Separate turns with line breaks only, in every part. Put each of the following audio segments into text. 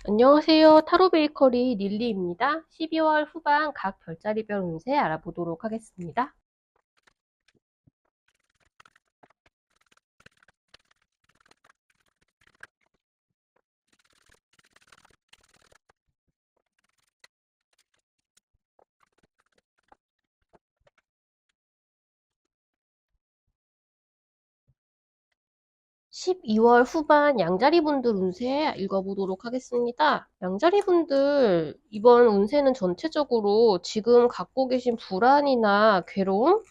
안녕하세요. 타로 베이커리 릴리입니다. 12월 후반 각 별자리별 운세 알아보도록 하겠습니다. 12월 후반 양자리 분들 운세 읽어보도록 하겠습니다. 양자리 분들 이번 운세는 전체적으로 지금 갖고 계신 불안이나 괴로움,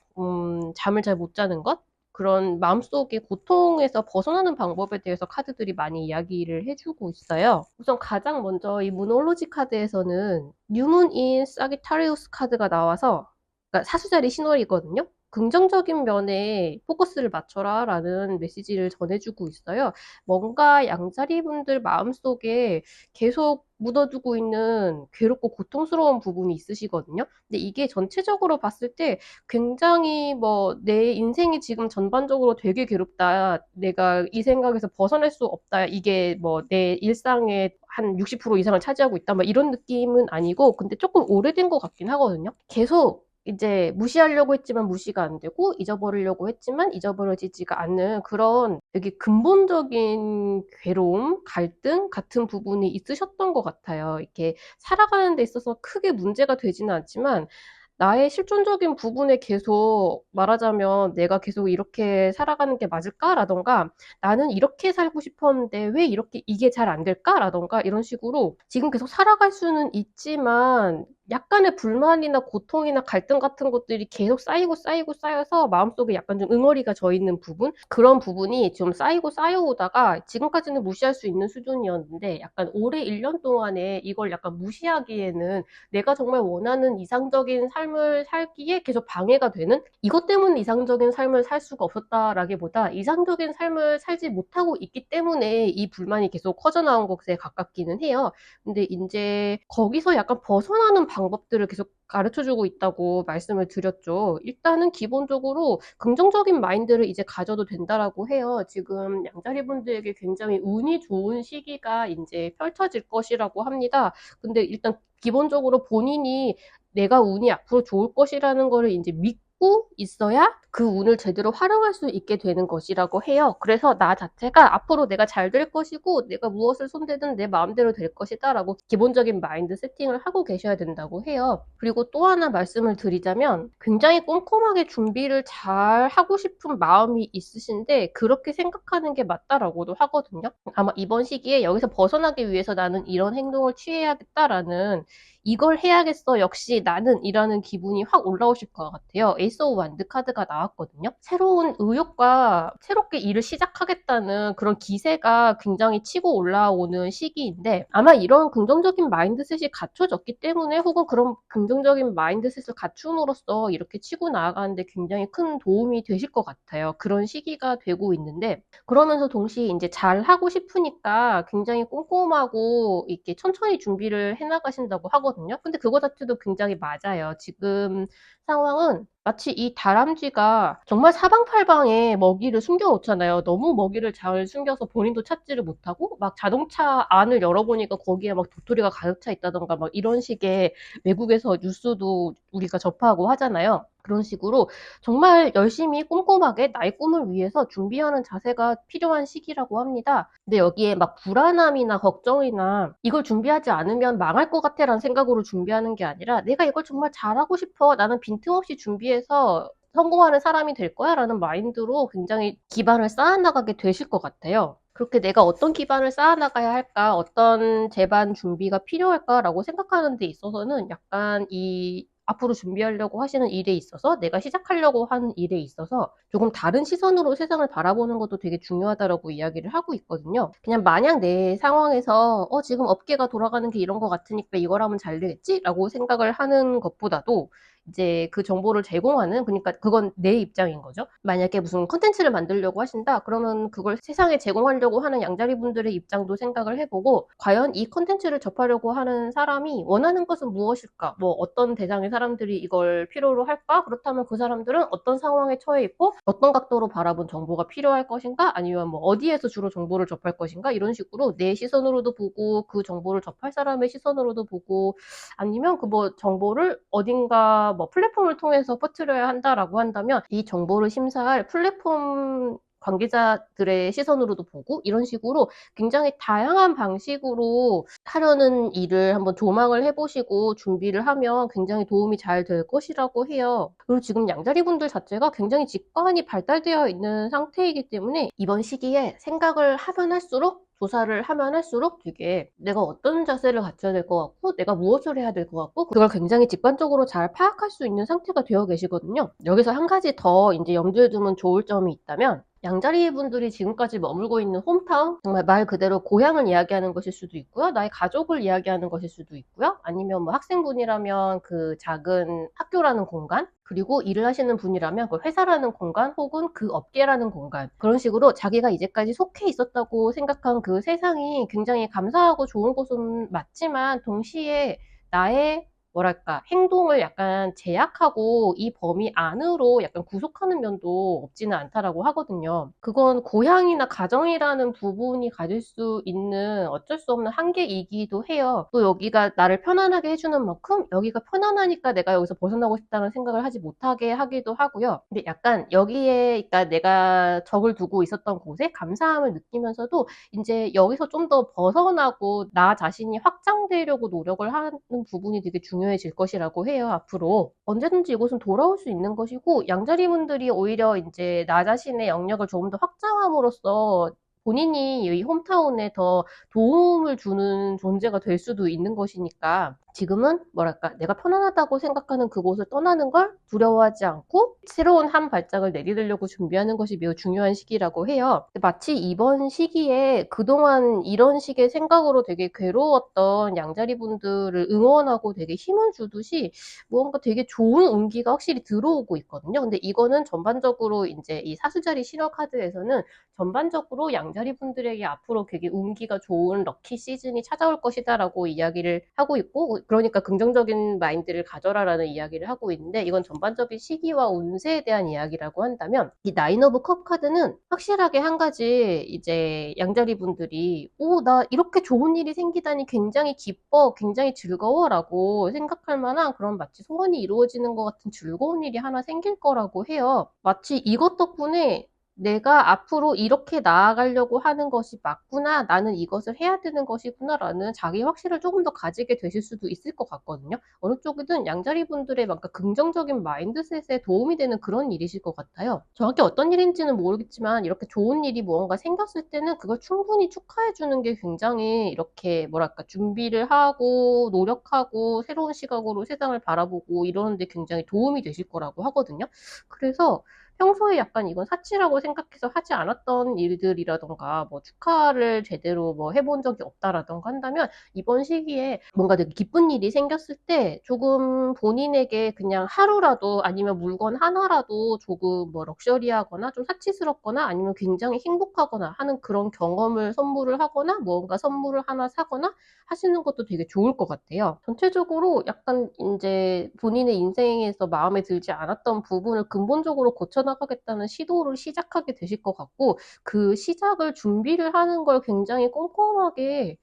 잠을 잘 못 자는 것, 그런 마음속의 고통에서 벗어나는 방법에 대해서 카드들이 많이 이야기를 해주고 있어요. 우선 가장 먼저 이 무놀로지 카드에서는 뉴문인 사기타리우스 카드가 나와서, 그러니까 사수자리 신월이거든요. 긍정적인 면에 포커스를 맞춰라 라는 메시지를 전해주고 있어요. 뭔가 양자리 분들 마음속에 계속 묻어두고 있는 괴롭고 고통스러운 부분이 있으시거든요. 근데 이게 전체적으로 봤을 때 굉장히 내 인생이 지금 전반적으로 되게 괴롭다. 내가 이 생각에서 벗어날 수 없다. 이게 내 일상의 한 60% 이상을 차지하고 있다. 이런 느낌은 아니고, 근데 조금 오래된 것 같긴 하거든요. 계속 이제 무시하려고 했지만 무시가 안 되고, 잊어버리려고 했지만 잊어버려지지가 않는 그런 되게 근본적인 괴로움, 갈등 같은 부분이 있으셨던 것 같아요. 이렇게 살아가는 데 있어서 크게 문제가 되지는 않지만, 나의 실존적인 부분에 계속 말하자면 내가 계속 이렇게 살아가는 게 맞을까라던가, 나는 이렇게 살고 싶었는데 왜 이렇게 이게 잘 안 될까라던가, 이런 식으로 지금 계속 살아갈 수는 있지만 약간의 불만이나 고통이나 갈등 같은 것들이 계속 쌓이고 쌓이고 쌓여서 마음속에 약간 좀 응어리가 져 있는 부분, 그런 부분이 좀 쌓이고 쌓여오다가 지금까지는 무시할 수 있는 수준이었는데, 약간 올해 1년 동안에 이걸 약간 무시하기에는 내가 정말 원하는 이상적인 삶을 살기에 계속 방해가 되는, 이것 때문에 이상적인 삶을 살 수가 없었다라기보다 이상적인 삶을 살지 못하고 있기 때문에 이 불만이 계속 커져나온 것에 가깝기는 해요. 근데 이제 거기서 약간 벗어나는 방법들을 계속 가르쳐주고 있다고 말씀을 드렸죠. 일단은 기본적으로 긍정적인 마인드를 이제 가져도 된다라고 해요. 지금 양자리 분들에게 굉장히 운이 좋은 시기가 이제 펼쳐질 것이라고 합니다. 근데 일단 기본적으로 본인이 내가 운이 앞으로 좋을 것이라는 거를 이제 믿고 있어야 그 운을 제대로 활용할 수 있게 되는 것이라고 해요. 그래서 나 자체가 앞으로 내가 잘 될 것이고 내가 무엇을 손대든 내 마음대로 될 것이다 라고 기본적인 마인드 세팅을 하고 계셔야 된다고 해요. 그리고 또 하나 말씀을 드리자면, 굉장히 꼼꼼하게 준비를 잘 하고 싶은 마음이 있으신데 그렇게 생각하는 게 맞다라고도 하거든요. 아마 이번 시기에 여기서 벗어나기 위해서 나는 이런 행동을 취해야겠다라는, 이걸 해야겠어 역시 나는 이라는 기분이 확 올라오실 것 같아요. 에이스 오브 완드 카드가 나왔거든요. 새로운 의욕과 새롭게 일을 시작하겠다는 그런 기세가 굉장히 치고 올라오는 시기인데, 아마 이런 긍정적인 마인드셋이 갖춰졌기 때문에, 혹은 그런 긍정적인 마인드셋을 갖춤으로써 이렇게 치고 나아가는데 굉장히 큰 도움이 되실 것 같아요. 그런 시기가 되고 있는데, 그러면서 동시에 이제 잘 하고 싶으니까 굉장히 꼼꼼하고 이렇게 천천히 준비를 해나가신다고 하거든요. 근데 그거 자체도 굉장히 맞아요. 지금 상황은 마치 이 다람쥐가 정말 사방팔방에 먹이를 숨겨놓잖아요. 너무 먹이를 잘 숨겨서 본인도 찾지를 못하고, 막 자동차 안을 열어보니까 거기에 막 도토리가 가득 차 있다던가 막 이런 식의, 외국에서 뉴스도 우리가 접하고 하잖아요. 그런 식으로 정말 열심히 꼼꼼하게 나의 꿈을 위해서 준비하는 자세가 필요한 시기라고 합니다. 근데 여기에 막 불안함이나 걱정이나 이걸 준비하지 않으면 망할 것 같아 라는 생각으로 준비하는 게 아니라, 내가 이걸 정말 잘하고 싶어, 나는 빈틈없이 준비해서 성공하는 사람이 될 거야 라는 마인드로 굉장히 기반을 쌓아나가게 되실 것 같아요. 그렇게 내가 어떤 기반을 쌓아나가야 할까, 어떤 제반 준비가 필요할까라고 생각하는 데 있어서는, 약간 이 앞으로 준비하려고 하시는 일에 있어서, 내가 시작하려고 하는 일에 있어서 조금 다른 시선으로 세상을 바라보는 것도 되게 중요하다라고 이야기를 하고 있거든요. 그냥 마냥 내 상황에서 지금 업계가 돌아가는 게 이런 것 같으니까 이걸 하면 잘 되겠지? 라고 생각을 하는 것보다도, 이제 그 정보를 제공하는, 그러니까 그건 내 입장인 거죠. 만약에 무슨 컨텐츠를 만들려고 하신다 그러면 그걸 세상에 제공하려고 하는 양자리 분들의 입장도 생각을 해보고, 과연 이 컨텐츠를 접하려고 하는 사람이 원하는 것은 무엇일까, 뭐 어떤 대상의 사람들이 이걸 필요로 할까, 그렇다면 그 사람들은 어떤 상황에 처해 있고 어떤 각도로 바라본 정보가 필요할 것인가, 아니면 뭐 어디에서 주로 정보를 접할 것인가, 이런 식으로 내 시선으로도 보고 그 정보를 접할 사람의 시선으로도 보고, 아니면 그 뭐 정보를 어딘가 뭐 플랫폼을 통해서 퍼뜨려야 한다라고 한다면 이 정보를 심사할 플랫폼 관계자들의 시선으로도 보고, 이런 식으로 굉장히 다양한 방식으로 하려는 일을 한번 조망을 해보시고 준비를 하면 굉장히 도움이 잘 될 것이라고 해요. 그리고 지금 양자리 분들 자체가 굉장히 직관이 발달되어 있는 상태이기 때문에 이번 시기에 생각을 하면 할수록, 조사를 하면 할수록 되게 내가 어떤 자세를 갖춰야 될 것 같고 내가 무엇을 해야 될 것 같고 그걸 굉장히 직관적으로 잘 파악할 수 있는 상태가 되어 계시거든요. 여기서 한 가지 더 이제 염두에 두면 좋을 점이 있다면, 양자리 분들이 지금까지 머물고 있는 홈타운, 정말 말 그대로 고향을 이야기하는 것일 수도 있고요, 나의 가족을 이야기하는 것일 수도 있고요, 아니면 뭐 학생분이라면 그 작은 학교라는 공간, 그리고 일을 하시는 분이라면 그 회사라는 공간, 혹은 그 업계라는 공간, 그런 식으로 자기가 이제까지 속해 있었다고 생각한 그 세상이 굉장히 감사하고 좋은 곳은 맞지만, 동시에 나의 뭐랄까 행동을 약간 제약하고 이 범위 안으로 약간 구속하는 면도 없지는 않다라고 하거든요. 그건 고향이나 가정이라는 부분이 가질 수 있는 어쩔 수 없는 한계이기도 해요. 또 여기가 나를 편안하게 해주는 만큼 여기가 편안하니까 내가 여기서 벗어나고 싶다는 생각을 하지 못하게 하기도 하고요. 근데 약간 여기에, 그러니까 내가 적을 두고 있었던 곳에 감사함을 느끼면서도 이제 여기서 좀 더 벗어나고 나 자신이 확장되려고 노력을 하는 부분이 되게 중요해질 것이라고 해요. 앞으로 언제든지 이곳은 돌아올 수 있는 것이고, 양자리 분들이 오히려 이제 나 자신의 영역을 조금 더 확장함으로써 본인이 이 홈타운에 더 도움을 주는 존재가 될 수도 있는 것이니까, 지금은 뭐랄까 내가 편안하다고 생각하는 그곳을 떠나는 걸 두려워하지 않고 새로운 한 발짝을 내디디려고 준비하는 것이 매우 중요한 시기라고 해요. 마치 이번 시기에 그동안 이런 식의 생각으로 되게 괴로웠던 양자리 분들을 응원하고 되게 힘을 주듯이 무언가 되게 좋은 운기가 확실히 들어오고 있거든요. 근데 이거는 전반적으로 이제 이 사수자리 신호 카드에서는 전반적으로 양자리 분들에게 앞으로 되게 운기가 좋은 럭키 시즌이 찾아올 것이다라고 이야기를 하고 있고, 그러니까 긍정적인 마인드를 가져라라는 이야기를 하고 있는데, 이건 전반적인 시기와 운세에 대한 이야기라고 한다면, 이 나인 오브 컵 카드는 확실하게 한 가지, 이제 양자리 분들이 나 이렇게 좋은 일이 생기다니 굉장히 기뻐, 굉장히 즐거워라고 생각할 만한 그런 마치 소원이 이루어지는 것 같은 즐거운 일이 하나 생길 거라고 해요. 마치 이것 덕분에 내가 앞으로 이렇게 나아가려고 하는 것이 맞구나, 나는 이것을 해야 되는 것이구나 라는 자기 확신을 조금 더 가지게 되실 수도 있을 것 같거든요. 어느 쪽이든 양자리 분들의 뭔가 긍정적인 마인드셋에 도움이 되는 그런 일이실 것 같아요. 정확히 어떤 일인지는 모르겠지만 이렇게 좋은 일이 무언가 생겼을 때는 그걸 충분히 축하해 주는 게 굉장히 이렇게 뭐랄까 준비를 하고 노력하고 새로운 시각으로 세상을 바라보고 이러는데 굉장히 도움이 되실 거라고 하거든요. 그래서 평소에 약간 이건 사치라고 생각해서 하지 않았던 일들이라던가, 뭐 축하를 제대로 뭐 해본 적이 없다라던가 한다면, 이번 시기에 뭔가 되게 기쁜 일이 생겼을 때 조금 본인에게 그냥 하루라도, 아니면 물건 하나라도 조금 뭐 럭셔리하거나 좀 사치스럽거나 아니면 굉장히 행복하거나 하는 그런 경험을 선물을 하거나 뭔가 선물을 하나 사거나 하시는 것도 되게 좋을 것 같아요. 전체적으로 약간 이제 본인의 인생에서 마음에 들지 않았던 부분을 근본적으로 고쳐나가겠다는 시도를 시작하게 되실 것 같고, 그 시작을 준비를 하는 걸 굉장히 꼼꼼하게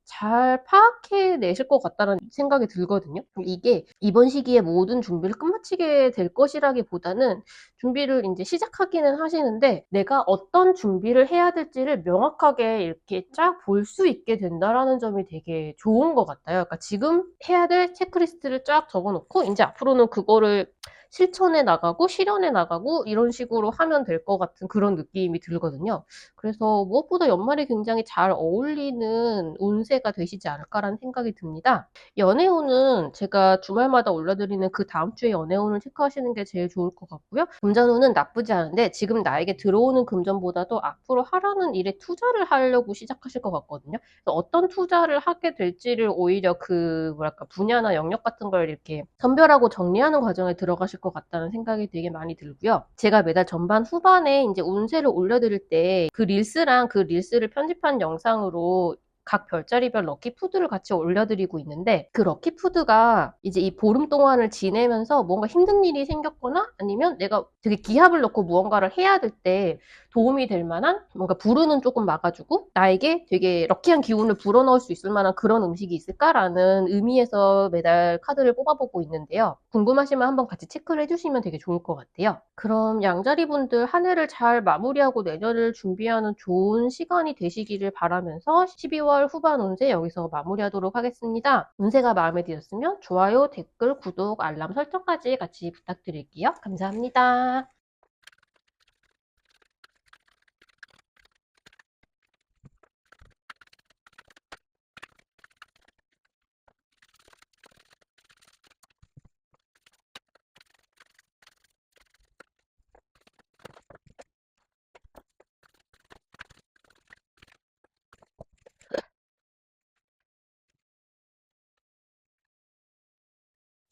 잘 파악해 내실 것 같다는 생각이 들거든요. 이게 이번 시기에 모든 준비를 끝마치게 될 것이라기보다는 준비를 이제 시작하기는 하시는데 내가 어떤 준비를 해야 될지를 명확하게 이렇게 쫙 볼 수 있게 된다라는 점이 되게 좋은 것 같아요. 그러니까 지금 해야 될 체크리스트를 쫙 적어놓고 이제 앞으로는 그거를 실천해 나가고 실현해 나가고 이런 식으로 하면 될 것 같은 그런 느낌이 들거든요. 그래서 무엇보다 연말에 굉장히 잘 어울리는 운세 때가 되시지 않을까라는 생각이 듭니다. 연애운은 제가 주말마다 올려드리는 그 다음 주에 연애운을 체크하시는 게 제일 좋을 것 같고요. 금전운은 나쁘지 않은데 지금 나에게 들어오는 금전보다도 앞으로 하라는 일에 투자를 하려고 시작하실 것 같거든요. 그래서 어떤 투자를 하게 될지를 오히려 그 뭐랄까 분야나 영역 같은 걸 이렇게 선별하고 정리하는 과정에 들어가실 것 같다는 생각이 되게 많이 들고요. 제가 매달 전반 후반에 이제 운세를 올려드릴 때 그 릴스랑 그 릴스를 편집한 영상으로 각 별자리별 럭키푸드를 같이 올려드리고 있는데 그 럭키푸드가 이제 이 보름 동안을 지내면서 뭔가 힘든 일이 생겼거나 아니면 내가 되게 기합을 넣고 무언가를 해야 될 때 도움이 될 만한 뭔가 불운은 조금 막아주고 나에게 되게 럭키한 기운을 불어넣을 수 있을 만한 그런 음식이 있을까라는 의미에서 매달 카드를 뽑아보고 있는데요. 궁금하시면 한번 같이 체크를 해주시면 되게 좋을 것 같아요. 그럼 양자리분들 한 해를 잘 마무리하고 내년을 준비하는 좋은 시간이 되시기를 바라면서 12월 후반 운세 여기서 마무리하도록 하겠습니다. 운세가 마음에 드셨으면 좋아요, 댓글, 구독, 알람 설정까지 같이 부탁드릴게요. 감사합니다.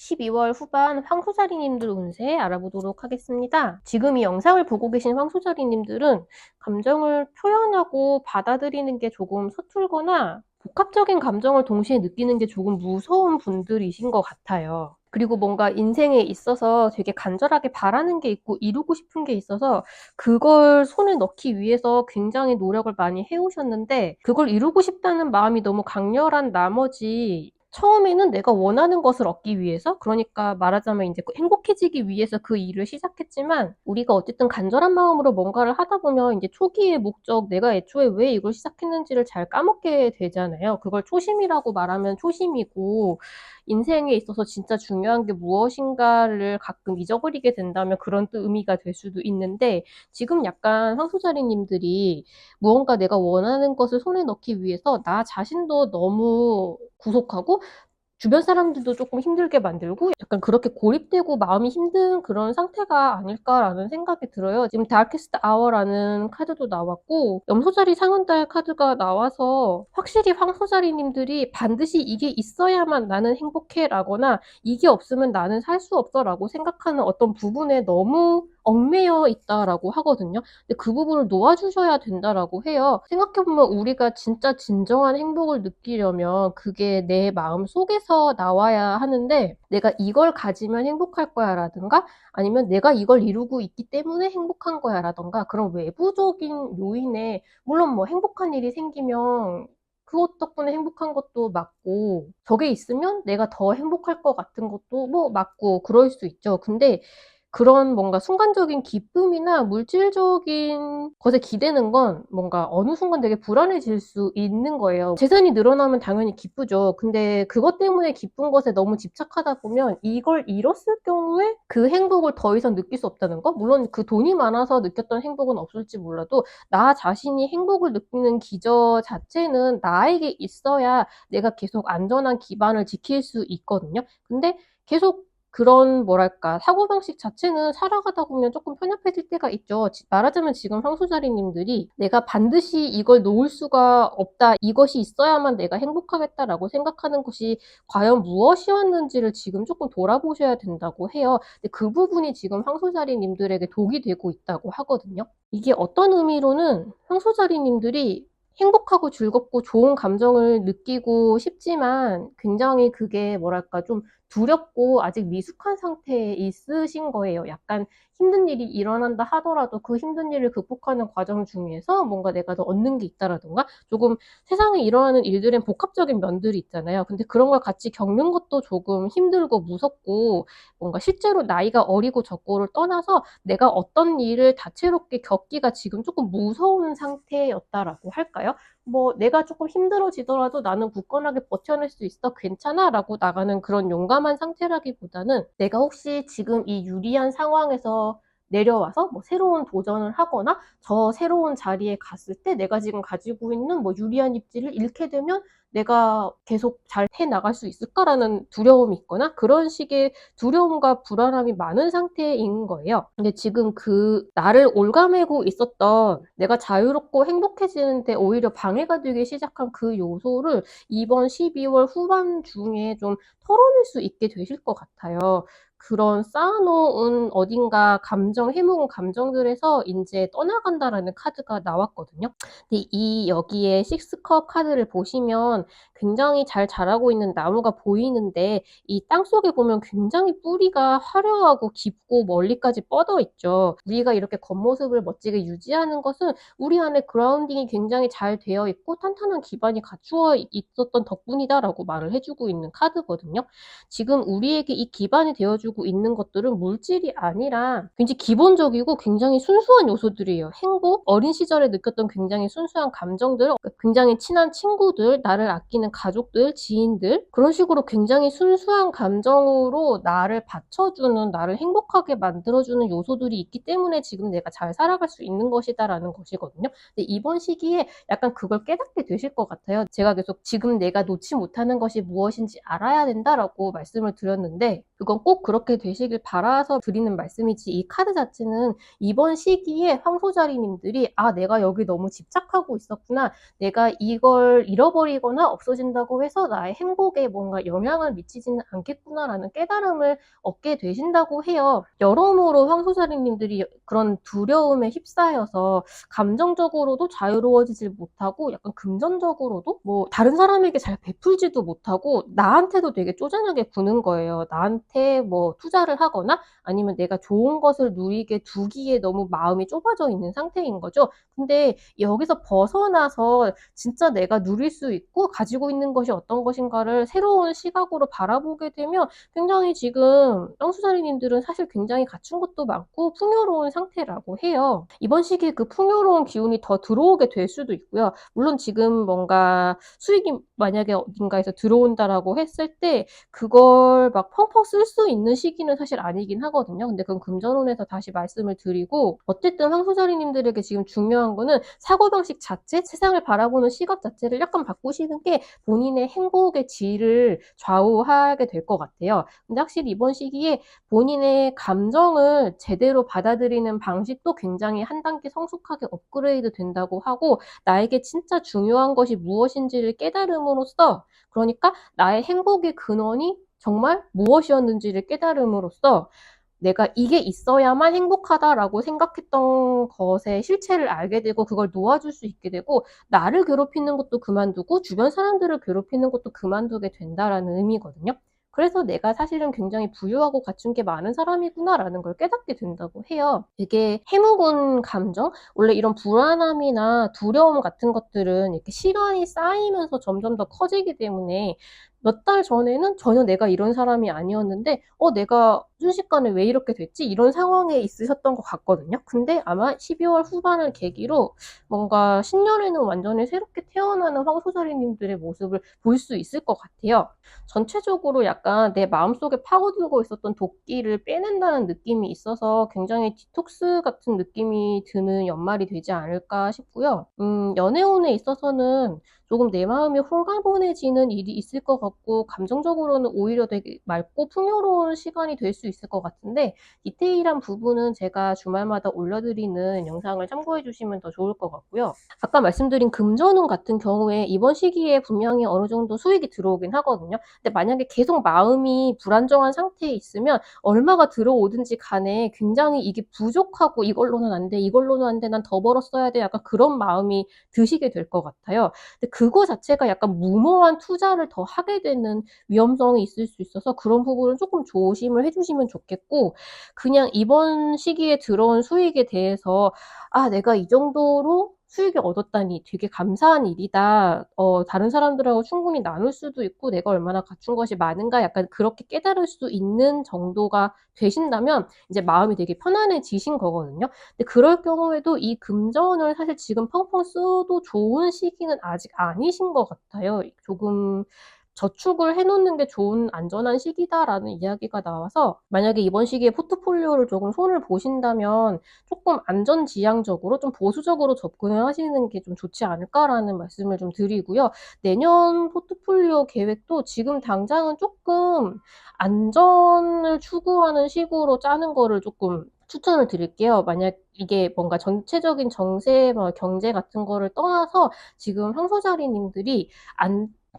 12월 후반 황소자리님들 운세 알아보도록 하겠습니다. 지금 이 영상을 보고 계신 황소자리님들은 감정을 표현하고 받아들이는 게 조금 서툴거나 복합적인 감정을 동시에 느끼는 게 조금 무서운 분들이신 것 같아요. 그리고 뭔가 인생에 있어서 되게 간절하게 바라는 게 있고 이루고 싶은 게 있어서 그걸 손에 넣기 위해서 굉장히 노력을 많이 해오셨는데 그걸 이루고 싶다는 마음이 너무 강렬한 나머지 처음에는 내가 원하는 것을 얻기 위해서 그러니까 말하자면 이제 행복해지기 위해서 그 일을 시작했지만 우리가 어쨌든 간절한 마음으로 뭔가를 하다 보면 이제 초기의 목적 내가 애초에 왜 이걸 시작했는지를 잘 까먹게 되잖아요. 그걸 초심이라고 말하면 초심이고 인생에 있어서 진짜 중요한 게 무엇인가를 가끔 잊어버리게 된다면 그런 또 의미가 될 수도 있는데 지금 약간 황소자리님들이 무언가 내가 원하는 것을 손에 넣기 위해서 나 자신도 너무 구속하고 주변 사람들도 조금 힘들게 만들고 약간 그렇게 고립되고 마음이 힘든 그런 상태가 아닐까라는 생각이 들어요. 지금 다크스트 아워라는 카드도 나왔고 염소자리 상흔달 카드가 나와서 확실히 황소자리님들이 반드시 이게 있어야만 나는 행복해 라거나 이게 없으면 나는 살 수 없어 라고 생각하는 어떤 부분에 너무 얽매여 있다라고 하거든요. 근데 그 부분을 놓아주셔야 된다라고 해요. 생각해보면 우리가 진짜 진정한 행복을 느끼려면 그게 내 마음 속에서 나와야 하는데 내가 이걸 가지면 행복할 거야 라든가 아니면 내가 이걸 이루고 있기 때문에 행복한 거야 라든가 그런 외부적인 요인에 물론 뭐 행복한 일이 생기면 그것 덕분에 행복한 것도 맞고 저게 있으면 내가 더 행복할 것 같은 것도 뭐 맞고 그럴 수 있죠. 근데 그런 뭔가 순간적인 기쁨이나 물질적인 것에 기대는 건 뭔가 어느 순간 되게 불안해질 수 있는 거예요. 재산이 늘어나면 당연히 기쁘죠. 근데 그것 때문에 기쁜 것에 너무 집착하다 보면 이걸 잃었을 경우에 그 행복을 더 이상 느낄 수 없다는 거? 물론 그 돈이 많아서 느꼈던 행복은 없을지 몰라도 나 자신이 행복을 느끼는 기저 자체는 나에게 있어야 내가 계속 안전한 기반을 지킬 수 있거든요. 근데 계속 그런 뭐랄까 사고방식 자체는 살아가다 보면 조금 편협해질 때가 있죠. 말하자면 지금 황소자리님들이 내가 반드시 이걸 놓을 수가 없다. 이것이 있어야만 내가 행복하겠다라고 생각하는 것이 과연 무엇이었는지를 지금 조금 돌아보셔야 된다고 해요. 근데 그 부분이 지금 황소자리님들에게 독이 되고 있다고 하거든요. 이게 어떤 의미로는 황소자리님들이 행복하고 즐겁고 좋은 감정을 느끼고 싶지만 굉장히 그게 뭐랄까 좀 두렵고 아직 미숙한 상태에 있으신 거예요. 약간 힘든 일이 일어난다 하더라도 그 힘든 일을 극복하는 과정 중에서 뭔가 내가 더 얻는 게 있다라던가 조금 세상에 일어나는 일들엔 복합적인 면들이 있잖아요. 근데 그런 걸 같이 겪는 것도 조금 힘들고 무섭고 뭔가 실제로 나이가 어리고 적고를 떠나서 내가 어떤 일을 다채롭게 겪기가 지금 조금 무서운 상태였다라고 할까요? 뭐 내가 조금 힘들어지더라도 나는 굳건하게 버텨낼 수 있어 괜찮아 라고 나가는 그런 용감한 상태라기보다는 내가 혹시 지금 이 유리한 상황에서 내려와서 뭐 새로운 도전을 하거나 저 새로운 자리에 갔을 때 내가 지금 가지고 있는 뭐 유리한 입지를 잃게 되면 내가 계속 잘 해나갈 수 있을까라는 두려움이 있거나 그런 식의 두려움과 불안함이 많은 상태인 거예요. 근데 지금 나를 올가매고 있었던 내가 자유롭고 행복해지는데 오히려 방해가 되기 시작한 그 요소를 이번 12월 후반 중에 좀 털어낼 수 있게 되실 것 같아요. 그런 쌓아놓은 어딘가 해묵은 감정들에서 이제 떠나간다라는 카드가 나왔거든요. 근데 여기에 식스컵 카드를 보시면 굉장히 잘 자라고 있는 나무가 보이는데 이 땅속에 보면 굉장히 뿌리가 화려하고 깊고 멀리까지 뻗어 있죠. 우리가 이렇게 겉모습을 멋지게 유지하는 것은 우리 안에 그라운딩이 굉장히 잘 되어 있고 탄탄한 기반이 갖추어 있었던 덕분이다라고 말을 해주고 있는 카드거든요. 지금 우리에게 이 기반이 되어주고 있는 것들은 물질이 아니라 굉장히 기본적이고 굉장히 순수한 요소들이에요. 행복, 어린 시절에 느꼈던 굉장히 순수한 감정들, 굉장히 친한 친구들, 나를 아끼는 가족들, 지인들, 그런 식으로 굉장히 순수한 감정으로 나를 받쳐주는, 나를 행복하게 만들어주는 요소들이 있기 때문에 지금 내가 잘 살아갈 수 있는 것이다라는 것이거든요. 근데 이번 시기에 약간 그걸 깨닫게 되실 것 같아요. 제가 계속 지금 내가 놓지 못하는 것이 무엇인지 알아야 된다라고 말씀을 드렸는데 그건 꼭 그렇게 되시길 바라서 드리는 말씀이지, 이 카드 자체는 이번 시기에 황소자리님들이 내가 여기 너무 집착하고 있었구나, 내가 이걸 잃어버리거나 없어진다고 해서 나의 행복에 뭔가 영향을 미치지는 않겠구나라는 깨달음을 얻게 되신다고 해요. 여러모로 황소자리님들이 그런 두려움에 휩싸여서 감정적으로도 자유로워지질 못하고 약간 금전적으로도 다른 사람에게 잘 베풀지도 못하고 나한테도 되게 쪼잔하게 구는 거예요. 나한테 투자를 하거나 아니면 내가 좋은 것을 누리게 두기에 너무 마음이 좁아져 있는 상태인 거죠. 근데 여기서 벗어나서 진짜 내가 누릴 수 있고 가지고 있는 것이 어떤 것인가를 새로운 시각으로 바라보게 되면 굉장히 지금 땅수자리님들은 사실 굉장히 갖춘 것도 많고 풍요로운 상태라고 해요. 이번 시기에 그 풍요로운 기운이 더 들어오게 될 수도 있고요. 물론 지금 뭔가 수익이 만약에 어딘가에서 들어온다라고 했을 때 그걸 막 펑펑 쓸 수 있는 시기는 사실 아니긴 하거든요. 근데 그건 금전운에서 다시 말씀을 드리고, 어쨌든 황소자리님들에게 지금 중요한 거는 사고방식 자체, 세상을 바라보는 시각 자체를 약간 바꾸시는 게 본인의 행복의 질을 좌우하게 될 것 같아요. 근데 확실히 이번 시기에 본인의 감정을 제대로 받아들이는 방식도 굉장히 한 단계 성숙하게 업그레이드 된다고 하고, 나에게 진짜 중요한 것이 무엇인지를 깨달음으로써, 그러니까 나의 행복의 근원이 정말 무엇이었는지를 깨달음으로써 내가 이게 있어야만 행복하다라고 생각했던 것의 실체를 알게 되고 그걸 놓아줄 수 있게 되고, 나를 괴롭히는 것도 그만두고 주변 사람들을 괴롭히는 것도 그만두게 된다라는 의미거든요. 그래서 내가 사실은 굉장히 부유하고 갖춘 게 많은 사람이구나라는 걸 깨닫게 된다고 해요. 되게 해묵은 감정? 원래 이런 불안함이나 두려움 같은 것들은 이렇게 시간이 쌓이면서 점점 더 커지기 때문에 몇 달 전에는 전혀 내가 이런 사람이 아니었는데 내가 순식간에 왜 이렇게 됐지? 이런 상황에 있으셨던 것 같거든요. 근데 아마 12월 후반을 계기로 뭔가 신년에는 완전히 새롭게 태어나는 황소자리님들의 모습을 볼 수 있을 것 같아요. 전체적으로 약간 내 마음속에 파고들고 있었던 도끼를 빼낸다는 느낌이 있어서 굉장히 디톡스 같은 느낌이 드는 연말이 되지 않을까 싶고요. 연애운에 있어서는 조금 내 마음이 홀가분해지는 일이 있을 것 같고 감정적으로는 오히려 되게 맑고 풍요로운 시간이 될 수 있을 것 같은데, 디테일한 부분은 제가 주말마다 올려드리는 영상을 참고해 주시면 더 좋을 것 같고요. 아까 말씀드린 금전운 같은 경우에 이번 시기에 분명히 어느 정도 수익이 들어오긴 하거든요. 근데 만약에 계속 마음이 불안정한 상태에 있으면 얼마가 들어오든지 간에 굉장히 이게 부족하고 이걸로는 안 돼, 이걸로는 안 돼, 난 더 벌었어야 돼, 약간 그런 마음이 드시게 될 것 같아요. 근데 그거 자체가 약간 무모한 투자를 더 하게 되는 위험성이 있을 수 있어서 그런 부분은 조금 조심을 해주시면 좋겠고, 그냥 이번 시기에 들어온 수익에 대해서 내가 이 정도로 수익을 얻었다니 되게 감사한 일이다. 다른 사람들하고 충분히 나눌 수도 있고 내가 얼마나 갖춘 것이 많은가, 약간 그렇게 깨달을 수 있는 정도가 되신다면 이제 마음이 되게 편안해지신 거거든요. 근데 그럴 경우에도 이 금전을 사실 지금 펑펑 써도 좋은 시기는 아직 아니신 것 같아요. 조금 저축을 해놓는 게 좋은 안전한 시기다라는 이야기가 나와서 만약에 이번 시기에 포트폴리오를 조금 손을 보신다면 조금 안전지향적으로 좀 보수적으로 접근을 하시는 게 좀 좋지 않을까라는 말씀을 좀 드리고요. 내년 포트폴리오 계획도 지금 당장은 조금 안전을 추구하는 식으로 짜는 거를 조금 추천을 드릴게요. 만약 이게 뭔가 전체적인 정세, 경제 같은 거를 떠나서 지금 상소자리님들이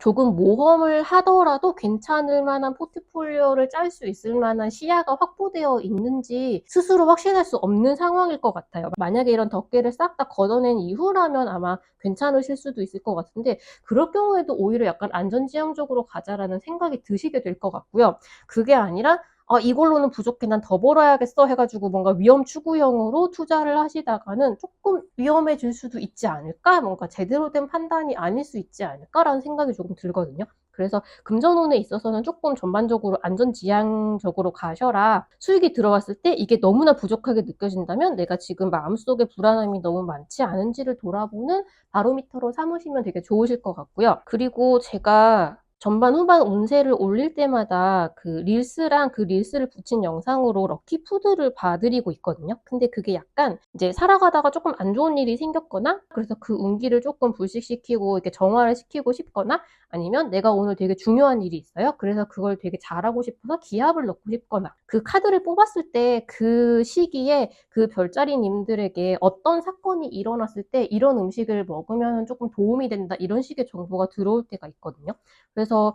조금 모험을 하더라도 괜찮을 만한 포트폴리오를 짤 수 있을 만한 시야가 확보되어 있는지 스스로 확신할 수 없는 상황일 것 같아요. 만약에 이런 덮개를 싹 다 걷어낸 이후라면 아마 괜찮으실 수도 있을 것 같은데 그럴 경우에도 오히려 약간 안전지향적으로 가자라는 생각이 드시게 될 것 같고요. 그게 아니라 이걸로는 부족해. 난 더 벌어야겠어. 해가지고 뭔가 위험 추구형으로 투자를 하시다가는 조금 위험해질 수도 있지 않을까? 뭔가 제대로 된 판단이 아닐 수 있지 않을까라는 생각이 조금 들거든요. 그래서 금전운에 있어서는 조금 전반적으로 안전지향적으로 가셔라. 수익이 들어왔을 때 이게 너무나 부족하게 느껴진다면 내가 지금 마음속에 불안함이 너무 많지 않은지를 돌아보는 바로미터로 삼으시면 되게 좋으실 것 같고요. 그리고 제가 전반 후반 운세를 올릴 때마다 그 릴스랑 그 릴스를 붙인 영상으로 럭키푸드를 봐드리고 있거든요. 근데 그게 약간 이제 살아가다가 조금 안 좋은 일이 생겼거나 그래서 그 운기를 조금 불식시키고 이렇게 정화를 시키고 싶거나 아니면 내가 오늘 되게 중요한 일이 있어요. 그래서 그걸 되게 잘하고 싶어서 기합을 넣고 싶거나 그 카드를 뽑았을 때 그 시기에 그 별자리님들에게 어떤 사건이 일어났을 때 이런 음식을 먹으면 조금 도움이 된다 이런 식의 정보가 들어올 때가 있거든요. 그래서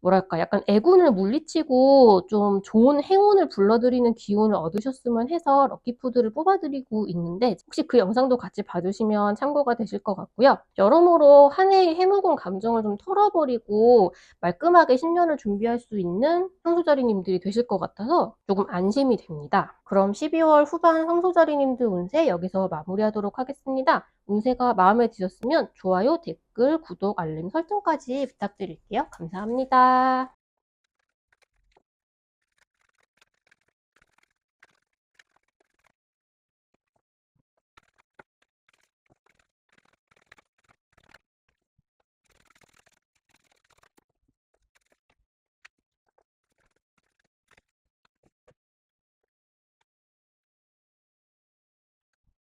뭐랄까 약간 애군을 물리치고 좀 좋은 행운을 불러들이는 기운을 얻으셨으면 해서 럭키푸드를 뽑아드리고 있는데 혹시 그 영상도 같이 봐주시면 참고가 되실 것 같고요. 여러모로 한 해의 해묵은 감정을 좀 털어버리고 말끔하게 신년을 준비할 수 있는 상소자리님들이 되실 것 같아서 조금 안심이 됩니다. 그럼 12월 후반 상소자리님들 운세 여기서 마무리하도록 하겠습니다. 운세가 마음에 드셨으면 좋아요, 댓글, 구독, 알림 설정까지 부탁드릴게요. 감사합니다.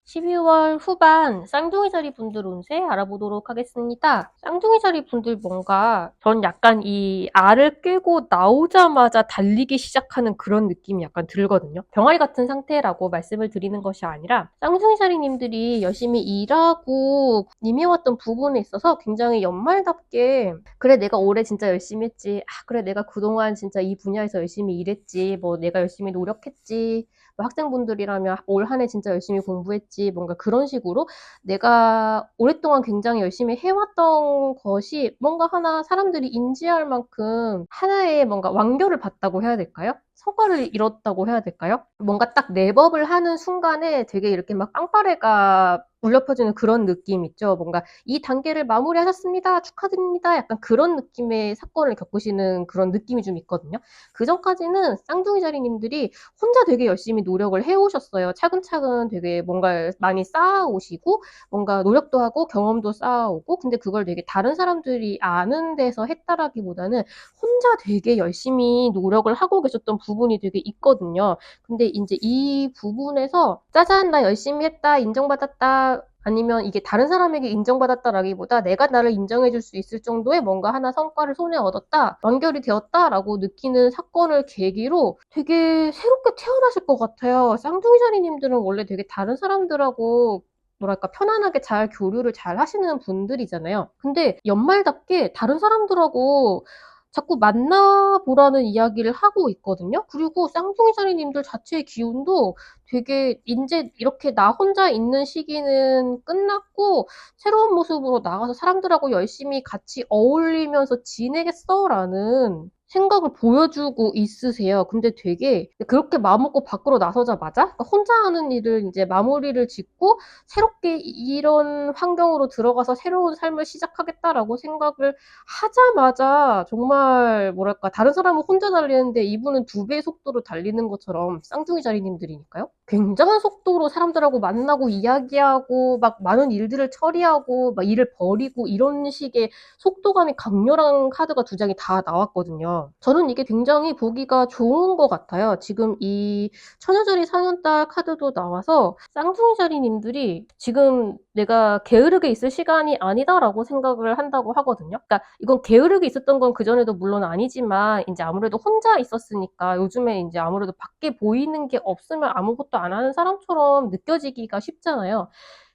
12월 후반 쌍둥이 자리 분들 운세 알아보도록 하겠습니다. 쌍둥이 자리 분들 뭔가 전 약간 이 알을 끌고 나오자마자 달리기 시작하는 그런 느낌이 약간 들거든요. 병아리 같은 상태라고 말씀을 드리는 것이 아니라 쌍둥이 자리님들이 열심히 일하고 임해왔던 부분에 있어서 굉장히 연말답게 그래 내가 올해 진짜 열심히 했지. 그래 내가 그동안 진짜 이 분야에서 열심히 일했지. 뭐 내가 열심히 노력했지. 학생분들이라면 올 한 해 진짜 열심히 공부했지 뭔가 그런 식으로 내가 오랫동안 굉장히 열심히 해왔던 것이 뭔가 하나 사람들이 인지할 만큼 하나의 뭔가 완결을 봤다고 해야 될까요? 성과를 이뤘다고 해야 될까요? 뭔가 딱 랩업을 하는 순간에 되게 이렇게 막 빵빠레가 울려 퍼지는 그런 느낌 있죠. 뭔가 이 단계를 마무리하셨습니다. 축하드립니다. 약간 그런 느낌의 사건을 겪으시는 그런 느낌이 좀 있거든요. 그 전까지는 쌍둥이 자리님들이 혼자 되게 열심히 노력을 해오셨어요. 차근차근 되게 뭔가 많이 쌓아오시고 뭔가 노력도 하고 경험도 쌓아오고 근데 그걸 되게 다른 사람들이 아는 데서 했다라기보다는 혼자 되게 열심히 노력을 하고 계셨던 부분이 되게 있거든요. 근데 이제 이 부분에서 짜잔 나 열심히 했다 인정받았다 아니면 이게 다른 사람에게 인정받았다라기보다 내가 나를 인정해줄 수 있을 정도의 뭔가 하나 성과를 손에 얻었다, 완결이 되었다라고 느끼는 사건을 계기로 되게 새롭게 태어나실 것 같아요. 쌍둥이 자리님들은 원래 되게 다른 사람들하고 뭐랄까 편안하게 잘 교류를 잘 하시는 분들이잖아요. 근데 연말답게 다른 사람들하고 자꾸 만나보라는 이야기를 하고 있거든요. 그리고 쌍둥이 자리님들 자체의 기운도 되게 이제 이렇게 나 혼자 있는 시기는 끝났고 새로운 모습으로 나가서 사람들하고 열심히 같이 어울리면서 지내겠어라는 생각을 보여주고 있으세요. 근데 되게 그렇게 마음먹고 밖으로 나서자마자 그러니까 혼자 하는 일을 이제 마무리를 짓고 새롭게 이런 환경으로 들어가서 새로운 삶을 시작하겠다라고 생각을 하자마자 정말 뭐랄까 다른 사람은 혼자 달리는데 이분은 2배의 속도로 달리는 것처럼 쌍둥이 자리님들이니까요. 굉장한 속도로 사람들하고 만나고 이야기하고 막 많은 일들을 처리하고 막 일을 벌이고 이런 식의 속도감이 강렬한 카드가 두 장이 다 나왔거든요. 저는 이게 굉장히 보기가 좋은 것 같아요. 지금 이 처녀자리 상현달 카드도 나와서 쌍둥이 자리님들이 지금 내가 게으르게 있을 시간이 아니다라고 생각을 한다고 하거든요. 그러니까 이건 게으르게 있었던 건 그전에도 물론 아니지만 이제 아무래도 혼자 있었으니까 요즘에 이제 아무래도 밖에 보이는 게 없으면 아무것도 안 하는 사람처럼 느껴지기가 쉽잖아요.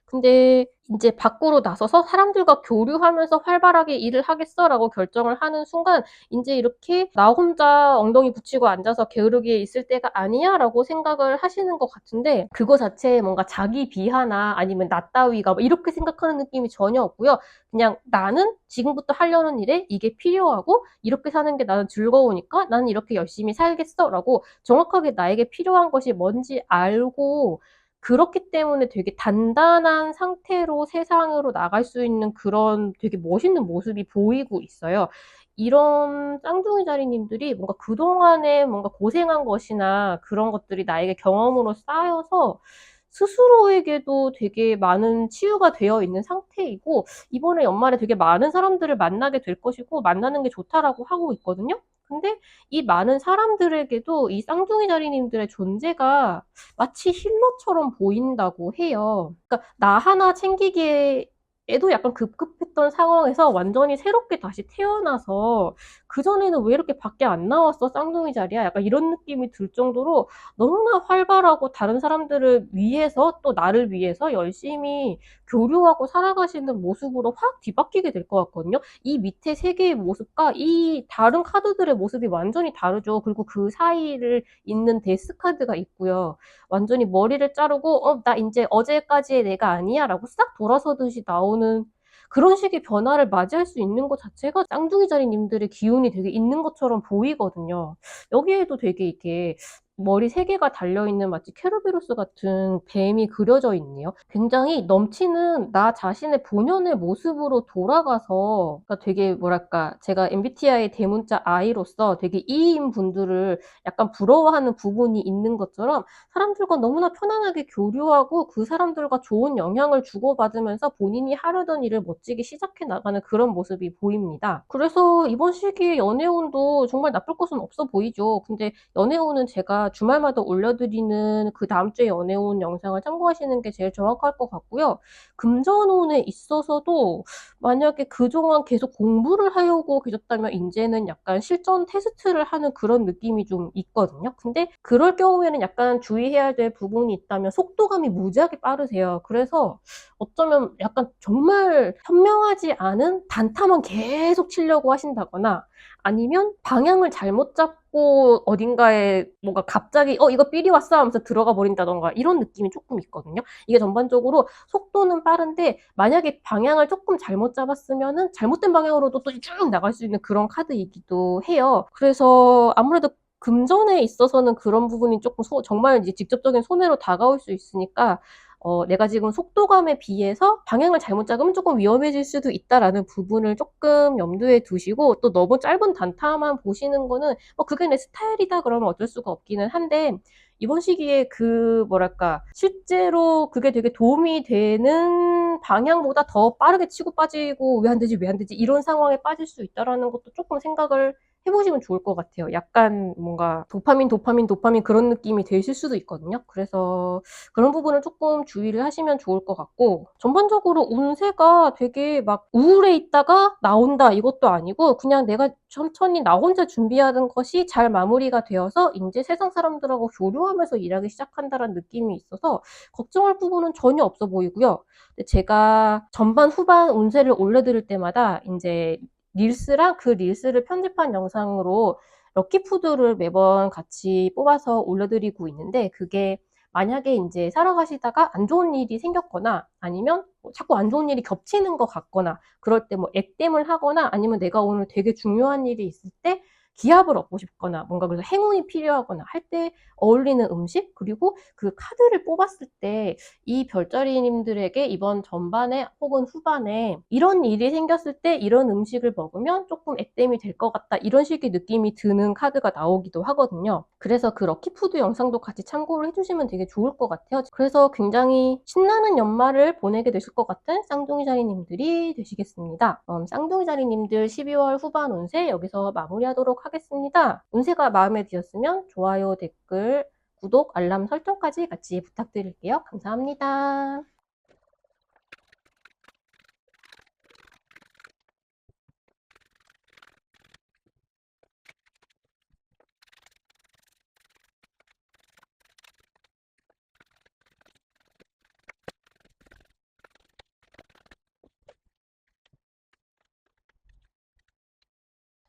근데 이제 밖으로 나서서 사람들과 교류하면서 활발하게 일을 하겠어라고 결정을 하는 순간 이제 이렇게 나 혼자 엉덩이 붙이고 앉아서 게으르게 있을 때가 아니야라고 생각을 하시는 것 같은데 그거 자체에 뭔가 자기 비하나 아니면 나 따위가 뭐 이렇게 생각하는 느낌이 전혀 없고요. 그냥 나는 지금부터 하려는 일에 이게 필요하고 이렇게 사는 게 나는 즐거우니까 나는 이렇게 열심히 살겠어라고 정확하게 나에게 필요한 것이 뭔지 알고 그렇기 때문에 되게 단단한 상태로 세상으로 나갈 수 있는 그런 되게 멋있는 모습이 보이고 있어요. 이런 쌍둥이 자리님들이 뭔가 그동안에 뭔가 고생한 것이나 그런 것들이 나에게 경험으로 쌓여서 스스로에게도 되게 많은 치유가 되어 있는 상태이고 이번에 연말에 되게 많은 사람들을 만나게 될 것이고 만나는 게 좋다라고 하고 있거든요. 근데 이 많은 사람들에게도 이 쌍둥이 자리님들의 존재가 마치 힐러처럼 보인다고 해요. 그러니까 나 하나 챙기기에도 약간 급급했던 상황에서 완전히 새롭게 다시 태어나서 그전에는 왜 이렇게 밖에 안 나왔어? 쌍둥이 자리야? 약간 이런 느낌이 들 정도로 너무나 활발하고 다른 사람들을 위해서 또 나를 위해서 열심히 교류하고 살아가시는 모습으로 확 뒤바뀌게 될 것 같거든요. 이 밑에 세 개의 모습과 이 다른 카드들의 모습이 완전히 다르죠. 그리고 그 사이를 잇는 데스 카드가 있고요. 완전히 머리를 자르고 나 이제 어제까지의 내가 아니야 라고 싹 돌아서듯이 나오는 그런 식의 변화를 맞이할 수 있는 것 자체가 쌍둥이 자리님들의 기운이 되게 있는 것처럼 보이거든요. 여기에도 되게 이렇게 머리 세 개가 달려있는 마치 케르베로스 같은 뱀이 그려져 있네요. 굉장히 넘치는 나 자신의 본연의 모습으로 돌아가서 그러니까 되게 뭐랄까 제가 MBTI 대문자 I로서 되게 E인 분들을 약간 부러워하는 부분이 있는 것처럼 사람들과 너무나 편안하게 교류하고 그 사람들과 좋은 영향을 주고받으면서 본인이 하려던 일을 멋지게 시작해 나가는 그런 모습이 보입니다. 그래서 이번 시기에 연애운도 정말 나쁠 것은 없어 보이죠. 근데 연애운은 제가 주말마다 올려드리는 그 다음 주에 연애운 영상을 참고하시는 게 제일 정확할 것 같고요. 금전운에 있어서도 만약에 그동안 계속 공부를 하려고 계셨다면 이제는 약간 실전 테스트를 하는 그런 느낌이 좀 있거든요. 근데 그럴 경우에는 약간 주의해야 될 부분이 있다면 속도감이 무지하게 빠르세요. 그래서 어쩌면 약간 정말 현명하지 않은 단타만 계속 치려고 하신다거나 아니면 방향을 잘못 잡고 어딘가에 뭔가 갑자기 이거 삘이 왔어 하면서 들어가 버린다던가 이런 느낌이 조금 있거든요. 이게 전반적으로 속도는 빠른데 만약에 방향을 조금 잘못 잡았으면은 잘못된 방향으로도 또 쭉 나갈 수 있는 그런 카드이기도 해요. 그래서 아무래도 금전에 있어서는 그런 부분이 조금 정말 이제 직접적인 손해로 다가올 수 있으니까 내가 지금 속도감에 비해서 방향을 잘못 잡으면 조금 위험해질 수도 있다라는 부분을 조금 염두에 두시고 또 너무 짧은 단타만 보시는 거는 그게 내 스타일이다 그러면 어쩔 수가 없기는 한데 이번 시기에 그 뭐랄까 실제로 그게 되게 도움이 되는 방향보다 더 빠르게 치고 빠지고 왜 안 되지 왜 안 되지 이런 상황에 빠질 수 있다라는 것도 조금 생각을 해보시면 좋을 것 같아요. 약간 뭔가 도파민 그런 느낌이 되실 수도 있거든요. 그래서 그런 부분을 조금 주의를 하시면 좋을 것 같고 전반적으로 운세가 되게 막 우울해 있다가 나온다 이것도 아니고 그냥 내가 천천히 나 혼자 준비하는 것이 잘 마무리가 되어서 이제 세상 사람들하고 교류하면서 일하기 시작한다는 느낌이 있어서 걱정할 부분은 전혀 없어 보이고요. 제가 전반 후반 운세를 올려드릴 때마다 이제 릴스랑 그 릴스를 편집한 영상으로 럭키푸드를 매번 같이 뽑아서 올려드리고 있는데 그게 만약에 이제 살아가시다가 안 좋은 일이 생겼거나 아니면 자꾸 안 좋은 일이 겹치는 것 같거나 그럴 때 액땜을 하거나 아니면 내가 오늘 되게 중요한 일이 있을 때 기합을 얻고 싶거나 뭔가 그래서 행운이 필요하거나 할 때 어울리는 음식, 그리고 그 카드를 뽑았을 때 이 별자리님들에게 이번 전반에 혹은 후반에 이런 일이 생겼을 때 이런 음식을 먹으면 조금 액땜이 될 것 같다, 이런 식의 느낌이 드는 카드가 나오기도 하거든요. 그래서 그 럭키푸드 영상도 같이 참고를 해주시면 되게 좋을 것 같아요. 그래서 굉장히 신나는 연말을 보내게 되실 것 같은 쌍둥이자리님들이 되시겠습니다. 쌍둥이자리님들 12월 후반 운세 여기서 마무리하도록 하겠습니다. 운세가 마음에 드셨으면 좋아요, 댓글, 구독, 알람 설정까지 같이 부탁드릴게요. 감사합니다.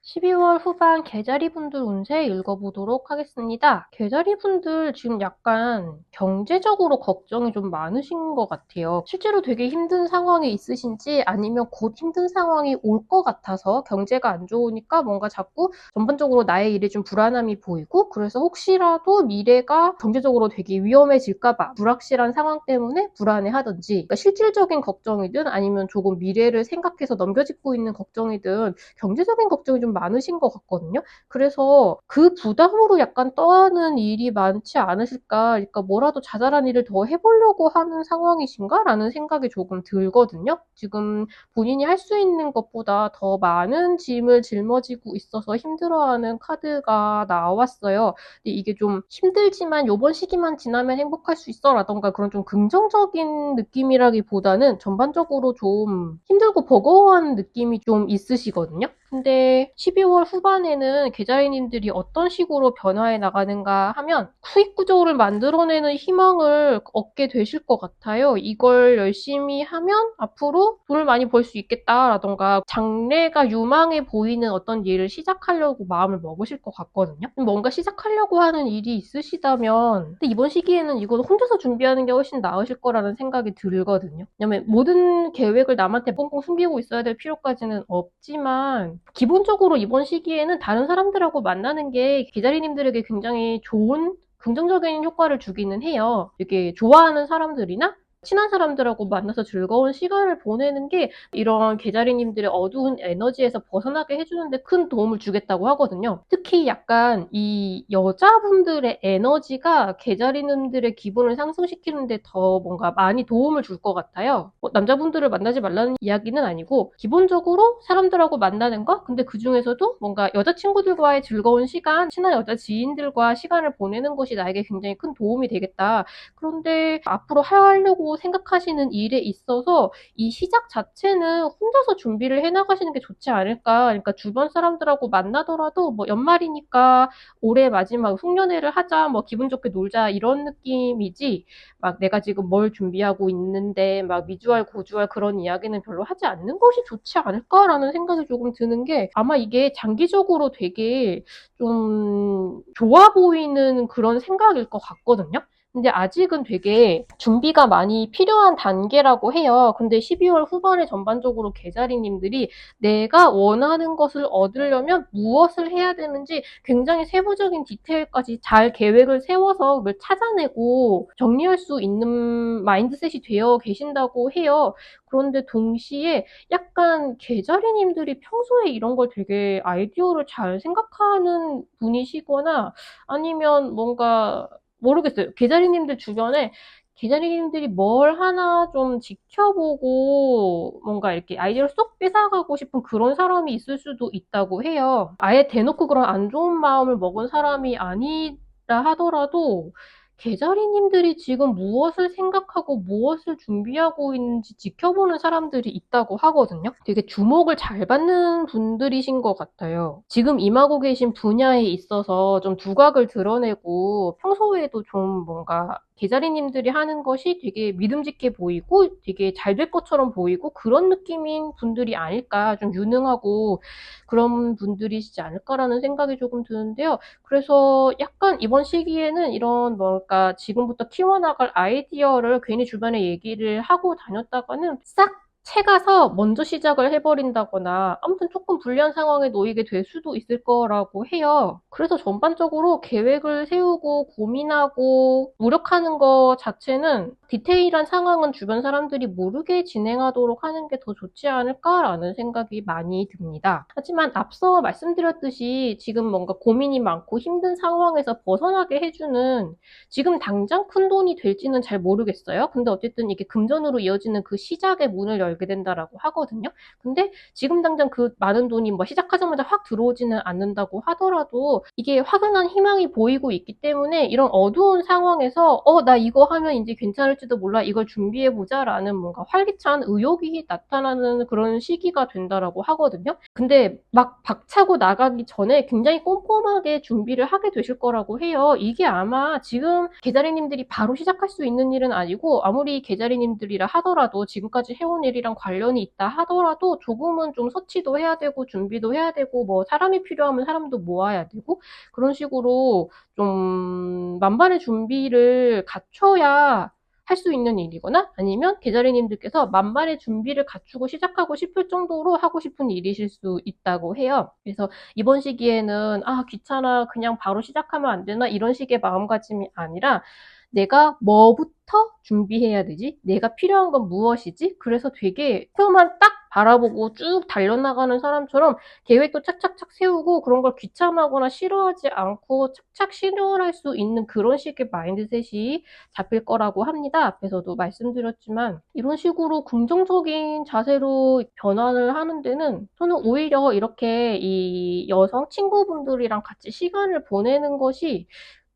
12월 후반 계자리분들 운세 읽어보도록 하겠습니다. 계자리분들 지금 약간 경제적으로 걱정이 좀 많으신 것 같아요. 실제로 되게 힘든 상황에 있으신지 아니면 곧 힘든 상황이 올 것 같아서 경제가 안 좋으니까 뭔가 자꾸 전반적으로 나의 일에 좀 불안함이 보이고, 그래서 혹시라도 미래가 경제적으로 되게 위험해질까봐 불확실한 상황 때문에 불안해하든지, 그러니까 실질적인 걱정이든 아니면 조금 미래를 생각해서 넘겨짚고 있는 걱정이든 경제적인 걱정이 좀 많으신 것 같거든요. 그래서 그 부담으로 약간 떠하는 일이 많지 않으실까, 그러니까 뭐라도 자잘한 일을 더 해보려고 하는 상황이신가? 라는 생각이 조금 들거든요. 지금 본인이 할 수 있는 것보다 더 많은 짐을 짊어지고 있어서 힘들어하는 카드가 나왔어요. 근데 이게 좀 힘들지만 요번 시기만 지나면 행복할 수 있어 라던가 그런 좀 긍정적인 느낌이라기보다는 전반적으로 좀 힘들고 버거워하는 느낌이 좀 있으시거든요. 근데 12월 후반에는 계좌이님들이 어떤 식으로 변화해 나가는가 하면 수익 구조를 만들어내는 희망을 얻게 되실 것 같아요. 이걸 열심히 하면 앞으로 돈을 많이 벌 수 있겠다라던가 장래가 유망해 보이는 어떤 일을 시작하려고 마음을 먹으실 것 같거든요. 뭔가 시작하려고 하는 일이 있으시다면 근데 이번 시기에는 이걸 혼자서 준비하는 게 훨씬 나으실 거라는 생각이 들거든요. 왜냐면 모든 계획을 남한테 꽁꽁 숨기고 있어야 될 필요까지는 없지만 기본적으로 이번 시기에는 다른 사람들하고 만나는 게 기다리님들에게 굉장히 좋은 긍정적인 효과를 주기는 해요. 이렇게 좋아하는 사람들이나 친한 사람들하고 만나서 즐거운 시간을 보내는 게 이런 계자리님들의 어두운 에너지에서 벗어나게 해주는데 큰 도움을 주겠다고 하거든요. 특히 약간 이 여자분들의 에너지가 계자리님들의 기분을 상승시키는데 더 뭔가 많이 도움을 줄 것 같아요. 남자분들을 만나지 말라는 이야기는 아니고 기본적으로 사람들하고 만나는 거, 근데 그 중에서도 뭔가 여자친구들과의 즐거운 시간, 친한 여자 지인들과 시간을 보내는 것이 나에게 굉장히 큰 도움이 되겠다. 그런데 앞으로 하려고 생각하시는 일에 있어서 이 시작 자체는 혼자서 준비를 해나가시는 게 좋지 않을까. 그러니까 주변 사람들하고 만나더라도 뭐 연말이니까 올해 마지막 송년회를 하자, 뭐 기분 좋게 놀자 이런 느낌이지, 막 내가 지금 뭘 준비하고 있는데 막 미주알 고주알 그런 이야기는 별로 하지 않는 것이 좋지 않을까라는 생각이 조금 드는 게, 아마 이게 장기적으로 되게 좀 좋아 보이는 그런 생각일 것 같거든요. 근데 아직은 되게 준비가 많이 필요한 단계라고 해요. 근데 12월 후반에 전반적으로 계자리님들이 내가 원하는 것을 얻으려면 무엇을 해야 되는지 굉장히 세부적인 디테일까지 잘 계획을 세워서 그걸 찾아내고 정리할 수 있는 마인드셋이 되어 계신다고 해요. 그런데 동시에 약간 계자리님들이 평소에 이런 걸 되게 아이디어를 잘 생각하는 분이시거나 아니면 뭔가 모르겠어요. 계자리님들 주변에 계자리님들이 뭘 하나 좀 지켜보고 뭔가 이렇게 아이디어를 쏙 뺏어가고 싶은 그런 사람이 있을 수도 있다고 해요. 아예 대놓고 그런 안 좋은 마음을 먹은 사람이 아니라 하더라도 계자리님들이 지금 무엇을 생각하고 무엇을 준비하고 있는지 지켜보는 사람들이 있다고 하거든요. 되게 주목을 잘 받는 분들이신 것 같아요. 지금 임하고 계신 분야에 있어서 좀 두각을 드러내고 평소에도 좀 뭔가 계자리님들이 하는 것이 되게 믿음직해 보이고 되게 잘 될 것처럼 보이고 그런 느낌인 분들이 아닐까, 좀 유능하고 그런 분들이시지 않을까라는 생각이 조금 드는데요. 그래서 약간 이번 시기에는 이런 뭔가 지금부터 키워나갈 아이디어를 괜히 주변에 얘기를 하고 다녔다가는 싹 채가서 먼저 시작을 해버린다거나 아무튼 조금 불리한 상황에 놓이게 될 수도 있을 거라고 해요. 그래서 전반적으로 계획을 세우고 고민하고 노력하는 거 자체는 디테일한 상황은 주변 사람들이 모르게 진행하도록 하는 게 더 좋지 않을까라는 생각이 많이 듭니다. 하지만 앞서 말씀드렸듯이 지금 뭔가 고민이 많고 힘든 상황에서 벗어나게 해주는 지금 당장 큰돈이 될지는 잘 모르겠어요. 근데 어쨌든 이게 금전으로 이어지는 그 시작의 문을 열게 된다라고 하거든요. 근데 지금 당장 그 많은 돈이 뭐 시작하자마자 확 들어오지는 않는다고 하더라도 이게 확연한 희망이 보이고 있기 때문에 이런 어두운 상황에서 나 이거 하면 이제 괜찮을지도 몰라. 이걸 준비해보자라는 뭔가 활기찬 의욕이 나타나는 그런 시기가 된다라고 하거든요. 근데 막 박차고 나가기 전에 굉장히 꼼꼼하게 준비를 하게 되실 거라고 해요. 이게 아마 지금 계자리님들이 바로 시작할 수 있는 일은 아니고 아무리 계자리님들이라 하더라도 지금까지 해온 일이랑 관련이 있다 하더라도 조금은 좀 서치도 해야 되고 준비도 해야 되고 뭐 사람이 필요하면 사람도 모아야 되고 그런 식으로 좀 만반의 준비를 갖춰야 할 수 있는 일이거나 아니면 계자리님들께서 만반의 준비를 갖추고 시작하고 싶을 정도로 하고 싶은 일이실 수 있다고 해요. 그래서 이번 시기에는 귀찮아 그냥 바로 시작하면 안 되나 이런 식의 마음가짐이 아니라 내가 뭐부터 준비해야 되지? 내가 필요한 건 무엇이지? 그래서 되게 목표만 딱 바라보고 쭉 달려나가는 사람처럼 계획도 착착착 세우고 그런 걸 귀찮아하거나 싫어하지 않고 착착 실현할 수 있는 그런 식의 마인드셋이 잡힐 거라고 합니다. 앞에서도 말씀드렸지만 이런 식으로 긍정적인 자세로 변환을 하는 데는 저는 오히려 이렇게 이 여성 친구분들이랑 같이 시간을 보내는 것이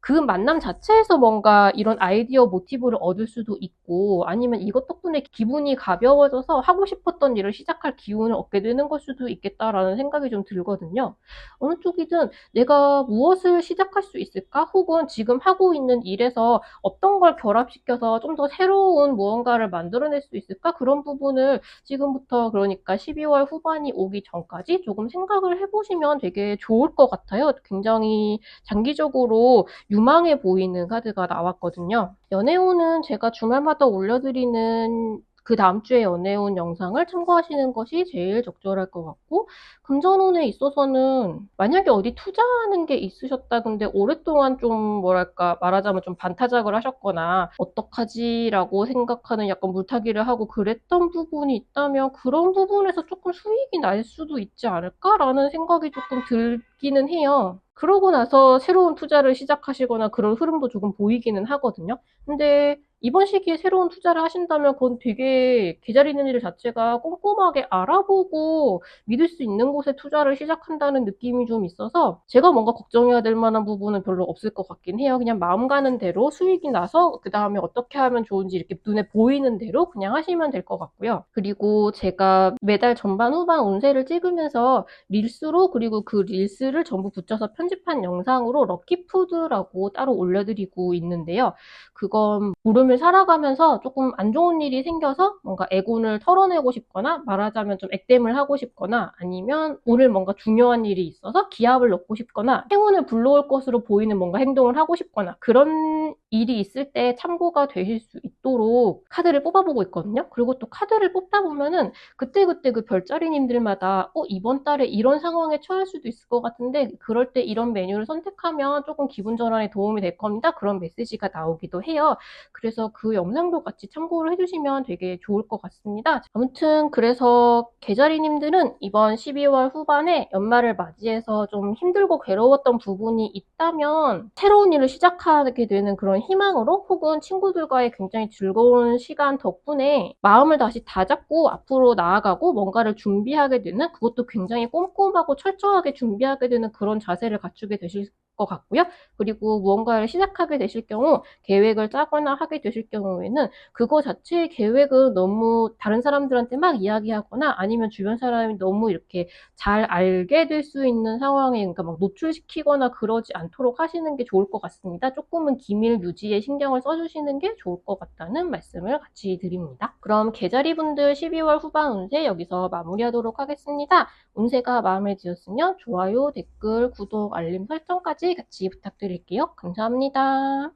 그 만남 자체에서 뭔가 이런 아이디어 모티브를 얻을 수도 있고 아니면 이것 덕분에 기분이 가벼워져서 하고 싶었던 일을 시작할 기운을 얻게 되는 걸 수도 있겠다라는 생각이 좀 들거든요. 어느 쪽이든 내가 무엇을 시작할 수 있을까? 혹은 지금 하고 있는 일에서 어떤 걸 결합시켜서 좀 더 새로운 무언가를 만들어낼 수 있을까? 그런 부분을 지금부터 그러니까 12월 후반이 오기 전까지 조금 생각을 해보시면 되게 좋을 것 같아요. 굉장히 장기적으로 유망해 보이는 카드가 나왔거든요. 연애운은 제가 주말마다 올려드리는 그 다음 주에 연애운 영상을 참고하시는 것이 제일 적절할 것 같고 금전운에 있어서는 만약에 어디 투자하는 게 있으셨다 근데 오랫동안 좀 뭐랄까 말하자면 좀 반타작을 하셨거나 어떡하지 라고 생각하는 약간 물타기를 하고 그랬던 부분이 있다면 그런 부분에서 조금 수익이 날 수도 있지 않을까라는 생각이 조금 들기는 해요. 그러고 나서 새로운 투자를 시작하시거나 그런 흐름도 조금 보이기는 하거든요. 근데 이번 시기에 새로운 투자를 하신다면 그건 되게 계좌 있는 일 자체가 꼼꼼하게 알아보고 믿을 수 있는 곳에 투자를 시작한다는 느낌이 좀 있어서 제가 뭔가 걱정해야 될 만한 부분은 별로 없을 것 같긴 해요. 그냥 마음 가는 대로 수익이 나서 그 다음에 어떻게 하면 좋은지 이렇게 눈에 보이는 대로 그냥 하시면 될 것 같고요. 그리고 제가 매달 전반 후반 운세를 찍으면서 릴스로 그리고 그 릴스를 전부 붙여서 편집한 영상으로 럭키푸드라고 따로 올려드리고 있는데요. 그건 물음을 살아가면서 조금 안 좋은 일이 생겨서 뭔가 애군을 털어내고 싶거나 말하자면 좀 액땜을 하고 싶거나 아니면 오늘 뭔가 중요한 일이 있어서 기합을 넣고 싶거나 행운을 불러올 것으로 보이는 뭔가 행동을 하고 싶거나 그런 일이 있을 때 참고가 되실 수 있도록 카드를 뽑아보고 있거든요. 그리고 또 카드를 뽑다 보면은 그때그때 그 별자리님들마다 이번 달에 이런 상황에 처할 수도 있을 것 같은데 그럴 때 이런 메뉴를 선택하면 조금 기분 전환에 도움이 될 겁니다. 그런 메시지가 나오기도 해요. 그래서 그 영상도 같이 참고를 해주시면 되게 좋을 것 같습니다. 아무튼 그래서 계자리님들은 이번 12월 후반에 연말을 맞이해서 좀 힘들고 괴로웠던 부분이 있다면 새로운 일을 시작하게 되는 그런 희망으로 혹은 친구들과의 굉장히 즐거운 시간 덕분에 마음을 다시 다잡고 앞으로 나아가고 뭔가를 준비하게 되는 그것도 굉장히 꼼꼼하고 철저하게 준비하게 되는 그런 자세를 갖추게 되실 것 같고요. 그리고 무언가를 시작하게 되실 경우 계획을 짜거나 하게 되실 경우에는 그거 자체의 계획은 너무 다른 사람들한테 막 이야기하거나 아니면 주변 사람이 너무 이렇게 잘 알게 될 수 있는 상황에 그러니까 막 노출시키거나 그러지 않도록 하시는 게 좋을 것 같습니다. 조금은 기밀 유지에 신경을 써주시는 게 좋을 것 같다는 말씀을 같이 드립니다. 그럼 계자리분들 12월 후반 운세 여기서 마무리하도록 하겠습니다. 운세가 마음에 드셨으면 좋아요, 댓글, 구독, 알림 설정까지 같이 부탁드릴게요. 감사합니다.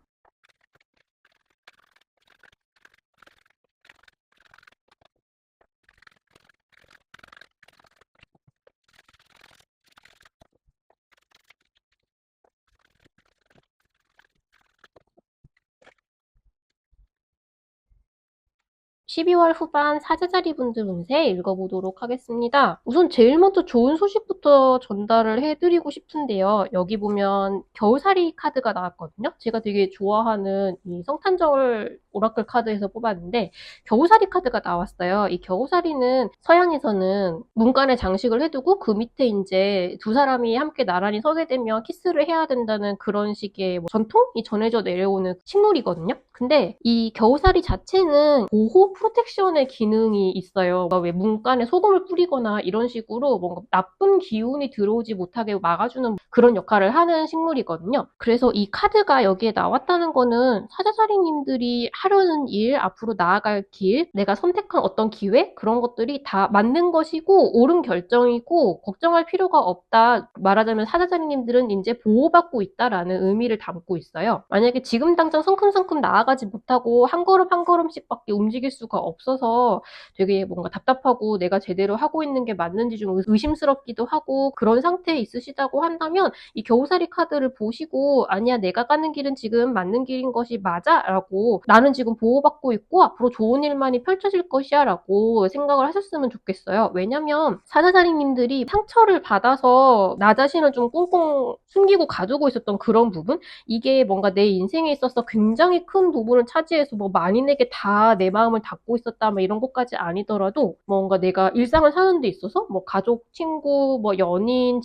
12월 후반 사제자리 분들 운세 읽어보도록 하겠습니다. 우선 제일 먼저 좋은 소식부터 전달을 해드리고 싶은데요. 여기 보면 겨울살이 카드가 나왔거든요. 제가 되게 좋아하는 이 성탄절 오라클 카드에서 뽑았는데 겨울살이 카드가 나왔어요. 이 겨울살이는 서양에서는 문간에 장식을 해두고 그 밑에 이제 두 사람이 함께 나란히 서게 되면 키스를 해야 된다는 그런 식의 전통이 전해져 내려오는 식물이거든요. 근데 이 겨우살이 자체는 보호 프로텍션의 기능이 있어요. 왜 문간에 소금을 뿌리거나 이런 식으로 뭔가 나쁜 기운이 들어오지 못하게 막아주는 그런 역할을 하는 식물이거든요. 그래서 이 카드가 여기에 나왔다는 거는 사자자리님들이 하려는 일, 앞으로 나아갈 길, 내가 선택한 어떤 기회 그런 것들이 다 맞는 것이고 옳은 결정이고 걱정할 필요가 없다. 말하자면 사자자리님들은 이제 보호받고 있다라는 의미를 담고 있어요. 만약에 지금 당장 성큼성큼 나아가지 못하고 한 걸음 한 걸음씩밖에 움직일 수가 없어서 되게 뭔가 답답하고 내가 제대로 하고 있는 게 맞는지 좀 의심스럽기도 하고 그런 상태에 있으시다고 한다면 이 겨우살이 카드를 보시고 아니야 내가 가는 길은 지금 맞는 길인 것이 맞아 라고 나는 지금 보호받고 있고 앞으로 좋은 일만이 펼쳐질 것이야 라고 생각을 하셨으면 좋겠어요. 왜냐면 사자자리님들이 상처를 받아서 나 자신을 좀 꽁꽁 숨기고 가지고 있었던 그런 부분 이게 뭔가 내 인생에 있어서 굉장히 큰 부분을 차지해서 뭐 만인에게 다 내 마음을 닫고 있었다 뭐 이런 것까지 아니더라도 뭔가 내가 일상을 사는 데 있어서 뭐 가족, 친구, 뭐 연인,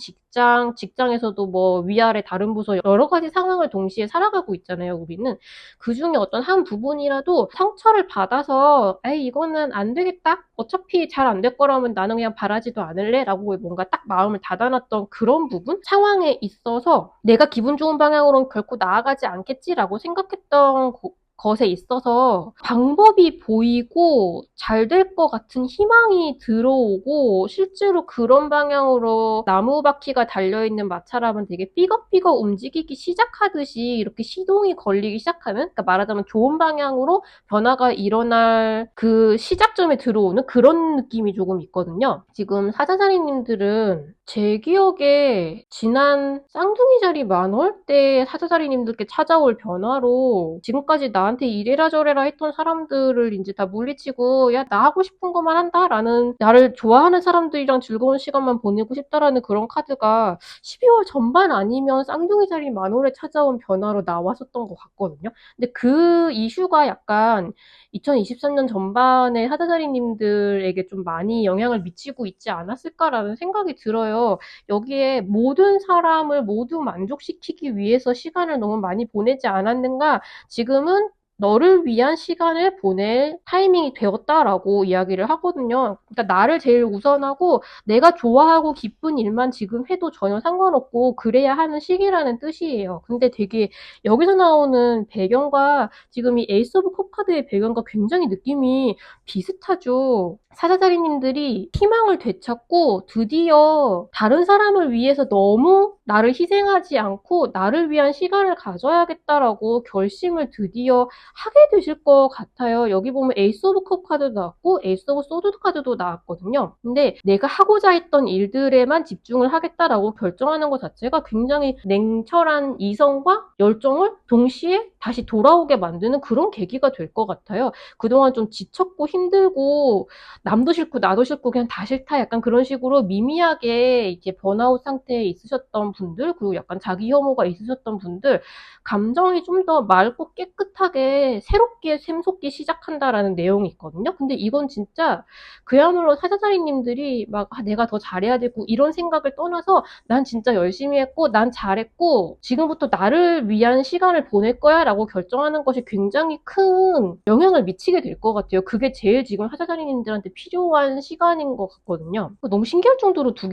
직장에서도 뭐 위아래 다른 부서 여러 가지 상황을 동시에 살아가고 있잖아요, 우리는. 그 중에 어떤 한 부분이라도 상처를 받아서 에이 이거는 안 되겠다. 어차피 잘 안 될 거라면 나는 그냥 바라지도 않을래 라고 뭔가 딱 마음을 닫아놨던 그런 부분 상황에 있어서 내가 기분 좋은 방향으로는 결코 나아가지 않겠지라고 생각했던 것에 있어서 방법이 보이고 잘 될 것 같은 희망이 들어오고 실제로 그런 방향으로 나무바퀴가 달려있는 마차라면 되게 삐걱삐걱 움직이기 시작하듯이 이렇게 시동이 걸리기 시작하는 그러니까 말하자면 좋은 방향으로 변화가 일어날 그 시작점에 들어오는 그런 느낌이 조금 있거든요. 지금 사자자리님들은 제 기억에 지난 쌍둥이 자리 만월 때 사자자리님들께 찾아올 변화로 지금까지 나한테 이래라 저래라 했던 사람들을 이제 다 물리치고 야 나 하고 싶은 것만 한다라는 나를 좋아하는 사람들이랑 즐거운 시간만 보내고 싶다라는 그런 카드가 12월 전반 아니면 쌍둥이 자리 만월에 찾아온 변화로 나왔었던 것 같거든요. 근데 그 이슈가 약간 2023년 전반에 사자자리님들에게 좀 많이 영향을 미치고 있지 않았을까라는 생각이 들어요. 여기에 모든 사람을 모두 만족시키기 위해서 시간을 너무 많이 보내지 않았는가? 지금은 너를 위한 시간을 보낼 타이밍이 되었다라고 이야기를 하거든요. 그러니까 나를 제일 우선하고 내가 좋아하고 기쁜 일만 지금 해도 전혀 상관없고 그래야 하는 시기라는 뜻이에요. 근데 되게 여기서 나오는 배경과 지금 이 에이스 오브 컵 카드의 배경과 굉장히 느낌이 비슷하죠. 사자자리님들이 희망을 되찾고 드디어 다른 사람을 위해서 너무 나를 희생하지 않고 나를 위한 시간을 가져야겠다라고 결심을 드디어 하게 되실 것 같아요. 여기 보면 에이스 오브 컵 카드도 나왔고 에이스 오브 소드 카드도 나왔거든요. 근데 내가 하고자 했던 일들에만 집중을 하겠다라고 결정하는 것 자체가 굉장히 냉철한 이성과 열정을 동시에 다시 돌아오게 만드는 그런 계기가 될 것 같아요. 그동안 좀 지쳤고 힘들고 남도 싫고 나도 싫고 그냥 다 싫다 약간 그런 식으로 미미하게 이제 번아웃 상태에 있으셨던 분들 그리고 약간 자기 혐오가 있으셨던 분들 감정이 좀 더 맑고 깨끗하게 새롭게 샘솟기 시작한다라는 내용이 있거든요. 근데 이건 진짜 그야말로 사자자리님들이 막 내가 더 잘해야 되고 이런 생각을 떠나서 난 진짜 열심히 했고 난 잘했고 지금부터 나를 위한 시간을 보낼 거야 라고 결정하는 것이 굉장히 큰 영향을 미치게 될 것 같아요. 그게 제일 지금 사자자리님들한테 필요한 시간인 것 같거든요. 너무 신기할 정도로 두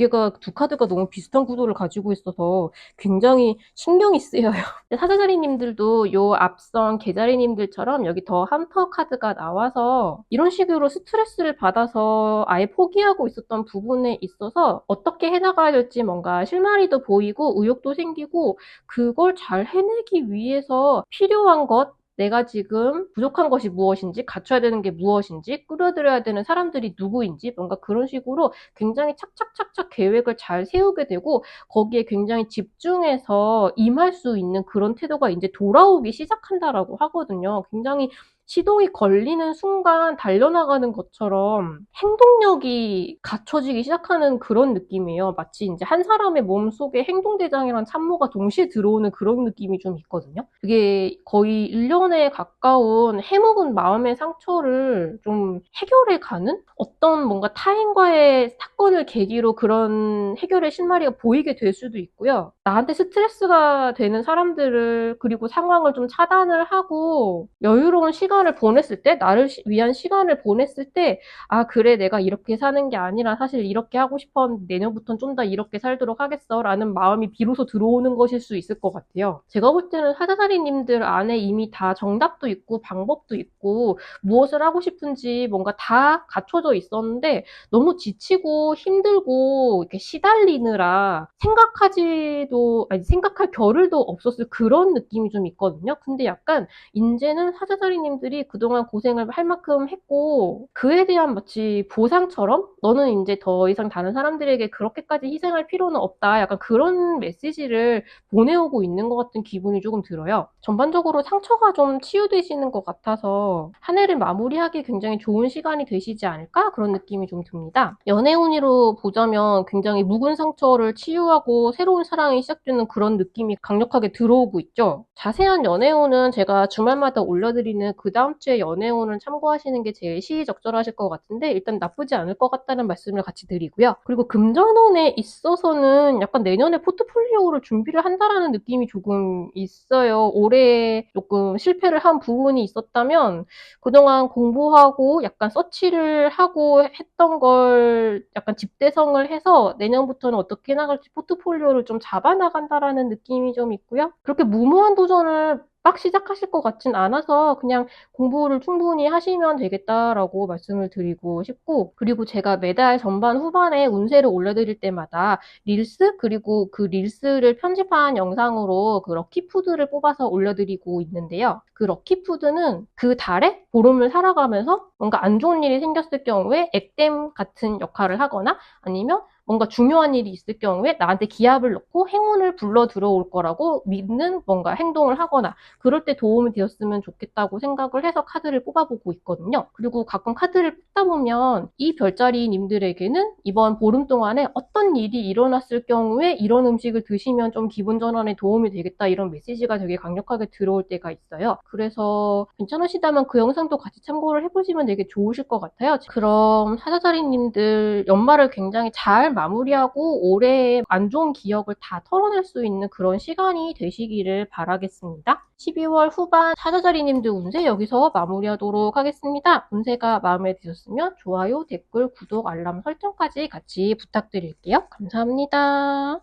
카드가 너무 비슷한 구도를 가지고 있어서 굉장히 신경이 쓰여요. 사자자리님들도 요 앞선 개자리님들처럼 여기 더 함터 카드가 나와서 이런 식으로 스트레스를 받아서 아예 포기하고 있었던 부분에 있어서 어떻게 해나가야 될지 뭔가 실마리도 보이고 의욕도 생기고 그걸 잘 해내기 위해서 필요한 것 내가 지금 부족한 것이 무엇인지, 갖춰야 되는 게 무엇인지, 끌어들여야 되는 사람들이 누구인지, 뭔가 그런 식으로 굉장히 착착착착 계획을 잘 세우게 되고, 거기에 굉장히 집중해서 임할 수 있는 그런 태도가 이제 돌아오기 시작한다라고 하거든요. 굉장히 시동이 걸리는 순간 달려나가는 것처럼 행동력이 갖춰지기 시작하는 그런 느낌이에요. 마치 이제 한 사람의 몸속에 행동대장이랑 참모가 동시에 들어오는 그런 느낌이 좀 있거든요. 그게 거의 1년에 가까운 해묵은 마음의 상처를 좀 해결해 가는 어떤 뭔가 타인과의 사건을 계기로 그런 해결의 실마리가 보이게 될 수도 있고요. 나한테 스트레스가 되는 사람들을 그리고 상황을 좀 차단을 하고 여유로운 시간을 보냈을 때, 나를 위한 시간을 보냈을 때, 아, 그래, 내가 이렇게 사는 게 아니라 사실 이렇게 하고 싶었는데 내년부터는 좀 더 이렇게 살도록 하겠어 라는 마음이 비로소 들어오는 것일 수 있을 것 같아요. 제가 볼 때는 사자살이님들 안에 이미 다 정답도 있고 방법도 있고 무엇을 하고 싶은지 뭔가 다 갖춰져 있었는데 너무 지치고 힘들고 이렇게 시달리느라 생각할 겨를도 없었을 그런 느낌이 좀 있거든요. 근데 약간 이제는 사자살이님들이 그동안 고생을 할 만큼 했고 그에 대한 마치 보상처럼 너는 이제 더 이상 다른 사람들에게 그렇게까지 희생할 필요는 없다. 약간 그런 메시지를 보내오고 있는 것 같은 기분이 조금 들어요. 전반적으로 상처가 좀 치유되시는 것 같아서 한 해를 마무리하기 굉장히 좋은 시간이 되시지 않을까? 그런 느낌이 좀 듭니다. 연애운으로 보자면 굉장히 묵은 상처를 치유하고 새로운 사랑이 시작되는 그런 느낌이 강력하게 들어오고 있죠. 자세한 연애운은 제가 주말마다 올려드리는 그 다음 주에 연애운을 참고하시는 게 제일 시의적절하실 것 같은데 일단 나쁘지 않을 것 같다는 말씀을 같이 드리고요. 그리고 금전운에 있어서는 약간 내년에 포트폴리오를 준비를 한다라는 느낌이 조금 있어요. 올해 조금 실패를 한 부분이 있었다면 그동안 공부하고 약간 서치를 하고 했던 걸 약간 집대성을 해서 내년부터는 어떻게 나갈지 포트폴리오를 좀 잡아나간다라는 느낌이 좀 있고요. 그렇게 무모한 도전을 막 시작하실 것 같진 않아서 그냥 공부를 충분히 하시면 되겠다라고 말씀을 드리고 싶고, 그리고 제가 매달 전반 후반에 운세를 올려드릴 때마다 릴스 그리고 그 릴스를 편집한 영상으로 그 럭키푸드를 뽑아서 올려드리고 있는데요. 그 럭키푸드는 그 달에 보름을 살아가면서 뭔가 안 좋은 일이 생겼을 경우에 액땜 같은 역할을 하거나 아니면 뭔가 중요한 일이 있을 경우에 나한테 기합을 넣고 행운을 불러 들어올 거라고 믿는 뭔가 행동을 하거나 그럴 때 도움이 되었으면 좋겠다고 생각을 해서 카드를 뽑아보고 있거든요. 그리고 가끔 카드를 뽑다 보면 이 별자리님들에게는 이번 보름 동안에 어떤 일이 일어났을 경우에 이런 음식을 드시면 좀 기분 전환에 도움이 되겠다 이런 메시지가 되게 강력하게 들어올 때가 있어요. 그래서 괜찮으시다면 그 영상도 같이 참고를 해보시면 되게 좋으실 것 같아요. 그럼 사자자리님들 연말을 굉장히 잘 마무리하고 올해의 안 좋은 기억을 다 털어낼 수 있는 그런 시간이 되시기를 바라겠습니다. 12월 후반 사자자리님들 운세 여기서 마무리하도록 하겠습니다. 운세가 마음에 드셨으면 좋아요, 댓글, 구독, 알람 설정까지 같이 부탁드릴게요. 감사합니다.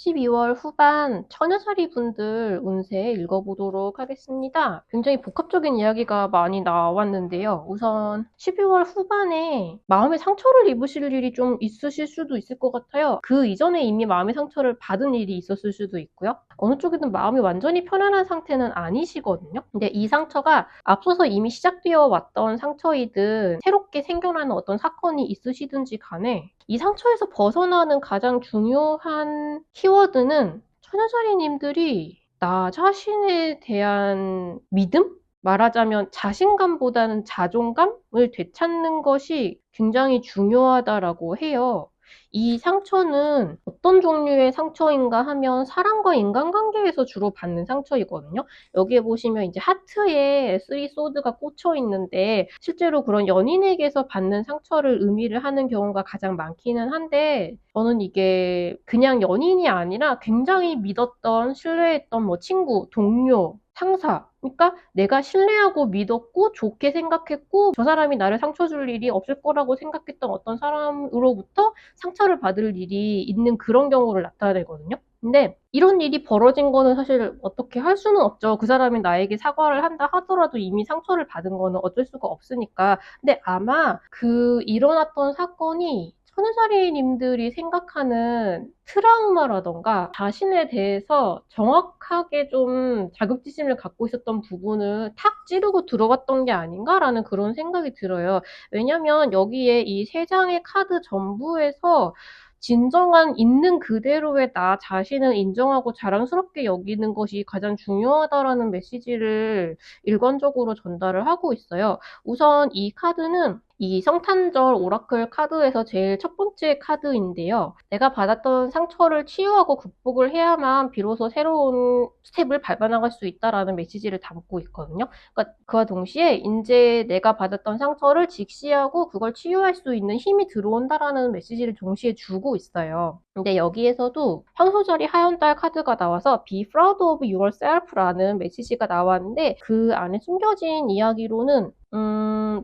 12월 후반 처녀자리 분들 운세 읽어보도록 하겠습니다. 굉장히 복합적인 이야기가 많이 나왔는데요. 우선 12월 후반에 마음의 상처를 입으실 일이 좀 있으실 수도 있을 것 같아요. 그 이전에 이미 마음의 상처를 받은 일이 있었을 수도 있고요. 어느 쪽이든 마음이 완전히 편안한 상태는 아니시거든요. 근데 이 상처가 앞서서 이미 시작되어 왔던 상처이든 새롭게 생겨나는 어떤 사건이 있으시든지 간에 이 상처에서 벗어나는 가장 중요한 키워드는 처녀자리님들이 나 자신에 대한 믿음? 말하자면 자신감보다는 자존감을 되찾는 것이 굉장히 중요하다라고 해요. 이 상처는 어떤 종류의 상처인가 하면 사람과 인간관계에서 주로 받는 상처이거든요. 여기에 보시면 이제 하트에 3 소드가 꽂혀 있는데 실제로 그런 연인에게서 받는 상처를 의미를 하는 경우가 가장 많기는 한데 저는 이게 그냥 연인이 아니라 굉장히 믿었던 신뢰했던 뭐 친구, 동료, 상사. 그러니까 내가 신뢰하고 믿었고 좋게 생각했고 저 사람이 나를 상처 줄 일이 없을 거라고 생각했던 어떤 사람으로부터 상처를 받을 일이 있는 그런 경우를 나타내거든요. 근데 이런 일이 벌어진 거는 사실 어떻게 할 수는 없죠. 그 사람이 나에게 사과를 한다 하더라도 이미 상처를 받은 거는 어쩔 수가 없으니까. 근데 아마 그 일어났던 사건이 천우사리님들이 생각하는 트라우마라던가 자신에 대해서 정확하게 좀 자격지심을 갖고 있었던 부분을 탁 찌르고 들어갔던 게 아닌가라는 그런 생각이 들어요. 왜냐면 여기에 이 세 장의 카드 전부에서 진정한 있는 그대로의 나 자신을 인정하고 자랑스럽게 여기는 것이 가장 중요하다라는 메시지를 일관적으로 전달을 하고 있어요. 우선 이 카드는 이 성탄절 오라클 카드에서 제일 첫 번째 카드인데요. 내가 받았던 상처를 치유하고 극복을 해야만 비로소 새로운 스텝을 밟아나갈 수 있다라는 메시지를 담고 있거든요. 그러니까 그와 동시에 이제 내가 받았던 상처를 직시하고 그걸 치유할 수 있는 힘이 들어온다라는 메시지를 동시에 주고 있어요. 근데 여기에서도 황소자리 하연달 카드가 나와서 Be proud of yourself라는 메시지가 나왔는데 그 안에 숨겨진 이야기로는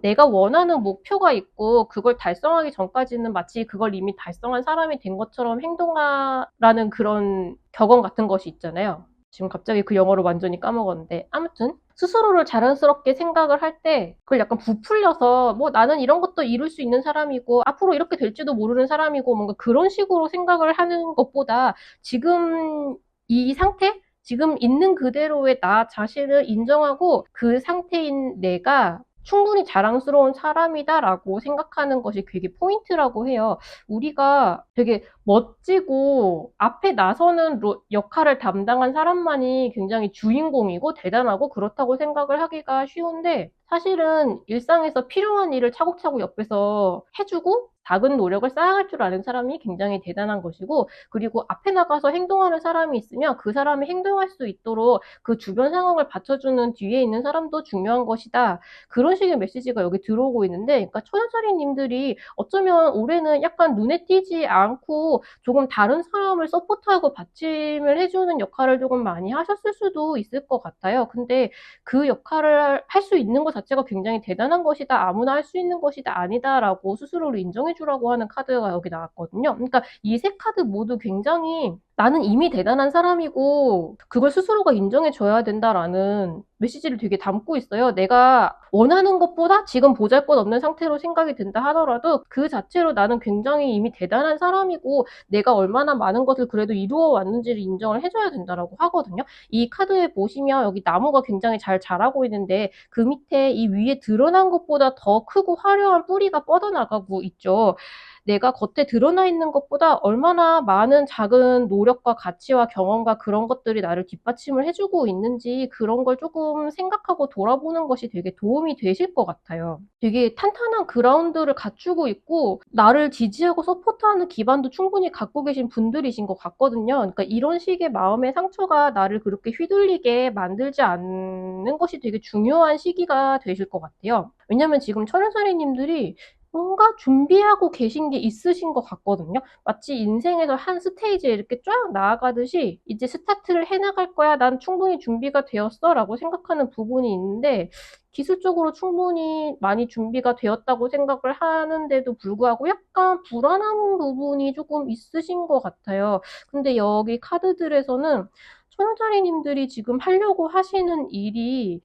내가 원하는 목표가 있고 그걸 달성하기 전까지는 마치 그걸 이미 달성한 사람이 된 것처럼 행동하라는 그런 격언 같은 것이 있잖아요. 지금 갑자기 그 영어를 완전히 까먹었는데 아무튼 스스로를 자랑스럽게 생각을 할 때 그걸 약간 부풀려서 뭐 나는 이런 것도 이룰 수 있는 사람이고 앞으로 이렇게 될지도 모르는 사람이고 뭔가 그런 식으로 생각을 하는 것보다 지금 이 상태? 지금 있는 그대로의 나 자신을 인정하고 그 상태인 내가 충분히 자랑스러운 사람이다라고 생각하는 것이 되게 포인트라고 해요. 우리가 되게 멋지고 앞에 나서는 역할을 담당한 사람만이 굉장히 주인공이고 대단하고 그렇다고 생각을 하기가 쉬운데 사실은 일상에서 필요한 일을 차곡차곡 옆에서 해주고 작은 노력을 쌓아갈 줄 아는 사람이 굉장히 대단한 것이고 그리고 앞에 나가서 행동하는 사람이 있으면 그 사람이 행동할 수 있도록 그 주변 상황을 받쳐주는 뒤에 있는 사람도 중요한 것이다. 그런 식의 메시지가 여기 들어오고 있는데 그러니까 천연차리님들이 어쩌면 올해는 약간 눈에 띄지 않고 조금 다른 사람을 서포트하고 받침을 해주는 역할을 조금 많이 하셨을 수도 있을 것 같아요. 근데 그 역할을 할 수 있는 것 자체가 굉장히 대단한 것이다. 아무나 할 수 있는 것이다. 아니다라고 스스로를 인정해주라고 하는 카드가 여기 나왔거든요. 그러니까 이 세 카드 모두 굉장히 나는 이미 대단한 사람이고 그걸 스스로가 인정해줘야 된다라는 메시지를 되게 담고 있어요. 내가 원하는 것보다 지금 보잘것없는 상태로 생각이 든다 하더라도 그 자체로 나는 굉장히 이미 대단한 사람이고 내가 얼마나 많은 것을 그래도 이루어 왔는지를 인정을 해줘야 된다라고 하거든요. 이 카드에 보시면 여기 나무가 굉장히 잘 자라고 있는데 그 밑에 이 위에 드러난 것보다 더 크고 화려한 뿌리가 뻗어나가고 있죠. 내가 겉에 드러나 있는 것보다 얼마나 많은 작은 노력과 가치와 경험과 그런 것들이 나를 뒷받침을 해주고 있는지 그런 걸 조금 생각하고 돌아보는 것이 되게 도움이 되실 것 같아요. 되게 탄탄한 그라운드를 갖추고 있고 나를 지지하고 서포트하는 기반도 충분히 갖고 계신 분들이신 것 같거든요. 그러니까 이런 식의 마음의 상처가 나를 그렇게 휘둘리게 만들지 않는 것이 되게 중요한 시기가 되실 것 같아요. 왜냐면 지금 천연사리님들이 뭔가 준비하고 계신 게 있으신 것 같거든요. 마치 인생에서 한 스테이지에 이렇게 쫙 나아가듯이 이제 스타트를 해나갈 거야. 난 충분히 준비가 되었어. 라고 생각하는 부분이 있는데 기술적으로 충분히 많이 준비가 되었다고 생각을 하는데도 불구하고 약간 불안한 부분이 조금 있으신 것 같아요. 근데 여기 카드들에서는 천연사리님들이 지금 하려고 하시는 일이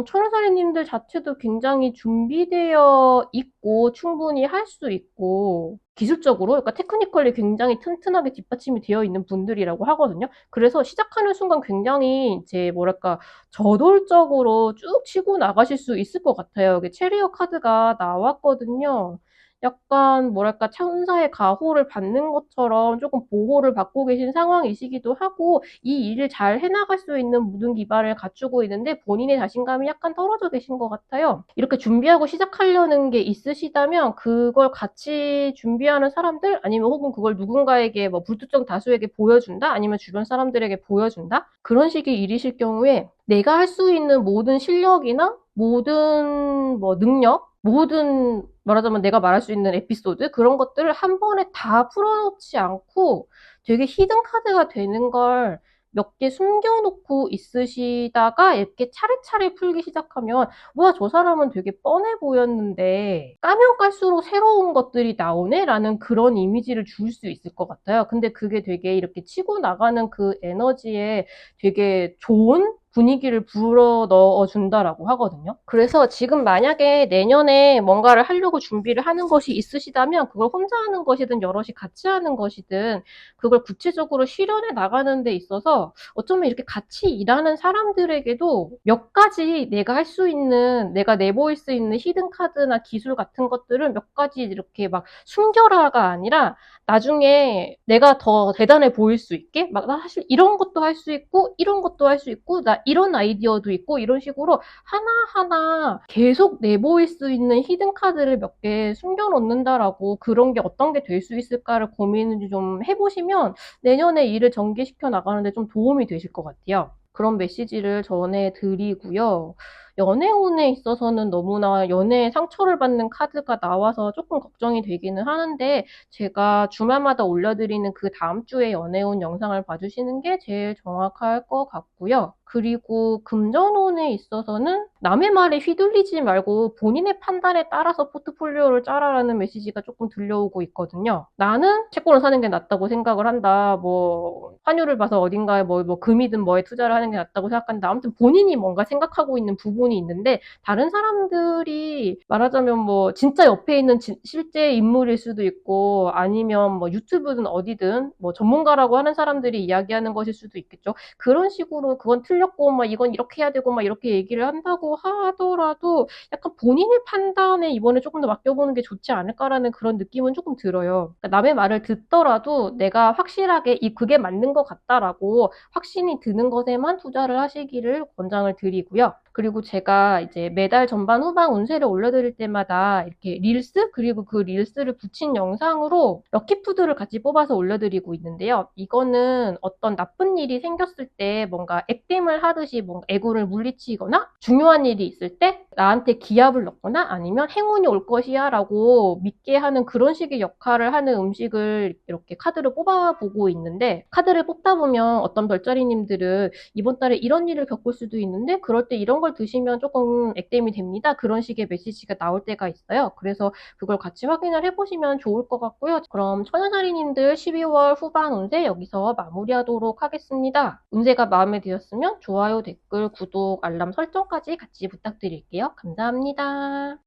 천연사리님들 자체도 굉장히 준비되어 있고 충분히 할 수 있고 기술적으로 그러니까 테크니컬리 굉장히 튼튼하게 뒷받침이 되어 있는 분들이라고 하거든요. 그래서 시작하는 순간 굉장히 이제 뭐랄까 저돌적으로 쭉 치고 나가실 수 있을 것 같아요. 여기 체리어 카드가 나왔거든요. 약간 뭐랄까 천사의 가호를 받는 것처럼 조금 보호를 받고 계신 상황이시기도 하고 이 일을 잘 해나갈 수 있는 모든 기반을 갖추고 있는데 본인의 자신감이 약간 떨어져 계신 것 같아요. 이렇게 준비하고 시작하려는 게 있으시다면 그걸 같이 준비하는 사람들 아니면 혹은 그걸 누군가에게 뭐 불특정 다수에게 보여준다 아니면 주변 사람들에게 보여준다 그런 식의 일이실 경우에 내가 할 수 있는 모든 실력이나 모든 뭐 능력 모든 말하자면 내가 말할 수 있는 에피소드 그런 것들을 한 번에 다 풀어놓지 않고 되게 히든 카드가 되는 걸 몇 개 숨겨놓고 있으시다가 이렇게 차례차례 풀기 시작하면 와, 저 사람은 되게 뻔해 보였는데 까면 깔수록 새로운 것들이 나오네? 라는 그런 이미지를 줄 수 있을 것 같아요. 근데 그게 되게 이렇게 치고 나가는 그 에너지에 되게 좋은 분위기를 불어 넣어 준다라고 하거든요. 그래서 지금 만약에 내년에 뭔가를 하려고 준비를 하는 것이 있으시다면 그걸 혼자 하는 것이든 여럿이 같이 하는 것이든 그걸 구체적으로 실현해 나가는 데 있어서 어쩌면 이렇게 같이 일하는 사람들에게도 몇 가지 내가 할 수 있는, 내가 내보일 수 있는 히든 카드나 기술 같은 것들을 몇 가지 이렇게 막 숨겨라가 아니라 나중에 내가 더 대단해 보일 수 있게 막 나 사실 이런 것도 할 수 있고 이런 것도 할 수 있고 나 이런 아이디어도 있고 이런 식으로 하나하나 계속 내보일 수 있는 히든 카드를 몇 개 숨겨 놓는다라고 그런 게 어떤 게 될 수 있을까를 고민을 좀 해보시면 내년에 일을 전개시켜 나가는데 좀 도움이 되실 것 같아요. 그런 메시지를 전해드리고요. 연애운에 있어서는 너무나 연애에 상처를 받는 카드가 나와서 조금 걱정이 되기는 하는데 제가 주말마다 올려드리는 그 다음 주에 연애운 영상을 봐주시는 게 제일 정확할 것 같고요. 그리고 금전운에 있어서는 남의 말에 휘둘리지 말고 본인의 판단에 따라서 포트폴리오를 짜라라는 메시지가 조금 들려오고 있거든요. 나는 채권을 사는 게 낫다고 생각을 한다. 뭐 환율을 봐서 어딘가에 뭐 금이든 뭐에 투자를 하는 게 낫다고 생각한다. 아무튼 본인이 뭔가 생각하고 있는 부분이 있는데 다른 사람들이 말하자면 뭐 진짜 옆에 있는 실제 인물일 수도 있고 아니면 뭐 유튜브든 어디든 뭐 전문가라고 하는 사람들이 이야기하는 것일 수도 있겠죠. 그런 식으로 그건 틀렸고 막 이건 이렇게 해야 되고 막 이렇게 얘기를 한다고 하더라도 약간 본인의 판단에 이번에 조금 더 맡겨보는 게 좋지 않을까라는 그런 느낌은 조금 들어요. 그러니까 남의 말을 듣더라도 내가 확실하게 그게 맞는 것 같다라고 확신이 드는 것에만 투자를 하시기를 권장을 드리고요. 그리고 제가 이제 매달 전반 후반 운세를 올려드릴 때마다 이렇게 릴스 그리고 그 릴스를 붙인 영상으로 럭키푸드를 같이 뽑아서 올려드리고 있는데요. 이거는 어떤 나쁜 일이 생겼을 때 뭔가 액땜을 하듯이 뭔가 애구를 물리치거나 중요한 일이 있을 때 나한테 기합을 넣거나 아니면 행운이 올 것이야 라고 믿게 하는 그런 식의 역할을 하는 음식을 이렇게 카드를 뽑아보고 있는데 카드를 뽑다 보면 어떤 별자리님들은 이번 달에 이런 일을 겪을 수도 있는데 그럴 때 이런 걸 드시면 조금 액땜이 됩니다. 그런 식의 메시지가 나올 때가 있어요. 그래서 그걸 같이 확인을 해보시면 좋을 것 같고요. 그럼 처녀자리님들 12월 후반 운세 여기서 마무리하도록 하겠습니다. 운세가 마음에 드셨으면 좋아요, 댓글, 구독, 알람 설정까지 같이 부탁드릴게요. 감사합니다.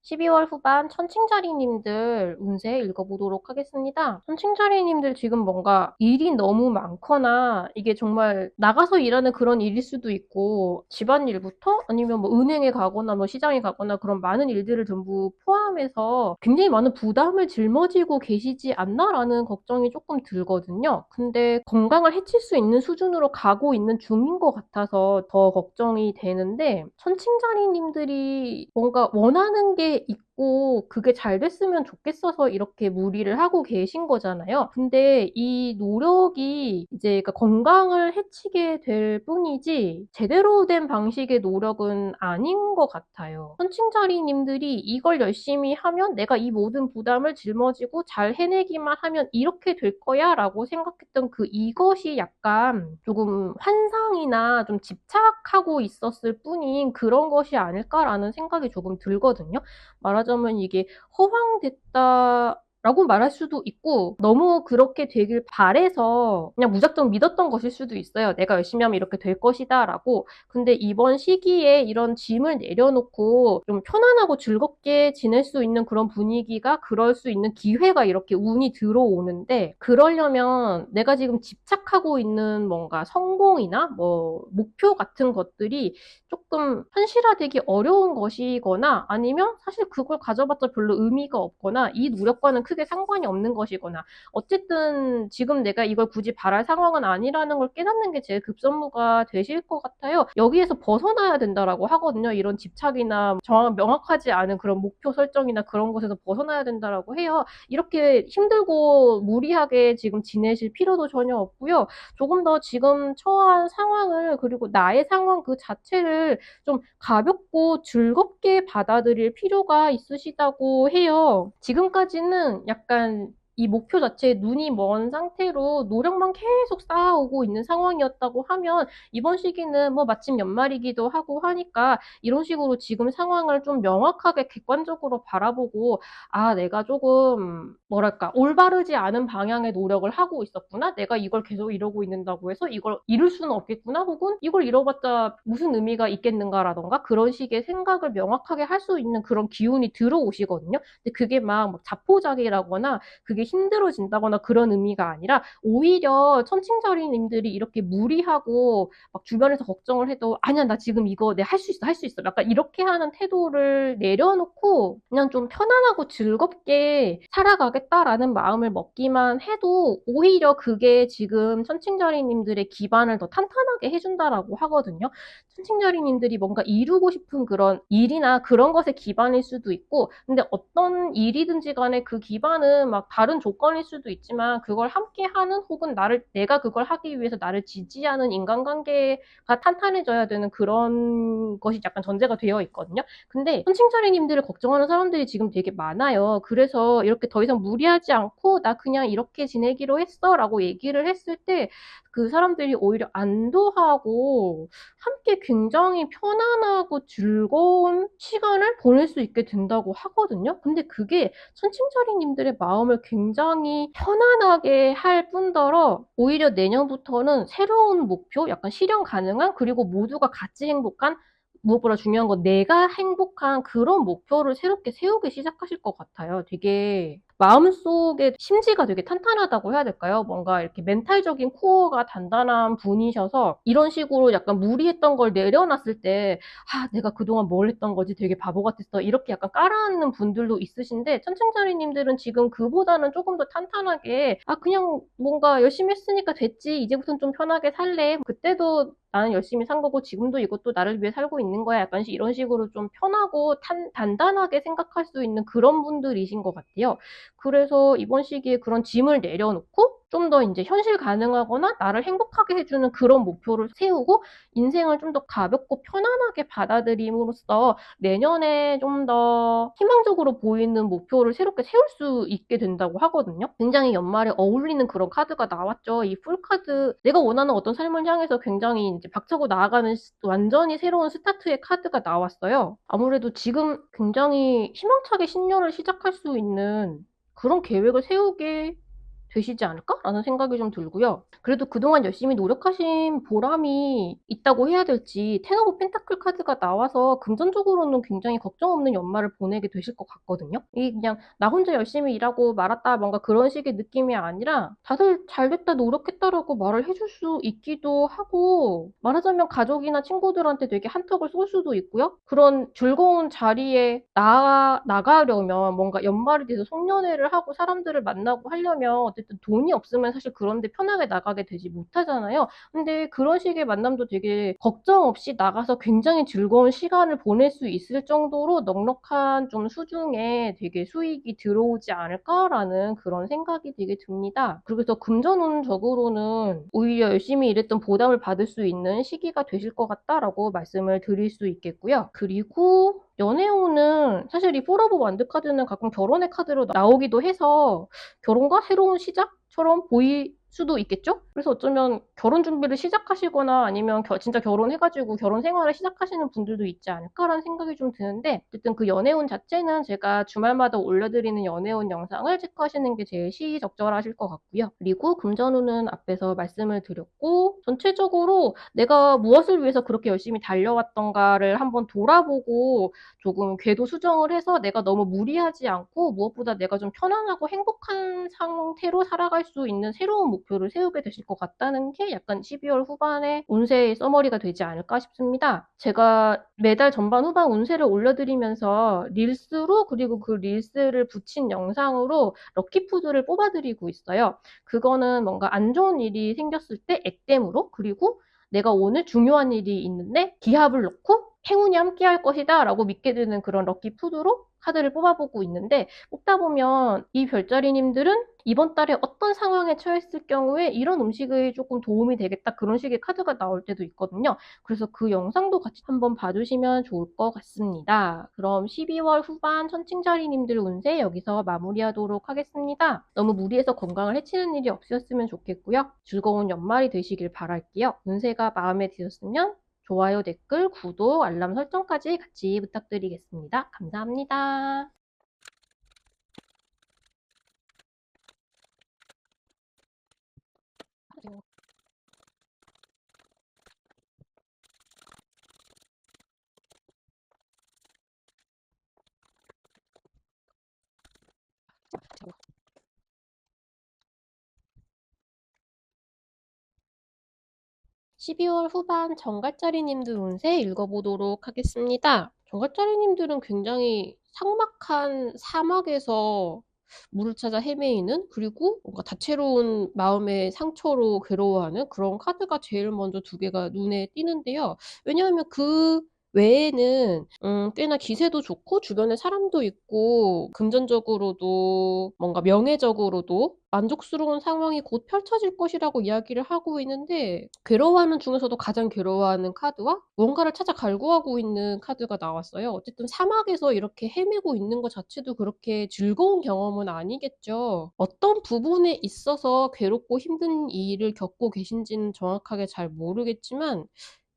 12월 후반 천칭자리님들 운세 읽어보도록 하겠습니다. 천칭자리님들 지금 뭔가 일이 너무 많거나 이게 정말 나가서 일하는 그런 일일 수도 있고 집안일부터 아니면 뭐 은행에 가거나 뭐 시장에 가거나 그런 많은 일들을 전부 포함해서 굉장히 많은 부담을 짊어지고 계시지 않나라는 걱정이 조금 들거든요. 근데 건강을 해칠 수 있는 수준으로 가고 있는 중인 것 같아서 더 걱정이 되는데 천칭자리님들이 뭔가 원하는 게 있고 그게 잘 됐으면 좋겠어서 이렇게 무리를 하고 계신 거잖아요. 근데 이 노력이 이제 그러니까 건강을 해치게 될 뿐이지 제대로 된 방식의 노력은 아닌 것 같아요. 선칭자리님들이 이걸 열심히 하면 내가 이 모든 부담을 짊어지고 잘 해내기만 하면 이렇게 될 거야 라고 생각했던 그 이것이 약간 조금 환상이나 좀 집착하고 있었을 뿐인 그런 것이 아닐까라는 생각이 조금 들거든요. 말하자면 이게 허황됐다 라고 말할 수도 있고 너무 그렇게 되길 바래서 그냥 무작정 믿었던 것일 수도 있어요. 내가 열심히 하면 이렇게 될 것이다 라고. 근데 이번 시기에 이런 짐을 내려놓고 좀 편안하고 즐겁게 지낼 수 있는 그런 분위기가 그럴 수 있는 기회가 이렇게 운이 들어오는데 그러려면 내가 지금 집착하고 있는 뭔가 성공이나 뭐 목표 같은 것들이 조금 현실화되기 어려운 것이거나 아니면 사실 그걸 가져봤자 별로 의미가 없거나 이 노력과는 크게 상관이 없는 것이거나 어쨌든 지금 내가 이걸 굳이 바랄 상황은 아니라는 걸 깨닫는 게 제일 급선무가 되실 것 같아요. 여기에서 벗어나야 된다라고 하거든요. 이런 집착이나 명확하지 않은 그런 목표 설정이나 그런 것에서 벗어나야 된다라고 해요. 이렇게 힘들고 무리하게 지금 지내실 필요도 전혀 없고요. 조금 더 지금 처한 상황을 그리고 나의 상황 그 자체를 좀 가볍고 즐겁게 받아들일 필요가 있으시다고 해요. 지금까지는 약간 이 목표 자체에 눈이 먼 상태로 노력만 계속 쌓아오고 있는 상황이었다고 하면 이번 시기는 뭐 마침 연말이기도 하고 하니까 이런 식으로 지금 상황을 좀 명확하게 객관적으로 바라보고 아, 내가 조금 뭐랄까 올바르지 않은 방향의 노력을 하고 있었구나. 내가 이걸 계속 이러고 있는다고 해서 이걸 이룰 수는 없겠구나. 혹은 이걸 이뤄봤자 무슨 의미가 있겠는가라던가 그런 식의 생각을 명확하게 할 수 있는 그런 기운이 들어오시거든요. 근데 그게 막 자포자기라거나 그게 힘들어진다거나 그런 의미가 아니라 오히려 천칭자리님들이 이렇게 무리하고 막 주변에서 걱정을 해도 아니야 나 지금 이거 내가 할 수 있어 할 수 있어 약간 이렇게 하는 태도를 내려놓고 그냥 좀 편안하고 즐겁게 살아가겠다라는 마음을 먹기만 해도 오히려 그게 지금 천칭자리님들의 기반을 더 탄탄하게 해준다라고 하거든요. 천칭자리님들이 뭔가 이루고 싶은 그런 일이나 그런 것의 기반일 수도 있고 근데 어떤 일이든지 간에 그 기반은 막 다른 조건일 수도 있지만 그걸 함께하는 혹은 내가 그걸 하기 위해서 나를 지지하는 인간관계가 탄탄해져야 되는 그런 것이 약간 전제가 되어 있거든요. 근데 천칭자리님들을 걱정하는 사람들이 지금 되게 많아요. 그래서 이렇게 더 이상 무리하지 않고 나 그냥 이렇게 지내기로 했어 라고 얘기를 했을 때 그 사람들이 오히려 안도하고 함께 굉장히 편안하고 즐거운 시간을 보낼 수 있게 된다고 하거든요. 근데 그게 천칭자리님들의 마음을 굉장히 편안하게 할 뿐더러 오히려 내년부터는 새로운 목표, 약간 실현 가능한 그리고 모두가 같이 행복한 무엇보다 중요한 건 내가 행복한 그런 목표를 새롭게 세우기 시작하실 것 같아요. 되게 마음속에 심지가 되게 탄탄하다고 해야 될까요? 뭔가 이렇게 멘탈적인 코어가 단단한 분이셔서 이런 식으로 약간 무리했던 걸 내려놨을 때 아, 내가 그동안 뭘 했던 거지? 되게 바보 같았어. 이렇게 약간 깔아앉는 분들도 있으신데 천칭자리님들은 지금 그보다는 조금 더 탄탄하게 아, 그냥 뭔가 열심히 했으니까 됐지. 이제부터는 좀 편하게 살래. 그때도 나는 열심히 산 거고 지금도 이것도 나를 위해 살고 있는 거야. 약간 이런 식으로 좀 편하고 단단하게 생각할 수 있는 그런 분들이신 것 같아요. 그래서 이번 시기에 그런 짐을 내려놓고 좀 더 이제 현실 가능하거나 나를 행복하게 해주는 그런 목표를 세우고 인생을 좀 더 가볍고 편안하게 받아들임으로써 내년에 좀 더 희망적으로 보이는 목표를 새롭게 세울 수 있게 된다고 하거든요. 굉장히 연말에 어울리는 그런 카드가 나왔죠. 이 풀카드. 내가 원하는 어떤 삶을 향해서 굉장히 이제 박차고 나아가는 완전히 새로운 스타트의 카드가 나왔어요. 아무래도 지금 굉장히 희망차게 신년을 시작할 수 있는 그런 계획을 세우게 되시지 않을까라는 생각이 좀 들고요. 그래도 그동안 열심히 노력하신 보람이 있다고 해야 될지 텐 오브 펜타클 카드가 나와서 금전적으로는 굉장히 걱정 없는 연말을 보내게 되실 것 같거든요. 이게 그냥 나 혼자 열심히 일하고 말았다 뭔가 그런 식의 느낌이 아니라 다들 잘됐다 노력했다라고 말을 해줄 수 있기도 하고 말하자면 가족이나 친구들한테 되게 한턱을 쏠 수도 있고요. 그런 즐거운 자리에 나가려면 뭔가 연말이 돼서 송년회를 하고 사람들을 만나고 하려면 어쨌든 돈이 없으면 사실 그런데 편하게 나가게 되지 못하잖아요. 근데 그런 식의 만남도 되게 걱정 없이 나가서 굉장히 즐거운 시간을 보낼 수 있을 정도로 넉넉한 좀 수중에 되게 수익이 들어오지 않을까라는 그런 생각이 되게 듭니다. 그래서 금전운적으로는 오히려 열심히 일했던 보답을 받을 수 있는 시기가 되실 것 같다라고 말씀을 드릴 수 있겠고요. 그리고 연애운은 사실 이 폴 오브 완드 카드는 가끔 결혼의 카드로 나오기도 해서 결혼과 새로운 시작처럼 보일 수도 있겠죠? 그래서 어쩌면 결혼 준비를 시작하시거나 아니면 진짜 결혼해가지고 결혼 생활을 시작하시는 분들도 있지 않을까라는 생각이 좀 드는데 어쨌든 그 연애운 자체는 제가 주말마다 올려드리는 연애운 영상을 체크하시는 게 제일 시적절하실 것 같고요. 그리고 금전운은 앞에서 말씀을 드렸고 전체적으로 내가 무엇을 위해서 그렇게 열심히 달려왔던가를 한번 돌아보고 조금 궤도 수정을 해서 내가 너무 무리하지 않고 무엇보다 내가 좀 편안하고 행복한 상태로 살아갈 수 있는 새로운 목표를 세우게 되실 것 같다는 게 약간 12월 후반에 운세의 서머리가 되지 않을까 싶습니다. 제가 매달 전반 후반 운세를 올려드리면서 릴스로 그리고 그 릴스를 붙인 영상으로 럭키푸드를 뽑아드리고 있어요. 그거는 뭔가 안 좋은 일이 생겼을 때 액땜으로 그리고 내가 오늘 중요한 일이 있는데 기합을 넣고 행운이 함께할 것이다 라고 믿게 되는 그런 럭키푸드로 카드를 뽑아보고 있는데 뽑다 보면 이 별자리님들은 이번 달에 어떤 상황에 처했을 경우에 이런 음식이 조금 도움이 되겠다. 그런 식의 카드가 나올 때도 있거든요. 그래서 그 영상도 같이 한번 봐주시면 좋을 것 같습니다. 그럼 12월 후반 천칭자리님들 운세 여기서 마무리하도록 하겠습니다. 너무 무리해서 건강을 해치는 일이 없으셨으면 좋겠고요. 즐거운 연말이 되시길 바랄게요. 운세가 마음에 드셨으면 좋아요, 댓글, 구독, 알람 설정까지 같이 부탁드리겠습니다. 감사합니다. 자, 12월 후반 정갈자리님들 운세 읽어보도록 하겠습니다. 정갈자리님들은 굉장히 삭막한 사막에서 물을 찾아 헤매이는, 그리고 뭔가 다채로운 마음의 상처로 괴로워하는 그런 카드가 제일 먼저 두 개가 눈에 띄는데요. 왜냐하면 그 외에는 꽤나 기세도 좋고 주변에 사람도 있고 금전적으로도 뭔가 명예적으로도 만족스러운 상황이 곧 펼쳐질 것이라고 이야기를 하고 있는데, 괴로워하는 중에서도 가장 괴로워하는 카드와 무언가를 찾아 갈구하고 있는 카드가 나왔어요. 어쨌든 사막에서 이렇게 헤매고 있는 것 자체도 그렇게 즐거운 경험은 아니겠죠. 어떤 부분에 있어서 괴롭고 힘든 일을 겪고 계신지는 정확하게 잘 모르겠지만,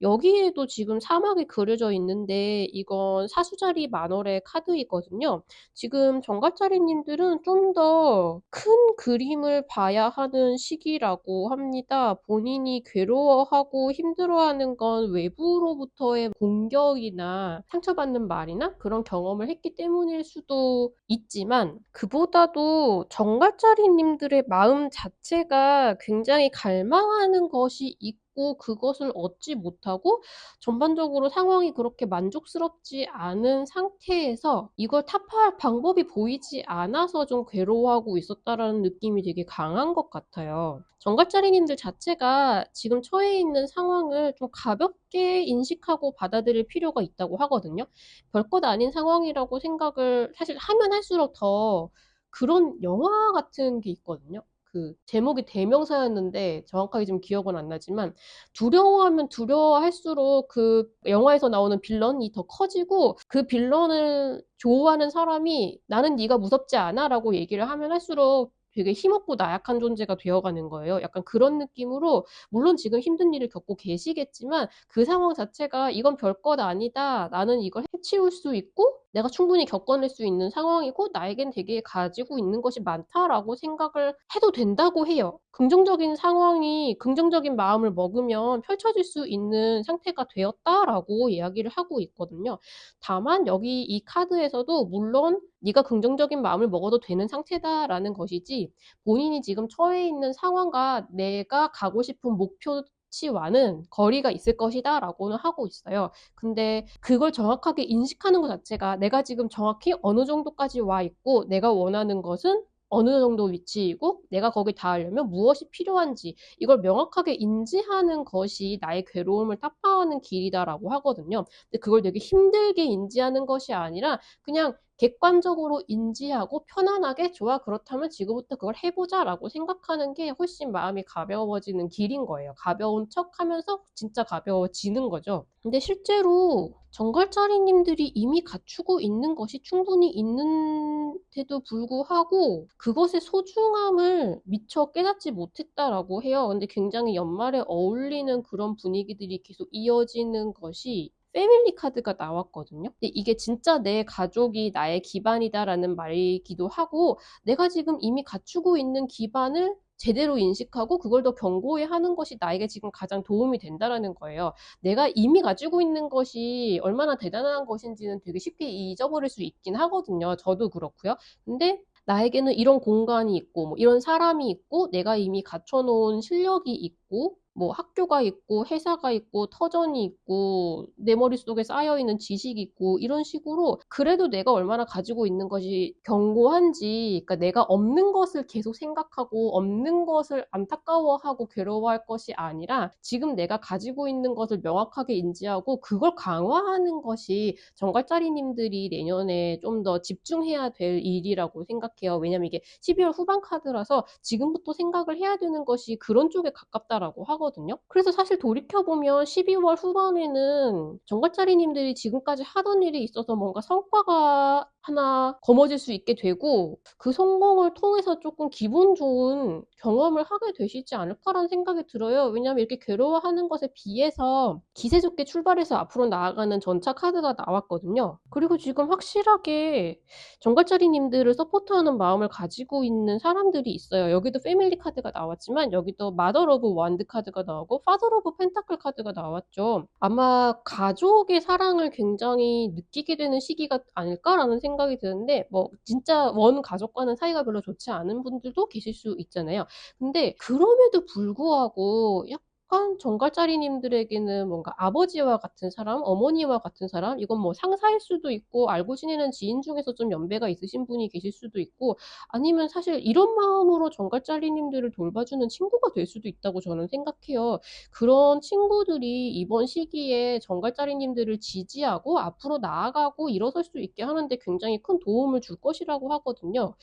여기에도 지금 사막이 그려져 있는데 이건 사수자리 만월의 카드이거든요. 지금 정갈자리님들은 좀 더 큰 그림을 봐야 하는 시기라고 합니다. 본인이 괴로워하고 힘들어하는 건 외부로부터의 공격이나 상처받는 말이나 그런 경험을 했기 때문일 수도 있지만, 그보다도 정갈자리님들의 마음 자체가 굉장히 갈망하는 것이 있고 그것을 얻지 못하고 전반적으로 상황이 그렇게 만족스럽지 않은 상태에서 이걸 타파할 방법이 보이지 않아서 좀 괴로워하고 있었다라는 느낌이 되게 강한 것 같아요. 정갈자리님들 자체가 지금 처해 있는 상황을 좀 가볍게 인식하고 받아들일 필요가 있다고 하거든요. 별것 아닌 상황이라고 생각을 사실 하면 할수록 더, 그런 영화 같은 게 있거든요. 그 제목이 대명사였는데 정확하게 지금 기억은 안 나지만, 두려워하면 두려워할수록 그 영화에서 나오는 빌런이 더 커지고 그 빌런을 좋아하는 사람이 나는 네가 무섭지 않아라고 얘기를 하면 할수록 되게 힘없고 나약한 존재가 되어가는 거예요. 약간 그런 느낌으로, 물론 지금 힘든 일을 겪고 계시겠지만 그 상황 자체가 이건 별것 아니다. 나는 이걸 해치울 수 있고 내가 충분히 겪어낼 수 있는 상황이고 나에겐 되게 가지고 있는 것이 많다라고 생각을 해도 된다고 해요. 긍정적인 상황이 긍정적인 마음을 먹으면 펼쳐질 수 있는 상태가 되었다라고 이야기를 하고 있거든요. 다만 여기 이 카드에서도 물론 네가 긍정적인 마음을 먹어도 되는 상태다라는 것이지, 본인이 지금 처해 있는 상황과 내가 가고 싶은 목표치와는 거리가 있을 것이다 라고는 하고 있어요. 근데 그걸 정확하게 인식하는 것 자체가, 내가 지금 정확히 어느 정도까지 와 있고 내가 원하는 것은 어느 정도 위치이고 내가 거기 닿으려면 무엇이 필요한지 이걸 명확하게 인지하는 것이 나의 괴로움을 타파하는 길이다라고 하거든요. 근데 그걸 되게 힘들게 인지하는 것이 아니라 그냥 객관적으로 인지하고 편안하게 좋아, 그렇다면 지금부터 그걸 해보자라고 생각하는 게 훨씬 마음이 가벼워지는 길인 거예요. 가벼운 척하면서 진짜 가벼워지는 거죠. 근데 실제로 정갈자리님들이 이미 갖추고 있는 것이 충분히 있는데도 불구하고 그것의 소중함을 미처 깨닫지 못했다라고 해요. 근데 굉장히 연말에 어울리는 그런 분위기들이 계속 이어지는 것이 패밀리 카드가 나왔거든요. 근데 이게 진짜 내 가족이 나의 기반이다라는 말이기도 하고, 내가 지금 이미 갖추고 있는 기반을 제대로 인식하고 그걸 더 견고히 하는 것이 나에게 지금 가장 도움이 된다라는 거예요. 내가 이미 가지고 있는 것이 얼마나 대단한 것인지는 되게 쉽게 잊어버릴 수 있긴 하거든요. 저도 그렇고요. 근데 나에게는 이런 공간이 있고 뭐 이런 사람이 있고 내가 이미 갖춰놓은 실력이 있고 있고 뭐 학교가 있고 회사가 있고 터전이 있고 내 머릿속에 쌓여있는 지식이 있고 이런 식으로 그래도 내가 얼마나 가지고 있는 것이 견고한지, 그러니까 내가 없는 것을 계속 생각하고 없는 것을 안타까워하고 괴로워할 것이 아니라 지금 내가 가지고 있는 것을 명확하게 인지하고 그걸 강화하는 것이 정갈자리님들이 내년에 좀 더 집중해야 될 일이라고 생각해요. 왜냐면 이게 12월 후반 카드라서 지금부터 생각을 해야 되는 것이 그런 쪽에 가깝다라고 하거든요. 그래서 사실 돌이켜보면 12월 후반에는 정갈자리님들이 지금까지 하던 일이 있어서 뭔가 성과가 하나 거머쥘 수 있게 되고 그 성공을 통해서 조금 기분 좋은 경험을 하게 되시지 않을까라는 생각이 들어요. 왜냐면 이렇게 괴로워하는 것에 비해서 기세 좋게 출발해서 앞으로 나아가는 전차 카드가 나왔거든요. 그리고 지금 확실하게 정갈자리님들을 서포트하는 마음을 가지고 있는 사람들이 있어요. 여기도 패밀리 카드가 나왔지만 여기도 마더 오브 완드 카드가 나오고 파더 오브 펜타클 카드가 나왔죠. 아마 가족의 사랑을 굉장히 느끼게 되는 시기가 아닐까라는 생각이 드는데 뭐 진짜 원 가족과는 사이가 별로 좋지 않은 분들도 계실 수 있잖아요. 근데 그럼에도 불구하고 약간 정갈자리님들에게는 뭔가 아버지와 같은 사람, 어머니와 같은 사람, 이건 뭐 상사일 수도 있고 알고 지내는 지인 중에서 좀 연배가 있으신 분이 계실 수도 있고 아니면 사실 이런 마음으로 정갈자리님들을 돌봐주는 친구가 될 수도 있다고 저는 생각해요. 그런 친구들이 이번 시기에 정갈자리님들을 지지하고 앞으로 나아가고 일어설 수 있게 하는데 굉장히 큰 도움을 줄 것이라고 하거든요.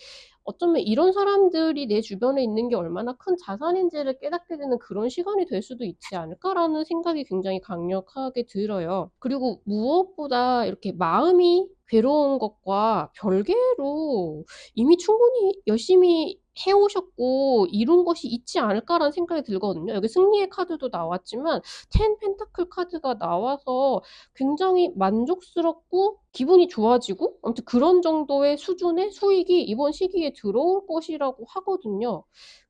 어쩌면 이런 사람들이 내 주변에 있는 게 얼마나 큰 자산인지를 깨닫게 되는 그런 시간이 될 수도 있지 않을까라는 생각이 굉장히 강력하게 들어요. 그리고 무엇보다 이렇게 마음이 괴로운 것과 별개로 이미 충분히 열심히 해오셨고 이룬 것이 있지 않을까라는 생각이 들거든요. 여기 승리의 카드도 나왔지만 10 펜타클 카드가 나와서 굉장히 만족스럽고 기분이 좋아지고 아무튼 그런 정도의 수준의 수익이 이번 시기에 들어올 것이라고 하거든요.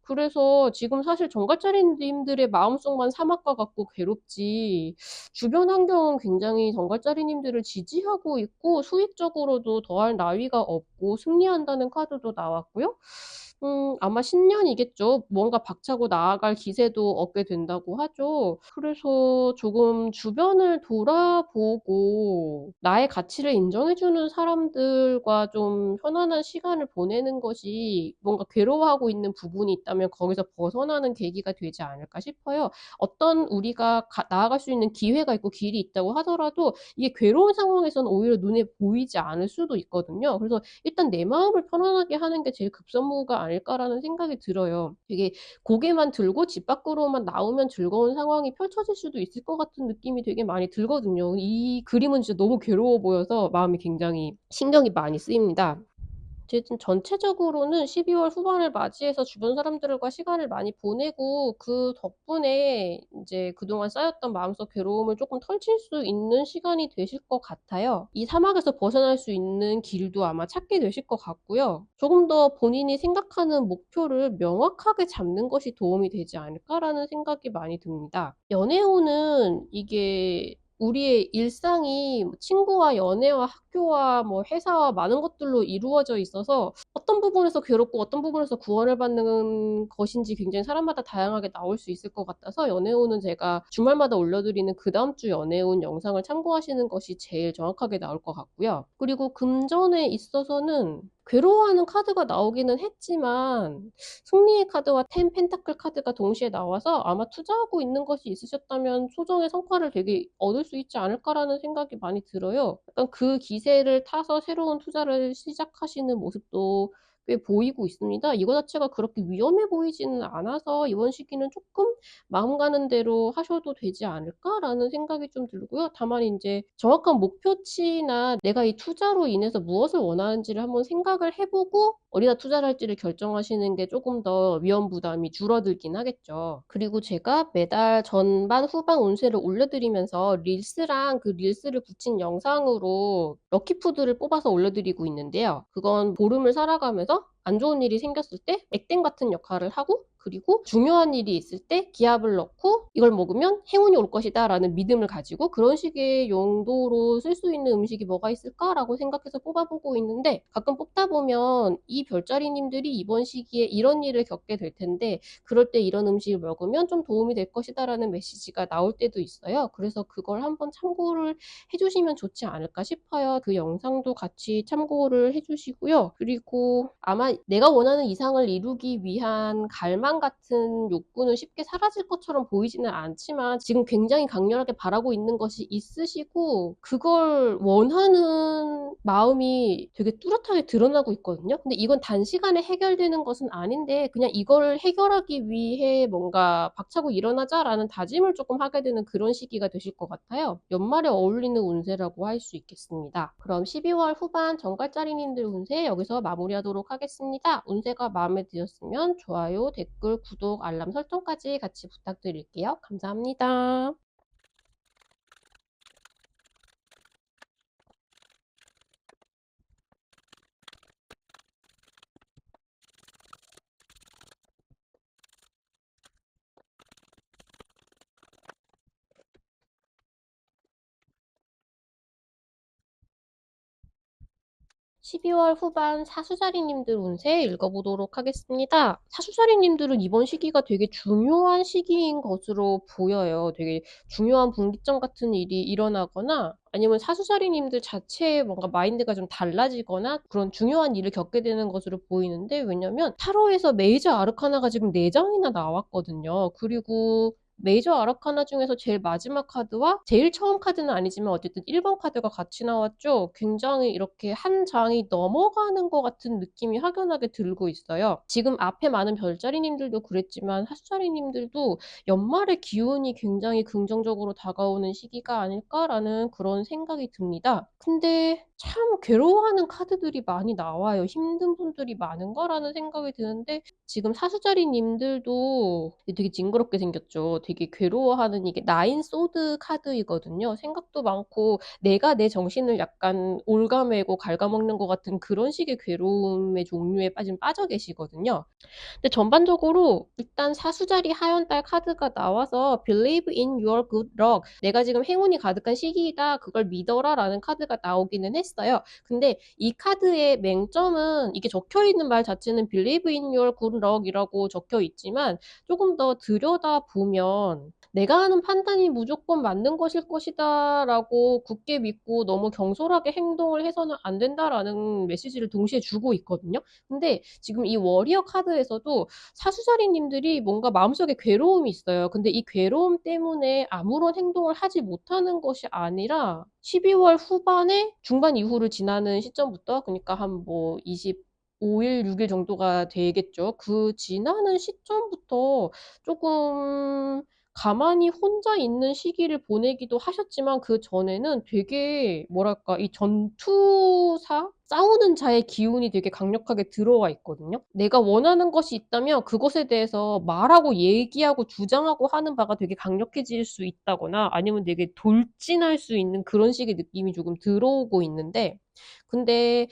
그래서 지금 사실 정갈자리님들의 마음속만 사막과 같고 괴롭지 주변 환경은 굉장히 정갈자리님들을 지지하고 있고 수익적으로도 더할 나위가 없고 승리한다는 카드도 나왔고요. 아마 신년이겠죠. 뭔가 박차고 나아갈 기세도 얻게 된다고 하죠. 그래서 조금 주변을 돌아보고 나의 가치를 인정해주는 사람들과 좀 편안한 시간을 보내는 것이 뭔가 괴로워하고 있는 부분이 있다면 거기서 벗어나는 계기가 되지 않을까 싶어요. 어떤 우리가 나아갈 수 있는 기회가 있고 길이 있다고 하더라도 이게 괴로운 상황에서는 오히려 눈에 보이지 않을 수도 있거든요. 그래서 일단 내 마음을 편안하게 하는 게 제일 급선무가 아닐까라는 생각이 들어요. 되게 고개만 들고 집 밖으로만 나오면 즐거운 상황이 펼쳐질 수도 있을 것 같은 느낌이 되게 많이 들거든요. 이 그림은 진짜 너무 괴로워 보여서 마음이 굉장히 신경이 많이 쓰입니다. 어쨌든 전체적으로는 12월 후반을 맞이해서 주변 사람들과 시간을 많이 보내고 그 덕분에 이제 그동안 쌓였던 마음속 괴로움을 조금 털칠 수 있는 시간이 되실 것 같아요. 이 사막에서 벗어날 수 있는 길도 아마 찾게 되실 것 같고요. 조금 더 본인이 생각하는 목표를 명확하게 잡는 것이 도움이 되지 않을까라는 생각이 많이 듭니다. 연애운은 이게 우리의 일상이 친구와 연애와 학교와 뭐 회사와 많은 것들로 이루어져 있어서 어떤 부분에서 괴롭고 어떤 부분에서 구원을 받는 것인지 굉장히 사람마다 다양하게 나올 수 있을 것 같아서 연애운은 제가 주말마다 올려드리는 그 다음 주 연애운 영상을 참고하시는 것이 제일 정확하게 나올 것 같고요. 그리고 금전에 있어서는 괴로워하는 카드가 나오기는 했지만 승리의 카드와 10 펜타클 카드가 동시에 나와서 아마 투자하고 있는 것이 있으셨다면 소정의 성과를 되게 얻을 수 있지 않을까라는 생각이 많이 들어요. 약간 그 기세를 타서 새로운 투자를 시작하시는 모습도 꽤 보이고 있습니다. 이거 자체가 그렇게 위험해 보이지는 않아서 이번 시기는 조금 마음 가는 대로 하셔도 되지 않을까라는 생각이 좀 들고요. 다만 이제 정확한 목표치나 내가 이 투자로 인해서 무엇을 원하는지를 한번 생각을 해보고 어디다 투자를 할지를 결정하시는 게 조금 더 위험 부담이 줄어들긴 하겠죠. 그리고 제가 매달 전반 후반 운세를 올려드리면서 릴스랑 그 릴스를 붙인 영상으로 럭키푸드를 뽑아서 올려드리고 있는데요. 그건 보름을 살아가면서 안 좋은 일이 생겼을 때 액땜 같은 역할을 하고, 그리고 중요한 일이 있을 때 기압을 넣고 이걸 먹으면 행운이 올 것이다 라는 믿음을 가지고 그런 식의 용도로 쓸 수 있는 음식이 뭐가 있을까라고 생각해서 뽑아보고 있는데, 가끔 뽑다 보면 이 별자리님들이 이번 시기에 이런 일을 겪게 될 텐데 그럴 때 이런 음식을 먹으면 좀 도움이 될 것이다 라는 메시지가 나올 때도 있어요. 그래서 그걸 한번 참고를 해주시면 좋지 않을까 싶어요. 그 영상도 같이 참고를 해주시고요. 그리고 아마 내가 원하는 이상을 이루기 위한 갈망 같은 욕구는 쉽게 사라질 것처럼 보이지는 않지만 지금 굉장히 강렬하게 바라고 있는 것이 있으시고 그걸 원하는 마음이 되게 뚜렷하게 드러나고 있거든요. 근데 이건 단시간에 해결되는 것은 아닌데 그냥 이걸 해결하기 위해 뭔가 박차고 일어나자라는 다짐을 조금 하게 되는 그런 시기가 되실 것 같아요. 연말에 어울리는 운세라고 할 수 있겠습니다. 그럼 12월 후반 정갈자리님들 운세 여기서 마무리하도록 하겠습니다. 운세가 마음에 드셨으면 좋아요, 댓글, 구독, 알람 설정까지 같이 부탁드릴게요. 감사합니다. 12월 후반 사수자리님들 운세 읽어보도록 하겠습니다. 사수자리님들은 이번 시기가 되게 중요한 시기인 것으로 보여요. 되게 중요한 분기점 같은 일이 일어나거나 아니면 사수자리님들 자체의 뭔가 마인드가 좀 달라지거나 그런 중요한 일을 겪게 되는 것으로 보이는데, 왜냐면 타로에서 메이저 아르카나가 지금 4장이나 나왔거든요. 그리고 메이저 아르카나 중에서 제일 마지막 카드와 제일 처음 카드는 아니지만 어쨌든 1번 카드가 같이 나왔죠. 굉장히 이렇게 한 장이 넘어가는 것 같은 느낌이 확연하게 들고 있어요. 지금 앞에 많은 별자리님들도 그랬지만 사수자리님들도 연말의 기운이 굉장히 긍정적으로 다가오는 시기가 아닐까라는 그런 생각이 듭니다. 근데 참 괴로워하는 카드들이 많이 나와요. 힘든 분들이 많은가라는 생각이 드는데 지금 사수자리님들도 되게 징그럽게 생겼죠. 되게 괴로워하는, 이게 나인 소드 카드이거든요. 생각도 많고 내가 내 정신을 약간 올가매고 갉아먹는 것 같은 그런 식의 괴로움의 종류에 빠져 계시거든요. 근데 전반적으로 일단 사수자리 하연달 카드가 나와서 Believe in your good luck. 내가 지금 행운이 가득한 시기이다. 그걸 믿어라 라는 카드가 나오기는 했어요. 근데 이 카드의 맹점은 이게 적혀 있는 말 자체는 Believe in your good luck이라고 적혀 있지만 조금 더 들여다보면 내가 하는 판단이 무조건 맞는 것일 것이다 라고 굳게 믿고 너무 경솔하게 행동을 해서는 안 된다라는 메시지를 동시에 주고 있거든요. 근데 지금 이 워리어 카드에서도 사수자리님들이 뭔가 마음속에 괴로움이 있어요. 근데 이 괴로움 때문에 아무런 행동을 하지 못하는 것이 아니라 12월 후반에 중반 이후를 지나는 시점부터, 그러니까 한 뭐 25일, 6일 정도가 되겠죠. 그 지나는 시점부터 조금 가만히 혼자 있는 시기를 보내기도 하셨지만 그 전에는 되게 뭐랄까 이 전투사? 싸우는 자의 기운이 되게 강력하게 들어와 있거든요. 내가 원하는 것이 있다면 그것에 대해서 말하고 얘기하고 주장하고 하는 바가 되게 강력해질 수 있다거나 아니면 되게 돌진할 수 있는 그런 식의 느낌이 조금 들어오고 있는데, 근데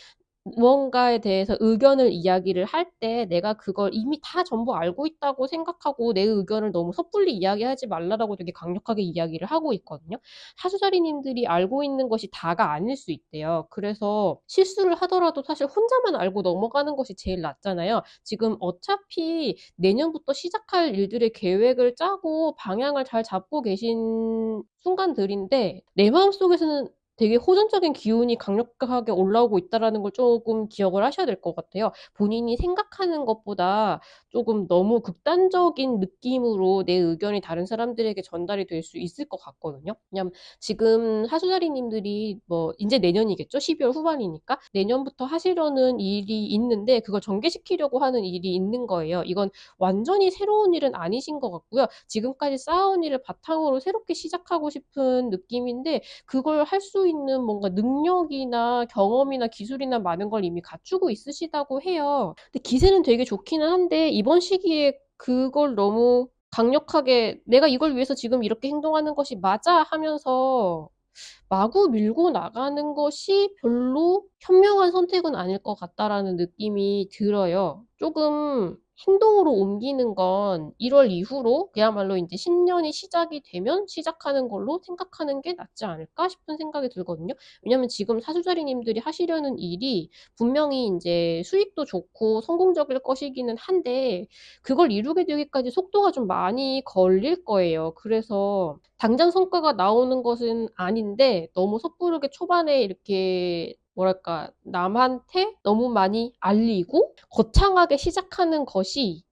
무언가에 대해서 의견을 이야기를 할 때 내가 그걸 이미 다 전부 알고 있다고 생각하고 내 의견을 너무 섣불리 이야기하지 말라라고 되게 강력하게 이야기를 하고 있거든요. 사수자리님들이 알고 있는 것이 다가 아닐 수 있대요. 그래서 실수를 하더라도 사실 혼자만 알고 넘어가는 것이 제일 낫잖아요. 지금 어차피 내년부터 시작할 일들의 계획을 짜고 방향을 잘 잡고 계신 순간들인데 내 마음속에서는 되게 호전적인 기운이 강력하게 올라오고 있다라는 걸 조금 기억을 하셔야 될 것 같아요. 본인이 생각하는 것보다 조금 너무 극단적인 느낌으로 내 의견이 다른 사람들에게 전달이 될 수 있을 것 같거든요. 왜냐면 지금 하수자리님들이 뭐 이제 내년이겠죠? 12월 후반이니까 내년부터 하시려는 일이 있는데 그걸 전개시키려고 하는 일이 있는 거예요. 이건 완전히 새로운 일은 아니신 것 같고요. 지금까지 쌓아온 일을 바탕으로 새롭게 시작하고 싶은 느낌인데 그걸 할 수 있는 뭔가 능력이나 경험이나 기술이나 많은 걸 이미 갖추고 있으시다고 해요. 근데 기세는 되게 좋기는 한데 이번 시기에 그걸 너무 강력하게 내가 이걸 위해서 지금 이렇게 행동하는 것이 맞아 하면서 마구 밀고 나가는 것이 별로 현명한 선택은 아닐 것 같다라는 느낌이 들어요. 조금 행동으로 옮기는 건 1월 이후로 그야말로 이제 신년이 시작이 되면 시작하는 걸로 생각하는 게 낫지 않을까 싶은 생각이 들거든요. 왜냐면 지금 사수자리님들이 하시려는 일이 분명히 이제 수익도 좋고 성공적일 것이기는 한데 그걸 이루게 되기까지 속도가 좀 많이 걸릴 거예요. 그래서 당장 성과가 나오는 것은 아닌데 너무 섣부르게 초반에 이렇게 뭐랄까 남한테 너무 많이 알리고 거창하게 시작하는 것이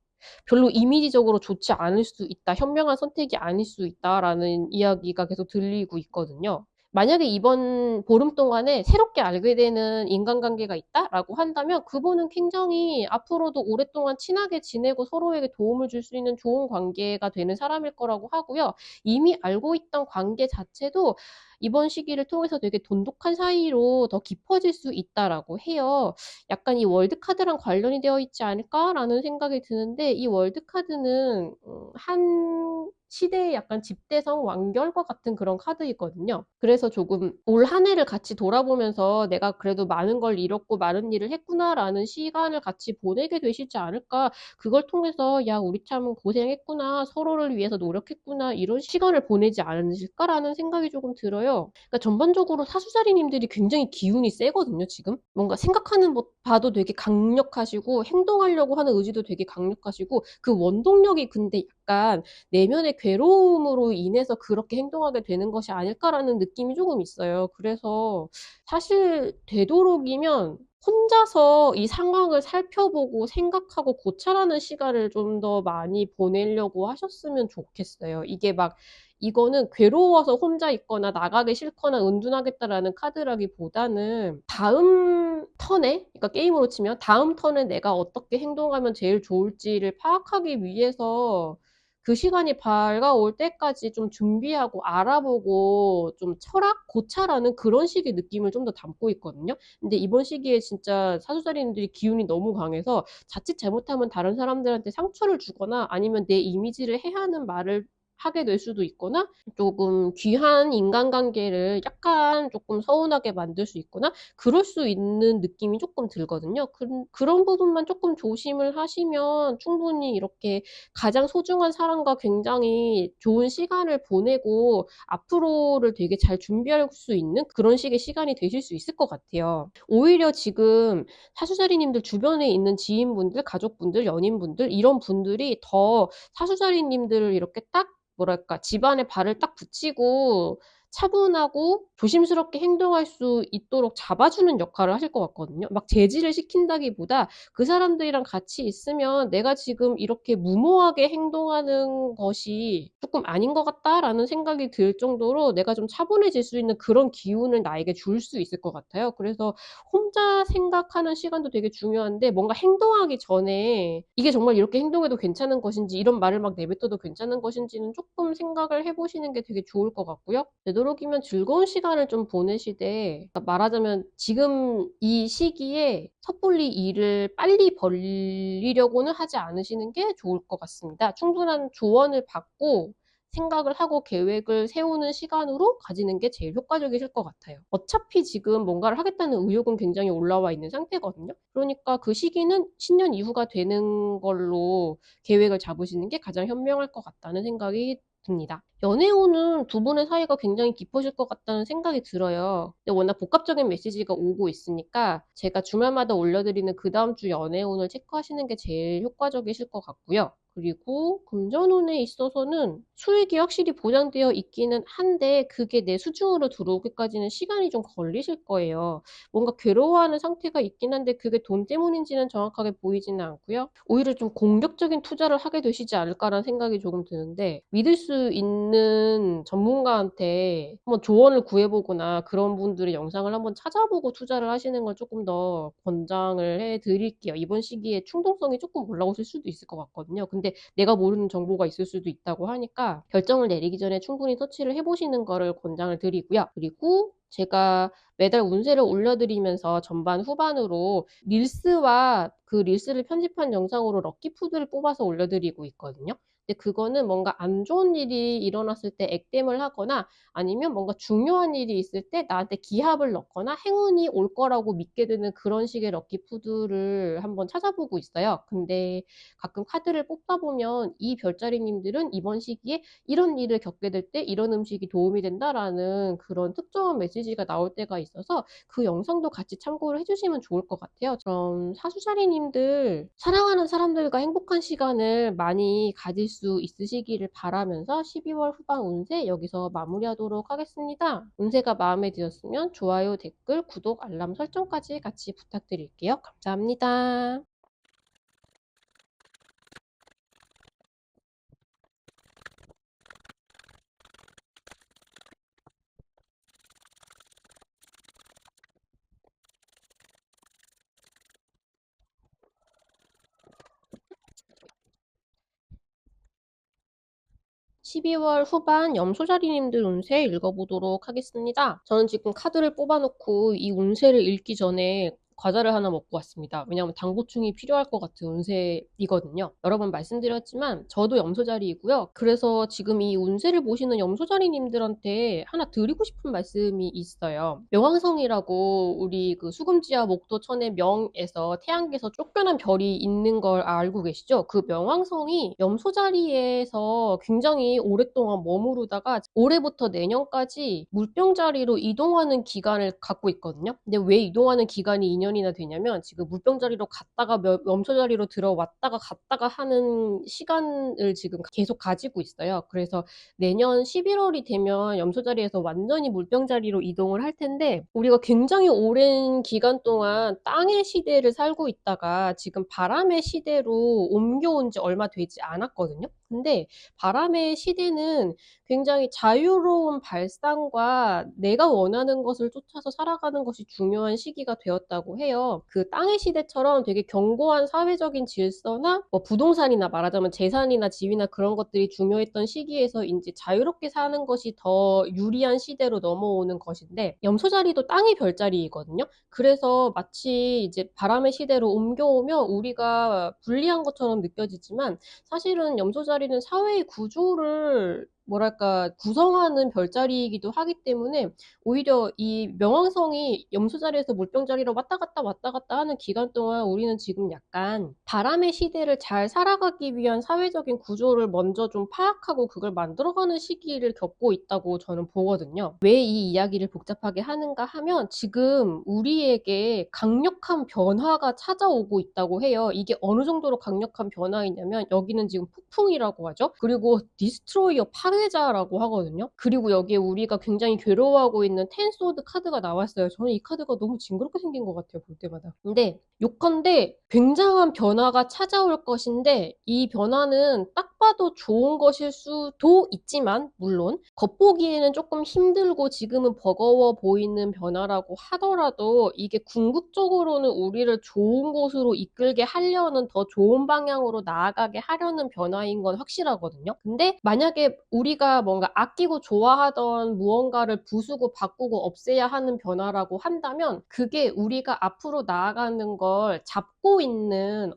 별로 이미지적으로 좋지 않을 수 있다. 현명한 선택이 아닐 수 있다라는 이야기가 계속 들리고 있거든요. 만약에 이번 보름 동안에 새롭게 알게 되는 인간관계가 있다라고 한다면 그분은 굉장히 앞으로도 오랫동안 친하게 지내고 서로에게 도움을 줄 수 있는 좋은 관계가 되는 사람일 거라고 하고요. 이미 알고 있던 관계 자체도 이번 시기를 통해서 되게 돈독한 사이로 더 깊어질 수 있다라고 해요. 약간 이 월드카드랑 관련이 되어 있지 않을까라는 생각이 드는데 이 월드카드는 한 시대의 약간 집대성 완결과 같은 그런 카드이거든요. 그래서 조금 올 한 해를 같이 돌아보면서 내가 그래도 많은 걸 잃었고 많은 일을 했구나라는 시간을 같이 보내게 되시지 않을까. 그걸 통해서 야 우리 참 고생했구나 서로를 위해서 노력했구나 이런 시간을 보내지 않으실까라는 생각이 조금 들어요. 그러니까 전반적으로 사수자리님들이 굉장히 기운이 세거든요, 지금. 뭔가 생각하는 것 봐도 되게 강력하시고 행동하려고 하는 의지도 되게 강력하시고 그 원동력이 근데 약간 내면의 괴로움으로 인해서 그렇게 행동하게 되는 것이 아닐까라는 느낌이 조금 있어요. 그래서 사실 되도록이면 혼자서 이 상황을 살펴보고 생각하고 고찰하는 시간을 좀 더 많이 보내려고 하셨으면 좋겠어요. 이게 막 이거는 괴로워서 혼자 있거나 나가기 싫거나 은둔하겠다라는 카드라기보다는 다음 턴에, 그러니까 게임으로 치면 다음 턴에 내가 어떻게 행동하면 제일 좋을지를 파악하기 위해서 그 시간이 밝아올 때까지 좀 준비하고 알아보고 좀 철학, 고찰하는 그런 식의 느낌을 좀 더 담고 있거든요. 근데 이번 시기에 진짜 사수자리님들이 기운이 너무 강해서 자칫 잘못하면 다른 사람들한테 상처를 주거나 아니면 내 이미지를 해하는 말을 하게 될 수도 있거나 조금 귀한 인간관계를 약간 조금 서운하게 만들 수 있거나 그럴 수 있는 느낌이 조금 들거든요. 그런 부분만 조금 조심을 하시면 충분히 이렇게 가장 소중한 사람과 굉장히 좋은 시간을 보내고 앞으로를 되게 잘 준비할 수 있는 그런 식의 시간이 되실 수 있을 것 같아요. 오히려 지금 사수자리님들 주변에 있는 지인분들, 가족분들, 연인분들 이런 분들이 더 사수자리님들을 이렇게 딱 뭐랄까 집안에 발을 딱 붙이고 차분하고 조심스럽게 행동할 수 있도록 잡아주는 역할을 하실 것 같거든요. 막 제지를 시킨다기보다 그 사람들이랑 같이 있으면 내가 지금 이렇게 무모하게 행동하는 것이 조금 아닌 것 같다라는 생각이 들 정도로 내가 좀 차분해질 수 있는 그런 기운을 나에게 줄 수 있을 것 같아요. 그래서 혼자 생각하는 시간도 되게 중요한데 뭔가 행동하기 전에 이게 정말 이렇게 행동해도 괜찮은 것인지 이런 말을 막 내뱉어도 괜찮은 것인지는 조금 생각을 해보시는 게 되게 좋을 것 같고요. 되도록이면 즐거운 시간을 좀 보내시되 그러니까 말하자면 지금 이 시기에 섣불리 일을 빨리 벌리려고는 하지 않으시는 게 좋을 것 같습니다. 충분한 조언을 받고 생각을 하고 계획을 세우는 시간으로 가지는 게 제일 효과적이실 것 같아요. 어차피 지금 뭔가를 하겠다는 의욕은 굉장히 올라와 있는 상태거든요. 그러니까 그 시기는 신년 이후가 되는 걸로 계획을 잡으시는 게 가장 현명할 것 같다는 생각이 듭니다. 연애운은 두 분의 사이가 굉장히 깊어질 것 같다는 생각이 들어요. 근데 워낙 복합적인 메시지가 오고 있으니까 제가 주말마다 올려드리는 그 다음 주 연애운을 체크하시는 게 제일 효과적이실 것 같고요. 그리고 금전운에 있어서는 수익이 확실히 보장되어 있기는 한데 그게 내 수중으로 들어오기까지는 시간이 좀 걸리실 거예요. 뭔가 괴로워하는 상태가 있긴 한데 그게 돈 때문인지는 정확하게 보이지는 않고요. 오히려 좀 공격적인 투자를 하게 되시지 않을까라는 생각이 조금 드는데 믿을 수 있는 전문가한테 한번 조언을 구해보거나 그런 분들의 영상을 한번 찾아보고 투자를 하시는 걸 조금 더 권장을 해드릴게요. 이번 시기에 충동성이 조금 올라오실 수도 있을 것 같거든요. 근데 내가 모르는 정보가 있을 수도 있다고 하니까 결정을 내리기 전에 충분히 서치를 해보시는 거를 권장을 드리고요. 그리고 제가 매달 운세를 올려드리면서 전반 후반으로 릴스와 그 릴스를 편집한 영상으로 럭키푸드를 뽑아서 올려드리고 있거든요. 근데 그거는 뭔가 안 좋은 일이 일어났을 때 액땜을 하거나 아니면 뭔가 중요한 일이 있을 때 나한테 기합을 넣거나 행운이 올 거라고 믿게 되는 그런 식의 럭키푸드를 한번 찾아보고 있어요. 근데 가끔 카드를 뽑다 보면 이 별자리님들은 이번 시기에 이런 일을 겪게 될 때 이런 음식이 도움이 된다라는 그런 특정한 메시지가 나올 때가 있어서 그 영상도 같이 참고를 해주시면 좋을 것 같아요. 그럼 사수자리님들 사랑하는 사람들과 행복한 시간을 많이 가질 수 있으시기를 바라면서 12월 후반 운세 여기서 마무리하도록 하겠습니다. 운세가 마음에 드셨으면 좋아요, 댓글, 구독, 알람 설정까지 같이 부탁드릴게요. 감사합니다. 12월 후반 염소자리님들 운세 읽어보도록 하겠습니다. 저는 지금 카드를 뽑아놓고 이 운세를 읽기 전에 과자를 하나 먹고 왔습니다. 왜냐하면 당 보충이 필요할 것 같은 운세이거든요. 여러 번 말씀드렸지만 저도 염소자리이고요. 그래서 지금 이 운세를 보시는 염소자리님들한테 하나 드리고 싶은 말씀이 있어요. 명왕성이라고 우리 그 수금지와 목도 천의 명에서 태양계에서 쫓겨난 별이 있는 걸 알고 계시죠? 그 명왕성이 염소자리에서 굉장히 오랫동안 머무르다가 올해부터 내년까지 물병자리로 이동하는 기간을 갖고 있거든요. 근데 왜 이동하는 기간이 2년이나 되냐면 지금 물병자리로 갔다가 염소자리로 들어왔다가 갔다가 하는 시간을 지금 계속 가지고 있어요. 그래서 내년 11월이 되면 염소자리에서 완전히 물병자리로 이동을 할 텐데 우리가 굉장히 오랜 기간 동안 땅의 시대를 살고 있다가 지금 바람의 시대로 옮겨온 지 얼마 되지 않았거든요. 근데 바람의 시대는 굉장히 자유로운 발상과 내가 원하는 것을 쫓아서 살아가는 것이 중요한 시기가 되었다고 해요. 그 땅의 시대처럼 되게 견고한 사회적인 질서나 뭐 부동산이나 말하자면 재산이나 집이나 그런 것들이 중요했던 시기에서 이제 자유롭게 사는 것이 더 유리한 시대로 넘어오는 것인데 염소자리도 땅의 별자리이거든요. 그래서 마치 이제 바람의 시대로 옮겨오면 우리가 불리한 것처럼 느껴지지만 사실은 염소자리는 사회의 구조를 뭐랄까 구성하는 별자리이기도 하기 때문에 오히려 이 명왕성이 염소자리에서 물병자리로 왔다 갔다 하는 기간 동안 우리는 지금 약간 바람의 시대를 잘 살아가기 위한 사회적인 구조를 먼저 좀 파악하고 그걸 만들어가는 시기를 겪고 있다고 저는 보거든요. 왜 이 이야기를 복잡하게 하는가 하면 지금 우리에게 강력한 변화가 찾아오고 있다고 해요. 이게 어느 정도로 강력한 변화이냐면 여기는 지금 폭풍이라고 하죠. 그리고 디스트로이어 파괴자라고 하거든요. 그리고 여기에 우리가 굉장히 괴로워하고 있는 텐소드 카드가 나왔어요. 저는 이 카드가 너무 징그럽게 생긴 것 같아요. 볼 때마다. 근데 요컨대 굉장한 변화가 찾아올 것인데 이 변화는 딱 봐도 좋은 것일 수도 있지만 물론 겉보기에는 조금 힘들고 지금은 버거워 보이는 변화라고 하더라도 이게 궁극적으로는 우리를 좋은 곳으로 이끌게 하려는 더 좋은 방향으로 나아가게 하려는 변화인 건 확실하거든요. 근데 만약에 우리가 뭔가 아끼고 좋아하던 무언가를 부수고 바꾸고 없애야 하는 변화라고 한다면 그게 우리가 앞으로 나아가는 걸 잡고 있는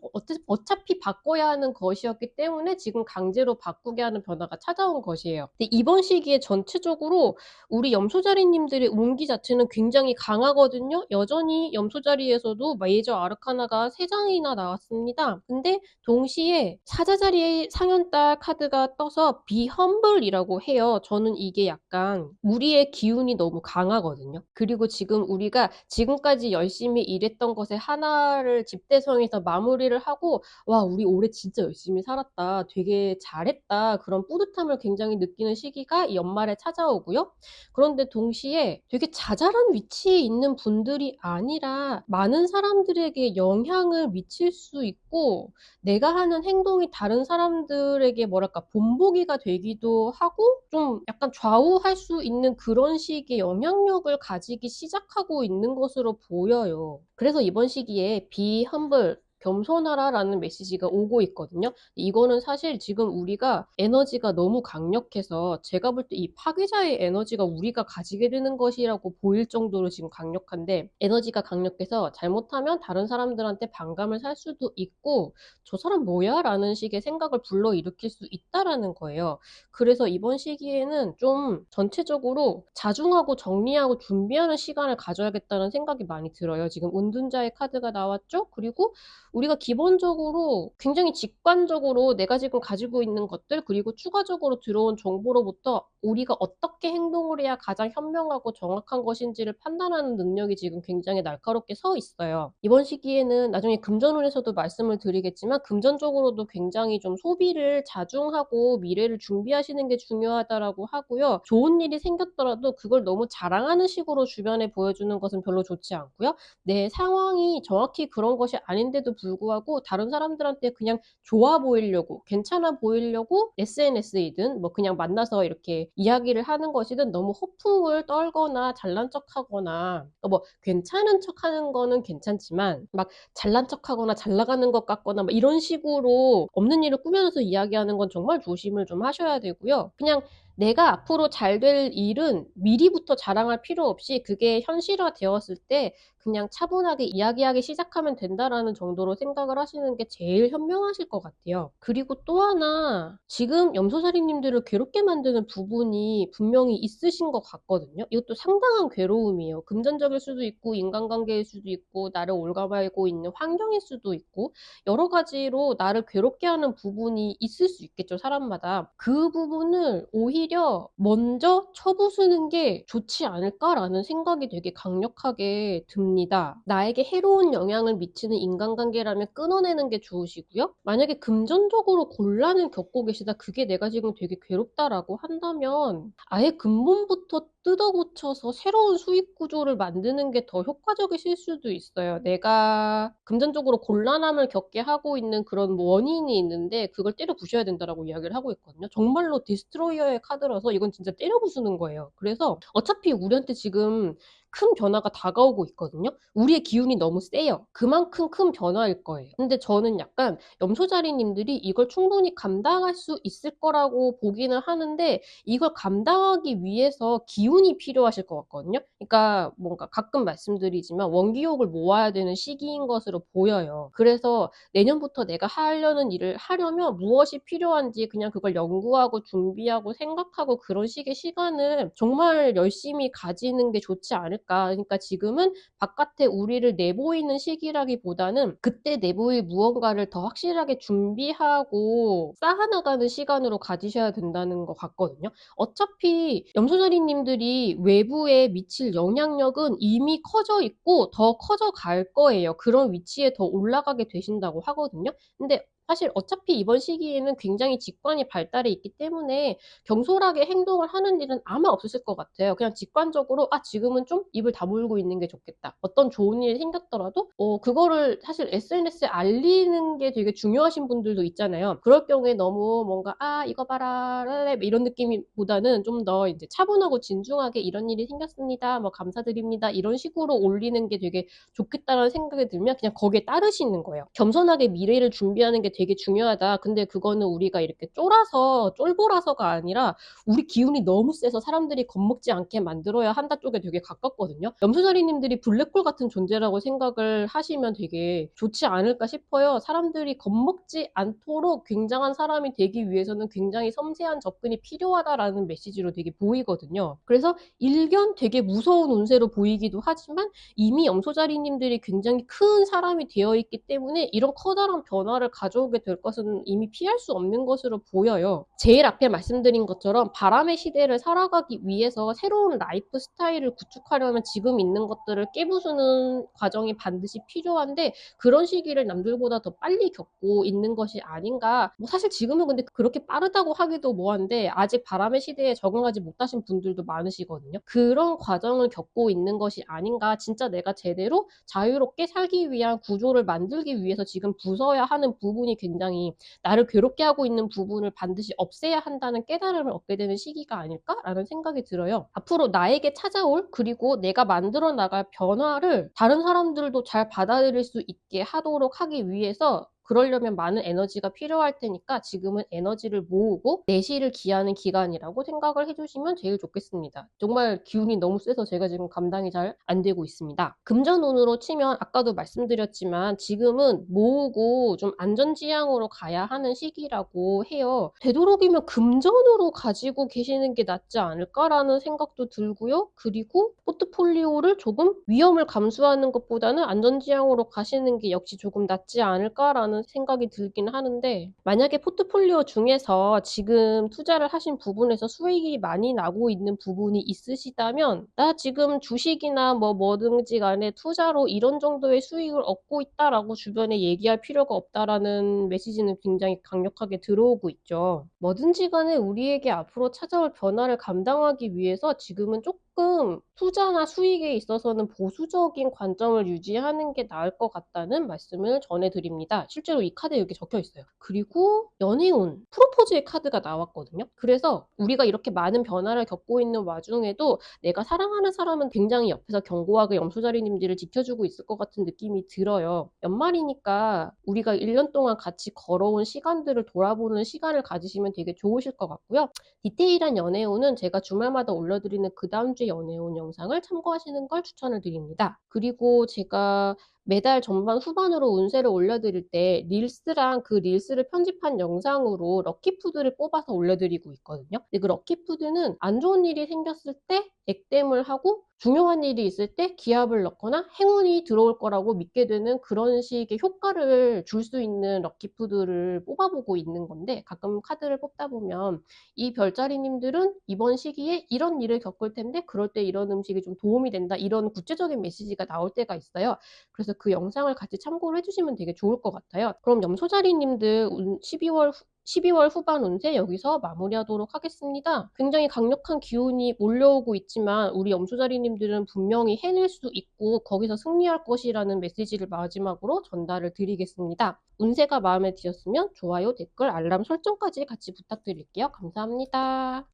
어차피 바꿔야 하는 것이었기 때문에 지금 강제로 바꾸게 하는 변화가 찾아온 것이에요. 근데 이번 시기에 전체적으로 우리 염소자리님들의 운기 자체는 굉장히 강하거든요. 여전히 염소자리에서도 메이저 아르카나가 3장이나 나왔습니다. 근데 동시에 사자자리에 상현달 카드가 떠서 Be Humble이라고 해요. 저는 이게 약간 우리의 기운이 너무 강하거든요. 그리고 지금 우리가 지금까지 열심히 일했던 것의 하나를 집대성해서 마무리를 하고 와 우리 올해 진짜 열심히 살았다. 되게 잘했다. 그런 뿌듯함을 굉장히 느끼는 시기가 이 연말에 찾아오고요. 그런데 동시에 되게 자잘한 위치에 있는 분들이 아니라 많은 사람들에게 영향을 미칠 수 있고 내가 하는 행동이 다른 사람들에게 뭐랄까 본보기가 되기도 하고 좀 약간 좌우할 수 있는 그런 식의 영향력을 가지기 시작하고 있는 것으로 보여요. 그래서 이번 시기에 Be Humble 겸손하라라는 메시지가 오고 있거든요. 이거는 사실 지금 우리가 에너지가 너무 강력해서 제가 볼 때 이 파괴자의 에너지가 우리가 가지게 되는 것이라고 보일 정도로 지금 강력한데, 에너지가 강력해서 잘못하면 다른 사람들한테 반감을 살 수도 있고 '저 사람 뭐야?' 라는 식의 생각을 불러일으킬 수 있다라는 거예요. 그래서 이번 시기에는 좀 전체적으로 자중하고 정리하고 준비하는 시간을 가져야겠다는 생각이 많이 들어요. 지금 은둔자의 카드가 나왔죠? 그리고 우리가 기본적으로 굉장히 직관적으로 내가 지금 가지고 있는 것들, 그리고 추가적으로 들어온 정보로부터 우리가 어떻게 행동을 해야 가장 현명하고 정확한 것인지를 판단하는 능력이 지금 굉장히 날카롭게 서 있어요. 이번 시기에는 나중에 금전운에서도 말씀을 드리겠지만 금전적으로도 굉장히 좀 소비를 자중하고 미래를 준비하시는 게 중요하다라고 하고요. 좋은 일이 생겼더라도 그걸 너무 자랑하는 식으로 주변에 보여주는 것은 별로 좋지 않고요. 내 상황이 정확히 그런 것이 아닌데도 불구하고 다른 사람들한테 그냥 좋아 보이려고, 괜찮아 보이려고 SNS이든 뭐 그냥 만나서 이렇게 이야기를 하는 것이든 너무 허풍을 떨거나 잘난 척하거나, 뭐 괜찮은 척하는 거는 괜찮지만 막 잘난 척하거나 잘 나가는 것 같거나 막 이런 식으로 없는 일을 꾸며내서 이야기하는 건 정말 조심을 좀 하셔야 되고요. 그냥 내가 앞으로 잘 될 일은 미리부터 자랑할 필요 없이 그게 현실화되었을 때 그냥 차분하게 이야기하기 시작하면 된다라는 정도로 생각을 하시는 게 제일 현명하실 것 같아요. 그리고 또 하나, 지금 염소살인님들을 괴롭게 만드는 부분이 분명히 있으신 것 같거든요. 이것도 상당한 괴로움이에요. 금전적일 수도 있고 인간관계일 수도 있고 나를 옭아매고 있는 환경일 수도 있고 여러 가지로 나를 괴롭게 하는 부분이 있을 수 있겠죠, 사람마다. 그 부분을 오히려 먼저 쳐부수는 게 좋지 않을까라는 생각이 되게 강력하게 듭니다. 나에게 해로운 영향을 미치는 인간관계라면 끊어내는 게 좋으시고요. 만약에 금전적으로 곤란을 겪고 계시다, 그게 내가 지금 되게 괴롭다라고 한다면 아예 근본부터 뜯어 고쳐서 새로운 수익 구조를 만드는 게 더 효과적이실 수도 있어요. 내가 금전적으로 곤란함을 겪게 하고 있는 그런 원인이 있는데 그걸 때려 부셔야 된다라고 이야기를 하고 있거든요. 정말로 디스트로이어의 카드라서 이건 진짜 때려 부수는 거예요. 그래서 어차피 우리한테 지금 큰 변화가 다가오고 있거든요. 우리의 기운이 너무 세요. 그만큼 큰 변화일 거예요. 근데 저는 약간 염소자리님들이 이걸 충분히 감당할 수 있을 거라고 보기는 하는데 이걸 감당하기 위해서 기운이 필요하실 것 같거든요. 그러니까 뭔가 가끔 말씀드리지만 원기욕을 모아야 되는 시기인 것으로 보여요. 그래서 내년부터 내가 하려는 일을 하려면 무엇이 필요한지 그냥 그걸 연구하고 준비하고 생각하고 그런 식의 시간을 정말 열심히 가지는 게 좋지 않을까. 그러니까 지금은 바깥에 우리를 내보이는 시기라기보다는 그때 내보일 무언가를 더 확실하게 준비하고 쌓아나가는 시간으로 가지셔야 된다는 것 같거든요. 어차피 염소자리님들이 외부에 미칠 영향력은 이미 커져 있고 더 커져 갈 거예요. 그런 위치에 더 올라가게 되신다고 하거든요. 근데 사실 어차피 이번 시기에는 굉장히 직관이 발달해 있기 때문에 경솔하게 행동을 하는 일은 아마 없으실 것 같아요. 그냥 직관적으로 '아 지금은 좀 입을 다물고 있는 게 좋겠다.' 어떤 좋은 일이 생겼더라도 그거를 사실 SNS에 알리는 게 되게 중요하신 분들도 있잖아요. 그럴 경우에 너무 뭔가 '아 이거 봐라 랄랄.' 이런 느낌보다는 좀 더 이제 차분하고 진중하게 '이런 일이 생겼습니다. 뭐 감사드립니다.' 이런 식으로 올리는 게 되게 좋겠다라는 생각이 들면 그냥 거기에 따르시는 거예요. '겸손하게 미래를 준비하는 게 되게 중요하다. 근데 그거는 우리가 이렇게 쫄보라서가 아니라 우리 기운이 너무 세서 사람들이 겁먹지 않게 만들어야 한다.' 쪽에 되게 가깝거든요. 염소자리님들이 블랙홀 같은 존재라고 생각을 하시면 되게 좋지 않을까 싶어요. 사람들이 겁먹지 않도록 굉장한 사람이 되기 위해서는 굉장히 섬세한 접근이 필요하다라는 메시지로 되게 보이거든요. 그래서 일견 되게 무서운 운세로 보이기도 하지만 이미 염소자리님들이 굉장히 큰 사람이 되어 있기 때문에 이런 커다란 변화를 가져오게 될 것은 이미 피할 수 없는 것으로 보여요. 제일 앞에 말씀드린 것처럼 바람의 시대를 살아가기 위해서 새로운 라이프 스타일을 구축하려면 지금 있는 것들을 깨부수는 과정이 반드시 필요한데 그런 시기를 남들보다 더 빨리 겪고 있는 것이 아닌가. 뭐 사실 지금은 근데 그렇게 빠르다고 하기도 뭐한데 아직 바람의 시대에 적응하지 못하신 분들도 많으시거든요. 그런 과정을 겪고 있는 것이 아닌가. 진짜 내가 제대로 자유롭게 살기 위한 구조를 만들기 위해서 지금 부숴야 하는 부분이 부분이 굉장히 나를 괴롭게 하고 있는 부분을 반드시 없애야 한다는 깨달음을 얻게 되는 시기가 아닐까라는 생각이 들어요. 앞으로 나에게 찾아올 그리고 내가 만들어 나갈 변화를 다른 사람들도 잘 받아들일 수 있게 하도록 하기 위해서 그러려면 많은 에너지가 필요할 테니까 지금은 에너지를 모으고 내실을 기하는 기간이라고 생각을 해주시면 제일 좋겠습니다. 정말 기운이 너무 세서 제가 지금 감당이 잘 안 되고 있습니다. 금전운으로 치면 아까도 말씀드렸지만 지금은 모으고 좀 안전지향으로 가야 하는 시기라고 해요. 되도록이면 금전으로 가지고 계시는 게 낫지 않을까라는 생각도 들고요. 그리고 포트폴리오를 조금 위험을 감수하는 것보다는 안전지향으로 가시는 게 역시 조금 낫지 않을까라는 생각이 들긴 하는데, 만약에 포트폴리오 중에서 지금 투자를 하신 부분에서 수익이 많이 나고 있는 부분이 있으시다면 나 지금 주식이나 뭐든지 간에 투자로 이런 정도의 수익을 얻고 있다라고 주변에 얘기할 필요가 없다라는 메시지는 굉장히 강력하게 들어오고 있죠. 뭐든지 간에 우리에게 앞으로 찾아올 변화를 감당하기 위해서 지금은 조금 투자나 수익에 있어서는 보수적인 관점을 유지하는 게 나을 것 같다는 말씀을 전해드립니다. 실제로 이 카드에 이렇게 적혀 있어요. 그리고 연애운, 프로포즈의 카드가 나왔거든요. 그래서 우리가 이렇게 많은 변화를 겪고 있는 와중에도 내가 사랑하는 사람은 굉장히 옆에서 견고하게 염소자리님들을 지켜주고 있을 것 같은 느낌이 들어요. 연말이니까 우리가 1년 동안 같이 걸어온 시간들을 돌아보는 시간을 가지시면 되게 좋으실 것 같고요. 디테일한 연애운은 제가 주말마다 올려드리는 그 다음 주에 연애운 영상을 참고하시는 걸 추천을 드립니다. 그리고 제가 매달 전반 후반으로 운세를 올려드릴 때 릴스랑 그 릴스를 편집한 영상으로 럭키푸드를 뽑아서 올려드리고 있거든요. 근데 그 럭키푸드는 안 좋은 일이 생겼을 때 액땜을 하고 중요한 일이 있을 때 기합을 넣거나 행운이 들어올 거라고 믿게 되는 그런 식의 효과를 줄 수 있는 럭키푸드를 뽑아보고 있는 건데, 가끔 카드를 뽑다 보면 이 별자리님들은 이번 시기에 이런 일을 겪을 텐데 그럴 때 이런 음식이 좀 도움이 된다, 이런 구체적인 메시지가 나올 때가 있어요. 그래서 그 영상을 같이 참고를 해주시면 되게 좋을 것 같아요. 그럼 염소자리님들 12월 후반 운세 여기서 마무리하도록 하겠습니다. 굉장히 강력한 기운이 몰려오고 있지만 우리 염소자리님들은 분명히 해낼 수 있고 거기서 승리할 것이라는 메시지를 마지막으로 전달을 드리겠습니다. 운세가 마음에 드셨으면 좋아요, 댓글, 알람 설정까지 같이 부탁드릴게요. 감사합니다.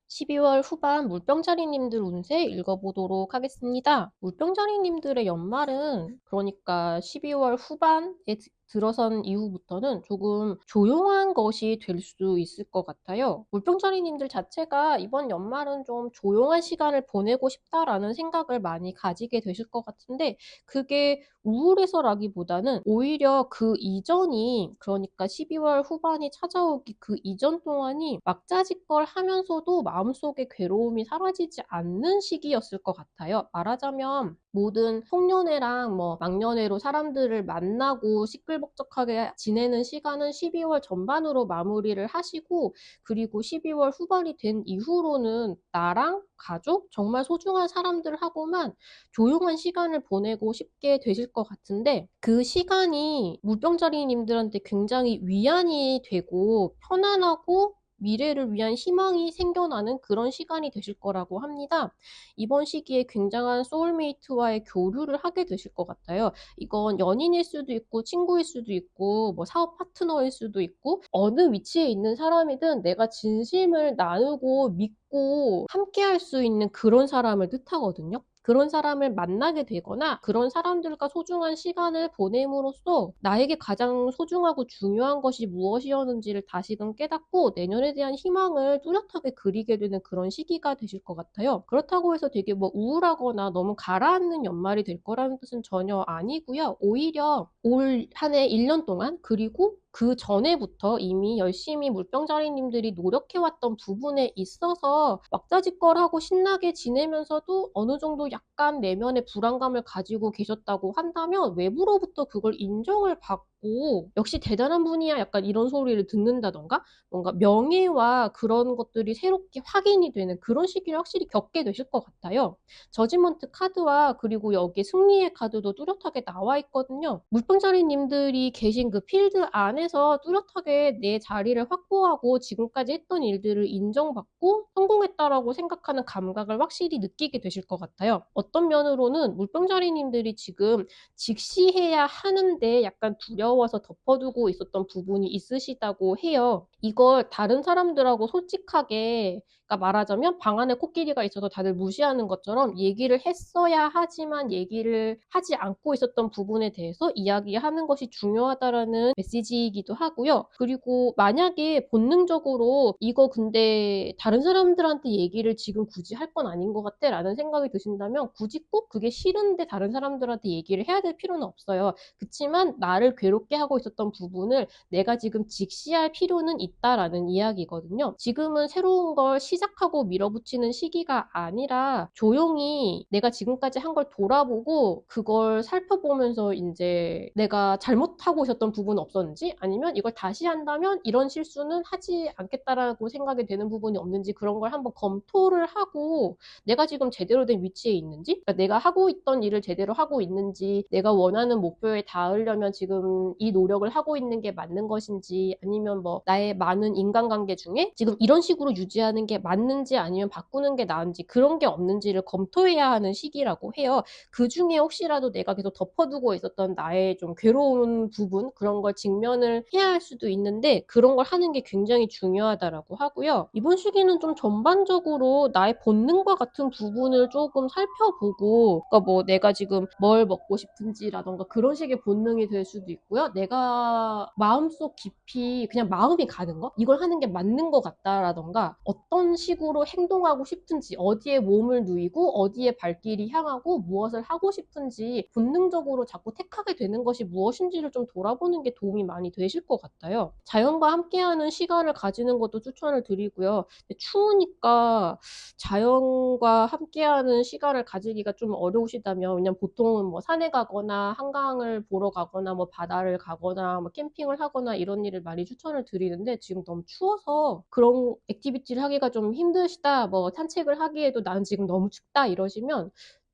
12월 후반 물병자리님들 운세 읽어보도록 하겠습니다. 물병자리님들의 연말은, 그러니까 12월 후반에 들어선 이후부터는 조금 조용한 것이 될 수 있을 것 같아요. 물병자리님들 자체가 이번 연말은 좀 조용한 시간을 보내고 싶다라는 생각을 많이 가지게 되실 것 같은데, 그게 우울해서라기보다는 오히려 그 이전이, 그러니까 12월 후반이 찾아오기 그 이전 동안이 막자지껄 하면서도 마음속에 괴로움이 사라지지 않는 시기였을 것 같아요. 말하자면 모든 송년회랑 막년회로 사람들을 만나고 시끌벅적하게 지내는 시간은 12월 전반으로 마무리를 하시고, 그리고 12월 후반이 된 이후로는 나랑 가족, 정말 소중한 사람들하고만 조용한 시간을 보내고 싶게 되실 것 같은데, 그 시간이 물병자리님들한테 굉장히 위안이 되고 편안하고 미래를 위한 희망이 생겨나는 그런 시간이 되실 거라고 합니다. 이번 시기에 굉장한 소울메이트와의 교류를 하게 되실 것 같아요. 이건 연인일 수도 있고 친구일 수도 있고 사업 파트너일 수도 있고, 어느 위치에 있는 사람이든 내가 진심을 나누고 믿고 함께 할 수 있는 그런 사람을 뜻하거든요. 그런 사람을 만나게 되거나 그런 사람들과 소중한 시간을 보냄으로써 나에게 가장 소중하고 중요한 것이 무엇이었는지를 다시금 깨닫고 내년에 대한 희망을 뚜렷하게 그리게 되는 그런 시기가 되실 것 같아요. 그렇다고 해서 되게 우울하거나 너무 가라앉는 연말이 될 거라는 뜻은 전혀 아니고요. 오히려 올 한 해 1년 동안, 그리고 그 전에부터 이미 열심히 물병자리님들이 노력해왔던 부분에 있어서 막자지껄하고 신나게 지내면서도 어느 정도 약간 내면의 불안감을 가지고 계셨다고 한다면 외부로부터 그걸 인정을 받고 듣고 '역시 대단한 분이야.' 약간 이런 소리를 듣는다든가 뭔가 명예와 그런 것들이 새롭게 확인이 되는 그런 시기를 확실히 겪게 되실 것 같아요. 저지먼트 카드와 그리고 여기에 승리의 카드도 뚜렷하게 나와 있거든요. 물병자리님들이 계신 그 필드 안에서 뚜렷하게 내 자리를 확보하고 지금까지 했던 일들을 인정받고 성공했다라고 생각하는 감각을 확실히 느끼게 되실 것 같아요. 어떤 면으로는 물병자리님들이 지금 직시해야 하는데 약간 두려워서 덮어두고 있었던 부분이 있으시다고 해요. 이걸 다른 사람들하고 솔직하게, 그러니까 말하자면 방 안에 코끼리가 있어서 다들 무시하는 것처럼 얘기를 했어야 하지만 얘기를 하지 않고 있었던 부분에 대해서 이야기하는 것이 중요하다라는 메시지이기도 하고요. 그리고 만약에 본능적으로 이거 근데 다른 사람들한테 얘기를 지금 굳이 할 건 아닌 것 같아 라는 생각이 드신다면 굳이 꼭 그게 싫은데 다른 사람들한테 얘기를 해야 될 필요는 없어요. 그치만 나를 괴롭게 하고 있었던 부분을 내가 지금 직시할 필요는 있다라는 이야기거든요. 지금은 새로운 걸 시작하고 밀어붙이는 시기가 아니라 조용히 내가 지금까지 한 걸 돌아보고 그걸 살펴보면서 인제 내가 잘못하고 있었던 부분은 없었는지 아니면 이걸 다시 한다면 이런 실수는 하지 않겠다라고 생각이 되는 부분이 없는지 그런 걸 한번 검토를 하고 내가 지금 제대로 된 위치에 있는지, 그러니까 내가 하고 있던 일을 제대로 하고 있는지, 내가 원하는 목표에 닿으려면 지금 이 노력을 하고 있는 게 맞는 것인지, 아니면 뭐 나의 많은 인간관계 중에 지금 이런 식으로 유지하는 게 맞는지 아니면 바꾸는 게 나은지 그런 게 없는지를 검토해야 하는 시기라고 해요. 그중에 혹시라도 내가 계속 덮어두고 있었던 나의 좀 괴로운 부분 그런 걸 직면을 해야 할 수도 있는데 그런 걸 하는 게 굉장히 중요하다라고 하고요. 이번 시기는 좀 전반적으로 나의 본능과 같은 부분을 조금 살펴보고, 그러니까 뭐 내가 지금 뭘 먹고 싶은지라던가 그런 식의 본능이 될 수도 있고요. 내가 마음속 깊이 그냥 마음이 가는 거? 이걸 하는 게 맞는 것 같다라던가 어떤 식으로 행동하고 싶은지, 어디에 몸을 누이고 어디에 발길이 향하고 무엇을 하고 싶은지 본능적으로 자꾸 택하게 되는 것이 무엇인지를 좀 돌아보는 게 도움이 많이 되실 것 같아요. 자연과 함께하는 시간을 가지는 것도 추천을 드리고요. 추우니까 자연과 함께하는 시간을 가지기가 좀 어려우시다면, 왜냐면 보통은 뭐 산에 가거나 한강을 보러 가거나 뭐 바다를 가거나 뭐 캠핑을 하거나 이런 일을 많이 추천을 드리는데 지금 너무 추워서 그런 액티비티를 하기가 좀 힘드시다, 뭐 산책을 하기에도 나는 지금 너무 춥다 이러시면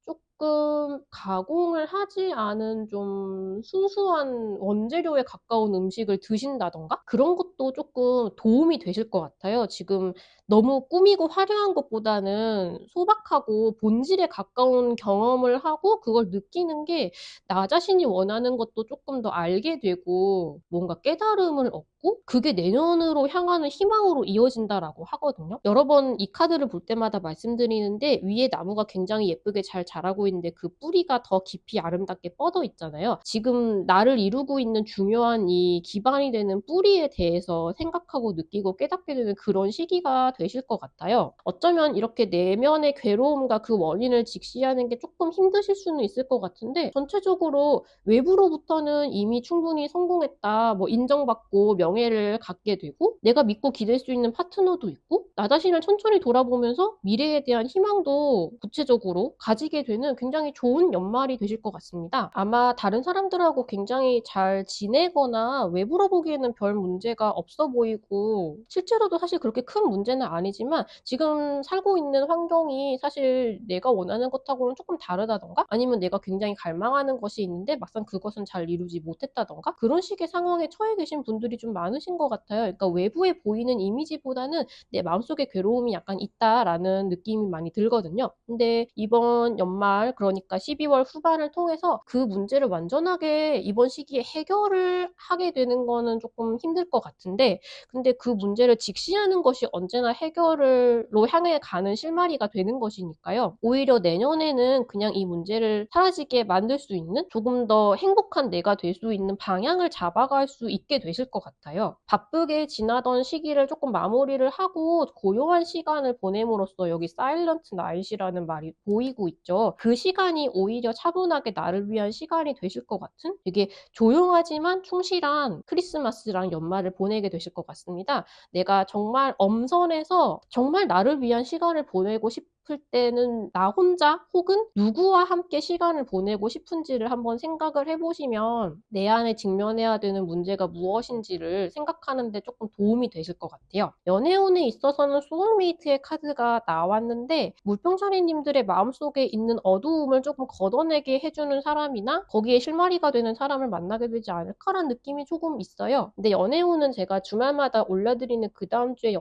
조금 가공을 하지 않은 좀 순수한 원재료에 가까운 음식을 드신다던가 그런 것도 조금 도움이 되실 것 같아요. 지금 너무 꾸미고 화려한 것보다는 소박하고 본질에 가까운 경험을 하고 그걸 느끼는 게 나 자신이 원하는 것도 조금 더 알게 되고 뭔가 깨달음을 얻고 그게 내년으로 향하는 희망으로 이어진다라고 하거든요. 여러 번 이 카드를 볼 때마다 말씀드리는데 위에 나무가 굉장히 예쁘게 잘 자라고 있는데 그 뿌리가 더 깊이 아름답게 뻗어 있잖아요. 지금 나를 이루고 있는 중요한 이 기반이 되는 뿌리에 대해서 생각하고 느끼고 깨닫게 되는 그런 시기가 되실 것 같아요. 어쩌면 이렇게 내면의 괴로움과 그 원인을 직시하는 게 조금 힘드실 수는 있을 것 같은데 전체적으로 외부로부터는 이미 충분히 성공했다, 뭐 인정받고 명예를 갖게 되고 내가 믿고 기댈 수 있는 파트너도 있고 나 자신을 천천히 돌아보면서 미래에 대한 희망도 구체적으로 가지게 되는 굉장히 좋은 연말이 되실 것 같습니다. 아마 다른 사람들하고 굉장히 잘 지내거나 외부로 보기에는 별 문제가 없어 보이고 실제로도 사실 그렇게 큰 문제는 아니지만 지금 살고 있는 환경이 사실 내가 원하는 것하고는 조금 다르다던가 아니면 내가 굉장히 갈망하는 것이 있는데 막상 그것은 잘 이루지 못했다던가 그런 식의 상황에 처해 계신 분들이 좀 많으신 것 같아요. 그러니까 외부에 보이는 이미지보다는 내 마음속에 괴로움이 약간 있다라는 느낌이 많이 들거든요. 근데 이번 연말 그러니까 12월 후반을 통해서 그 문제를 완전하게 이번 시기에 해결을 하게 되는 거는 조금 힘들 것 같은데 근데 그 문제를 직시하는 것이 언제나 해결로 향해 가는 실마리가 되는 것이니까요. 오히려 내년에는 그냥 이 문제를 사라지게 만들 수 있는 조금 더 행복한 내가 될 수 있는 방향을 잡아갈 수 있게 되실 것 같아요. 바쁘게 지나던 시기를 조금 마무리를 하고 고요한 시간을 보냄으로써 여기 사일런트 나잇이라는 말이 보이고 있죠. 그 시간이 오히려 차분하게 나를 위한 시간이 되실 것 같은 되게 조용하지만 충실한 크리스마스랑 연말을 보내게 되실 것 같습니다. 내가 정말 엄선해서 정말 나를 위한 시간을 보내고 싶은 싶을 때는 나 혼자 혹은 누구와 함께 시간을 보내고 싶은지를 한번 생각을 해보시면 내 안에 직면해야 되는 문제가 무엇인지를 생각하는 데 조금 도움이 되실 것 같아요. 연애운에 있어서는 소울메이트의 카드가 나왔는데 물병자리님들의 마음속에 있는 어두움을 조금 걷어내게 해주는 사람이나 거기에 실마리가 되는 사람을 만나게 되지 않을까라는 느낌이 조금 있어요. 근데 연애운은 제가 주말마다 올려드리는 그 다음 주에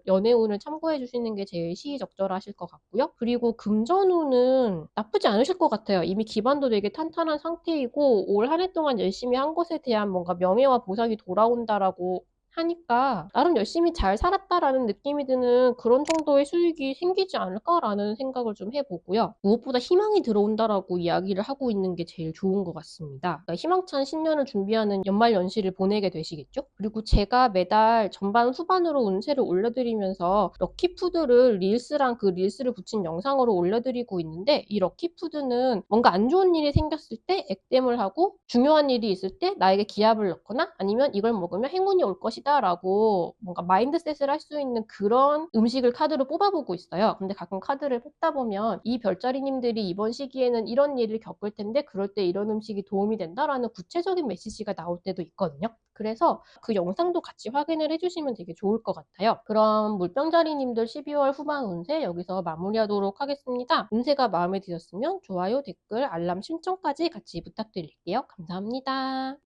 연애운을 참고해 주시는 게 제일 시의적절하실 것 같고요. 그리고 금전운은 나쁘지 않으실 것 같아요. 이미 기반도 되게 탄탄한 상태이고 올 한 해 동안 열심히 한 것에 대한 뭔가 명예와 보상이 돌아온다라고 하니까 나름 열심히 잘 살았다라는 느낌이 드는 그런 정도의 수익이 생기지 않을까라는 생각을 좀 해보고요. 무엇보다 희망이 들어온다라고 이야기를 하고 있는 게 제일 좋은 것 같습니다. 그러니까 희망찬 신년을 준비하는 연말 연시를 보내게 되시겠죠? 그리고 제가 매달 전반 후반으로 운세를 올려드리면서 럭키푸드를 릴스랑 그 릴스를 붙인 영상으로 올려드리고 있는데 이 럭키푸드는 뭔가 안 좋은 일이 생겼을 때 액땜을 하고 중요한 일이 있을 때 나에게 기합을 넣거나 아니면 이걸 먹으면 행운이 올 것이다 라고 뭔가 마인드셋을 할 수 있는 그런 음식을 카드로 뽑아보고 있어요. 근데 가끔 카드를 뽑다 보면 이 별자리님들이 이번 시기에는 이런 일을 겪을 텐데 그럴 때 이런 음식이 도움이 된다라는 구체적인 메시지가 나올 때도 있거든요. 그래서 그 영상도 같이 확인을 해주시면 되게 좋을 것 같아요. 그럼 물병자리님들 12월 후반 운세 여기서 마무리하도록 하겠습니다. 운세가 마음에 드셨으면 좋아요, 댓글, 알람 신청까지 같이 부탁드릴게요. 감사합니다.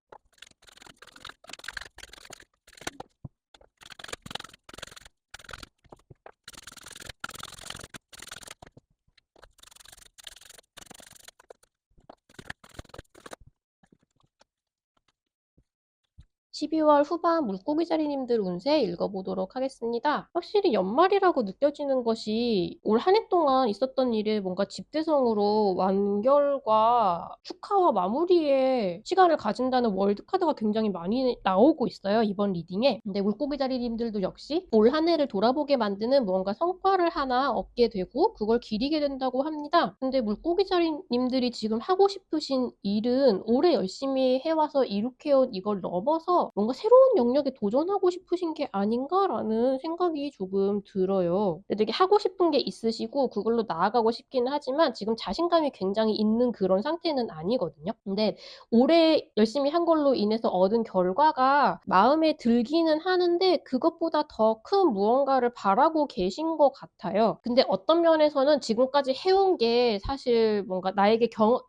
12월 후반 물고기자리님들 운세 읽어보도록 하겠습니다. 확실히 연말이라고 느껴지는 것이 올 한 해 동안 있었던 일에 뭔가 집대성으로 완결과 축하와 마무리에 시간을 가진다는 월드카드가 굉장히 많이 나오고 있어요. 이번 리딩에. 근데 물고기자리님들도 역시 올 한 해를 돌아보게 만드는 무언가 성과를 하나 얻게 되고 그걸 기리게 된다고 합니다. 근데 물고기자리님들이 지금 하고 싶으신 일은 올해 열심히 해와서 이룩해온 이걸 넘어서 뭔가 새로운 영역에 도전하고 싶으신 게 아닌가라는 생각이 조금 들어요. 되게 하고 싶은 게 있으시고 그걸로 나아가고 싶기는 하지만 지금 자신감이 굉장히 있는 그런 상태는 아니거든요. 근데 올해 열심히 한 걸로 인해서 얻은 결과가 마음에 들기는 하는데 그것보다 더 큰 무언가를 바라고 계신 것 같아요. 근데 어떤 면에서는 지금까지 해온 게 사실 뭔가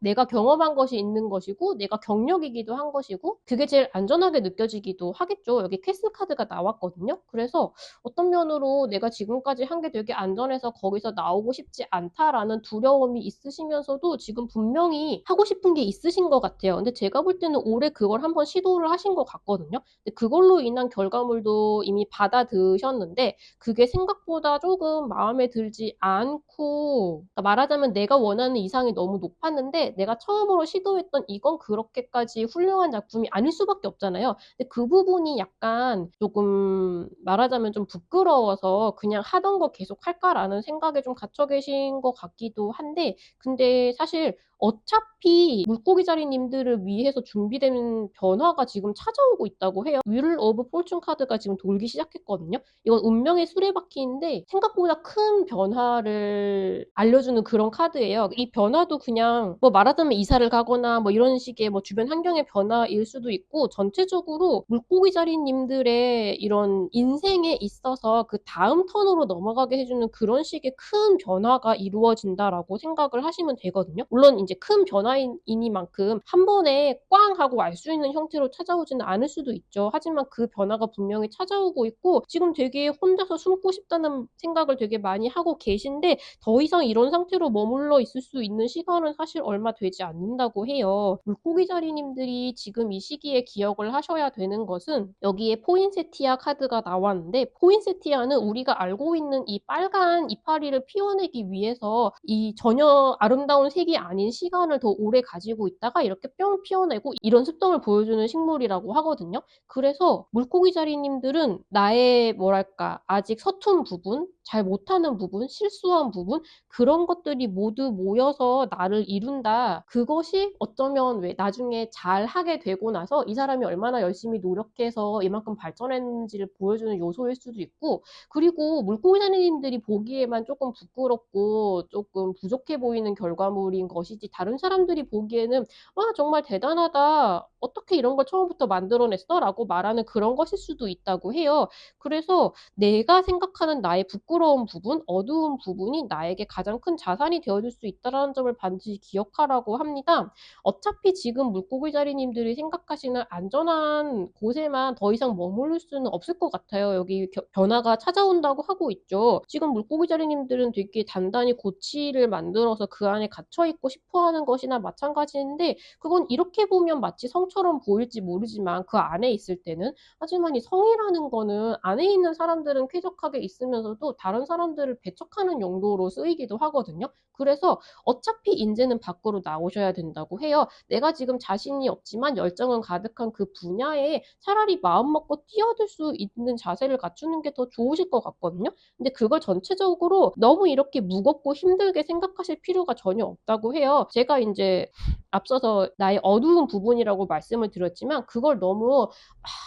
내가 경험한 것이 있는 것이고 내가 경력이기도 한 것이고 그게 제일 안전하게 느껴지기도 하겠죠. 여기 캐슬 카드가 나왔거든요. 그래서 어떤 면으로 내가 지금까지 한 게 되게 안전해서 거기서 나오고 싶지 않다라는 두려움이 있으시면서도 지금 분명히 하고 싶은 게 있으신 것 같아요. 근데 제가 볼 때는 올해 그걸 한번 시도를 하신 것 같거든요. 근데 그걸로 인한 결과물도 이미 받아드셨는데 그게 생각보다 조금 마음에 들지 않고 그러니까 말하자면 내가 원하는 이상이 너무 높았는데 내가 처음으로 시도했던 이건 그렇게까지 훌륭한 작품이 아닐 수밖에 없잖아요. 근데 그 부분이 약간 조금 말하자면 좀 부끄러워서 그냥 하던 거 계속 할까라는 생각에 좀 갇혀 계신 것 같기도 한데 근데 사실 어차피 물고기자리님들을 위해서 준비된 변화가 지금 찾아오고 있다고 해요. 윌 오브 폴춘 카드가 지금 돌기 시작했거든요. 이건 운명의 수레바퀴인데 생각보다 큰 변화를 알려주는 그런 카드예요. 이 변화도 그냥 뭐 말하자면 이사를 가거나 뭐 이런 식의 뭐 주변 환경의 변화일 수도 있고 전체적으로 물고기자리님들의 이런 인생에 있어서 그 다음 턴으로 넘어가게 해주는 그런 식의 큰 변화가 이루어진다라고 생각을 하시면 되거든요. 물론 이제 큰 변화이니만큼 한 번에 꽝 하고 알 수 있는 형태로 찾아오지는 않을 수도 있죠. 하지만 그 변화가 분명히 찾아오고 있고 지금 되게 혼자서 숨고 싶다는 생각을 되게 많이 하고 계신데 더 이상 이런 상태로 머물러 있을 수 있는 시간은 사실 얼마 되지 않는다고 해요. 물고기자리님들이 지금 이 시기에 기억을 하셔야 되는 것은 여기에 포인세티아 카드가 나왔는데 포인세티아는 우리가 알고 있는 이 빨간 이파리를 피워내기 위해서 이 전혀 아름다운 색이 아닌 시간을 더 오래 가지고 있다가 이렇게 뿅 피워내고 이런 습성을 보여주는 식물이라고 하거든요. 그래서 물고기자리님들은 나의 뭐랄까 아직 서툰 부분, 잘 못하는 부분, 실수한 부분, 그런 것들이 모두 모여서 나를 이룬다. 그것이 어쩌면 왜 나중에 잘하게 되고 나서 이 사람이 얼마나 열심히 노력해서 이만큼 발전했는지를 보여주는 요소일 수도 있고, 그리고 물고기 자리님들이 보기에만 조금 부끄럽고 조금 부족해 보이는 결과물인 것이지, 다른 사람들이 보기에는 와, 정말 대단하다. 어떻게 이런 걸 처음부터 만들어냈어? 라고 말하는 그런 것일 수도 있다고 해요. 그래서 내가 생각하는 나의 부끄러운 부분, 어두운 부분이 나에게 가장 큰 자산이 되어줄 수 있다는 점을 반드시 기억하라고 합니다. 어차피 지금 물고기 자리님들이 생각하시는 안전한 곳에만 더 이상 머무를 수는 없을 것 같아요. 여기 변화가 찾아온다고 하고 있죠. 지금 물고기 자리님들은 되게 단단히 고치를 만들어서 그 안에 갇혀있고 싶어하는 것이나 마찬가지인데, 그건 이렇게 보면 마치 성처럼 보일지 모르지만 그 안에 있을 때는, 하지만 이 성이라는 거는 안에 있는 사람들은 쾌적하게 있으면서도 다른 사람들을 배척하는 용도로 쓰이기도 하거든요. 그래서 어차피 이제는 밖으로 나오셔야 된다고 해요. 내가 지금 자신이 없지만 열정은 가득한 그 분야에 차라리 마음 먹고 뛰어들 수 있는 자세를 갖추는 게 더 좋으실 것 같거든요. 근데 그걸 전체적으로 너무 이렇게 무겁고 힘들게 생각하실 필요가 전혀 없다고 해요. 제가 이제 앞서서 나의 어두운 부분이라고 말씀을 드렸지만, 그걸 너무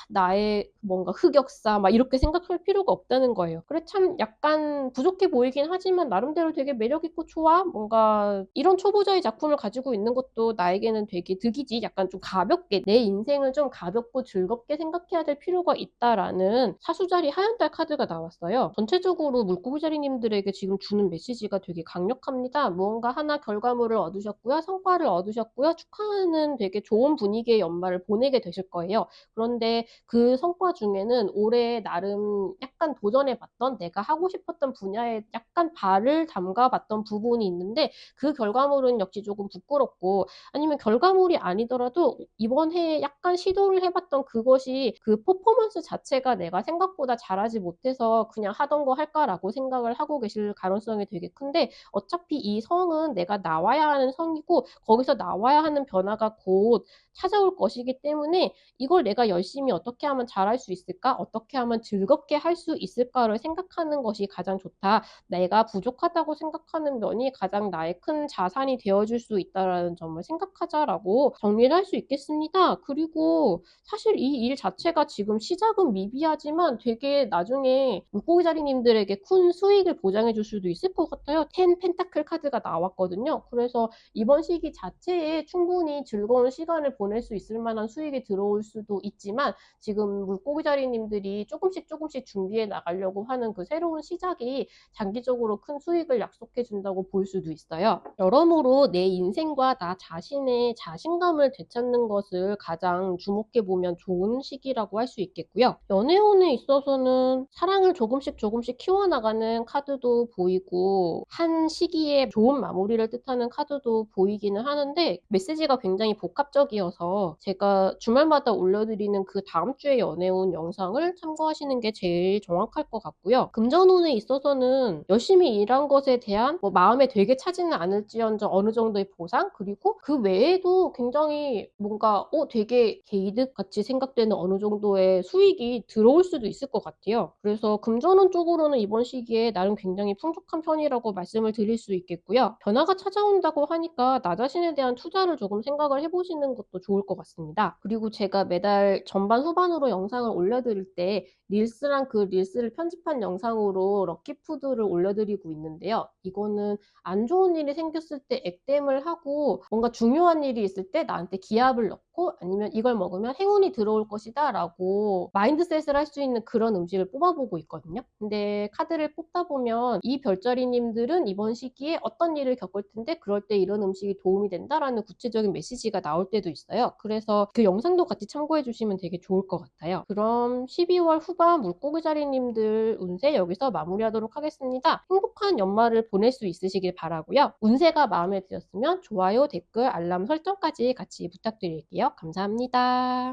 나의 뭔가 흑역사 막 이렇게 생각할 필요가 없다는 거예요. 그래, 참 약간 부족해 보이긴 하지만 나름대로 되게 매력있고 좋아. 뭔가 이런 초보자의 작품을 가지고 있는 것도 나에게는 되게 득이지. 약간 좀 가볍게 내 인생을 좀 가볍고 즐겁게 생각해야 될 필요가 있다라는 사수자리 하얀달 카드가 나왔어요. 전체적으로 물고기 자리님들에게 지금 주는 메시지가 되게 강력합니다. 무언가 하나 결과물을 얻으셨고요. 성과를 얻으셨고요. 축하하는 되게 좋은 분위기의 연말을 보내게 되실 거예요. 그런데 그 성과 중에는 올해 나름 약간 도전해봤던, 내가 하고 싶었던 분야에 약간 발을 담가봤던 부분이 있는데, 그 결과물은 역시 조금 부끄럽고, 아니면 결과물이 아니더라도 이번 해에 약간 시도를 해봤던 그것이, 그 퍼포먼스 자체가 내가 생각보다 잘하지 못해서 그냥 하던 거 할까라고 생각을 하고 계실 가능성이 되게 큰데, 어차피 이 성은 내가 나와야 하는 성이고 거기서 나와야 하는 변화가 곧 찾아올 것이기 때문에, 이걸 내가 열심히 어떻게 하면 잘할 수 있을까? 어떻게 하면 즐겁게 할 수 있을까를 생각하는 것이 가장 좋다. 내가 부족하다고 생각하는 면이 가장 나의 큰 자산이 되어줄 수 있다라는 점을 생각하자라고 정리를 할 수 있겠습니다. 그리고 사실 이 일 자체가 지금 시작은 미비하지만 되게 나중에 물고기 자리님들에게 큰 수익을 보장해 줄 수도 있을 것 같아요. 10 펜타클 카드가 나왔거든요. 그래서 이번 시기 자체에 충분히 즐거운 시간을 보낼 수 있을 만한 수익이 들어올 수도 있지만, 지금 물고기 자리님들이 조금씩 준비해 나가려고 하는 그 새로운 시작이 장기적으로 큰 수익을 약속해 준다고 볼 수도 있어요. 여러모로 내 인생과 나 자신의 자신감을 되찾는 것을 가장 주목해 보면 좋은 시기라고 할 수 있겠고요. 연애운에 있어서는 사랑을 조금씩 키워나가는 카드도 보이고, 한 시기에 좋은 마무리를 뜻하는 카드도 보이기는 하는데, 메시지가 굉장히 복합적이어서 제가 주말마다 올려드리는 그 다음 주의 연애운 영상을 참고하시는 게 제일 정확할 것 같고요. 금전운에 있어서는 열심히 일한 것에 대한 마음에 되게 차지는 않을지언정 어느 정도의 보상, 그리고 그 외에도 굉장히 뭔가 되게 개이득 같이 생각되는 어느 정도의 수익이 들어올 수도 있을 것 같아요. 그래서 금전운 쪽으로는 이번 시기에 나름 굉장히 풍족한 편이라고 말씀을 드릴 수 있겠고요. 변화가 찾아온다고 하니까 나 자신에 대한 투자를 조금 생각을 해보시는 것도 좋을 것 같습니다. 그리고 제가 매달 전반 후반으로 영상을 올려드릴 때 릴스랑 그 릴스를 편집한 영상으로 럭키푸드를 올려드리고 있는데요. 이거는 안 좋은 일이 생겼을 때 액땜을 하고, 뭔가 중요한 일이 있을 때 나한테 기합을 넣고, 아니면 이걸 먹으면 행운이 들어올 것이다 라고 마인드셋을 할 수 있는 그런 음식을 뽑아보고 있거든요. 근데 카드를 뽑다 보면 이 별자리님들은 이번 시기에 어떤 일을 겪을 텐데 그럴 때 이런 음식이 도움이 된다라는 구체적인 메시지가 나올 때도 있어요. 그래서 그 영상도 같이 참고해 주시면 되게 좋을 것 같아요. 그럼 12월 후반 물고기 자리님들 운세 여기서 마무리하도록 하겠습니다. 행복한 연말을 보낼 수 있으시길 바라고요. 운세가 마음에 드셨으면 좋아요, 댓글, 알람 설정까지 같이 부탁드릴게요. 감사합니다.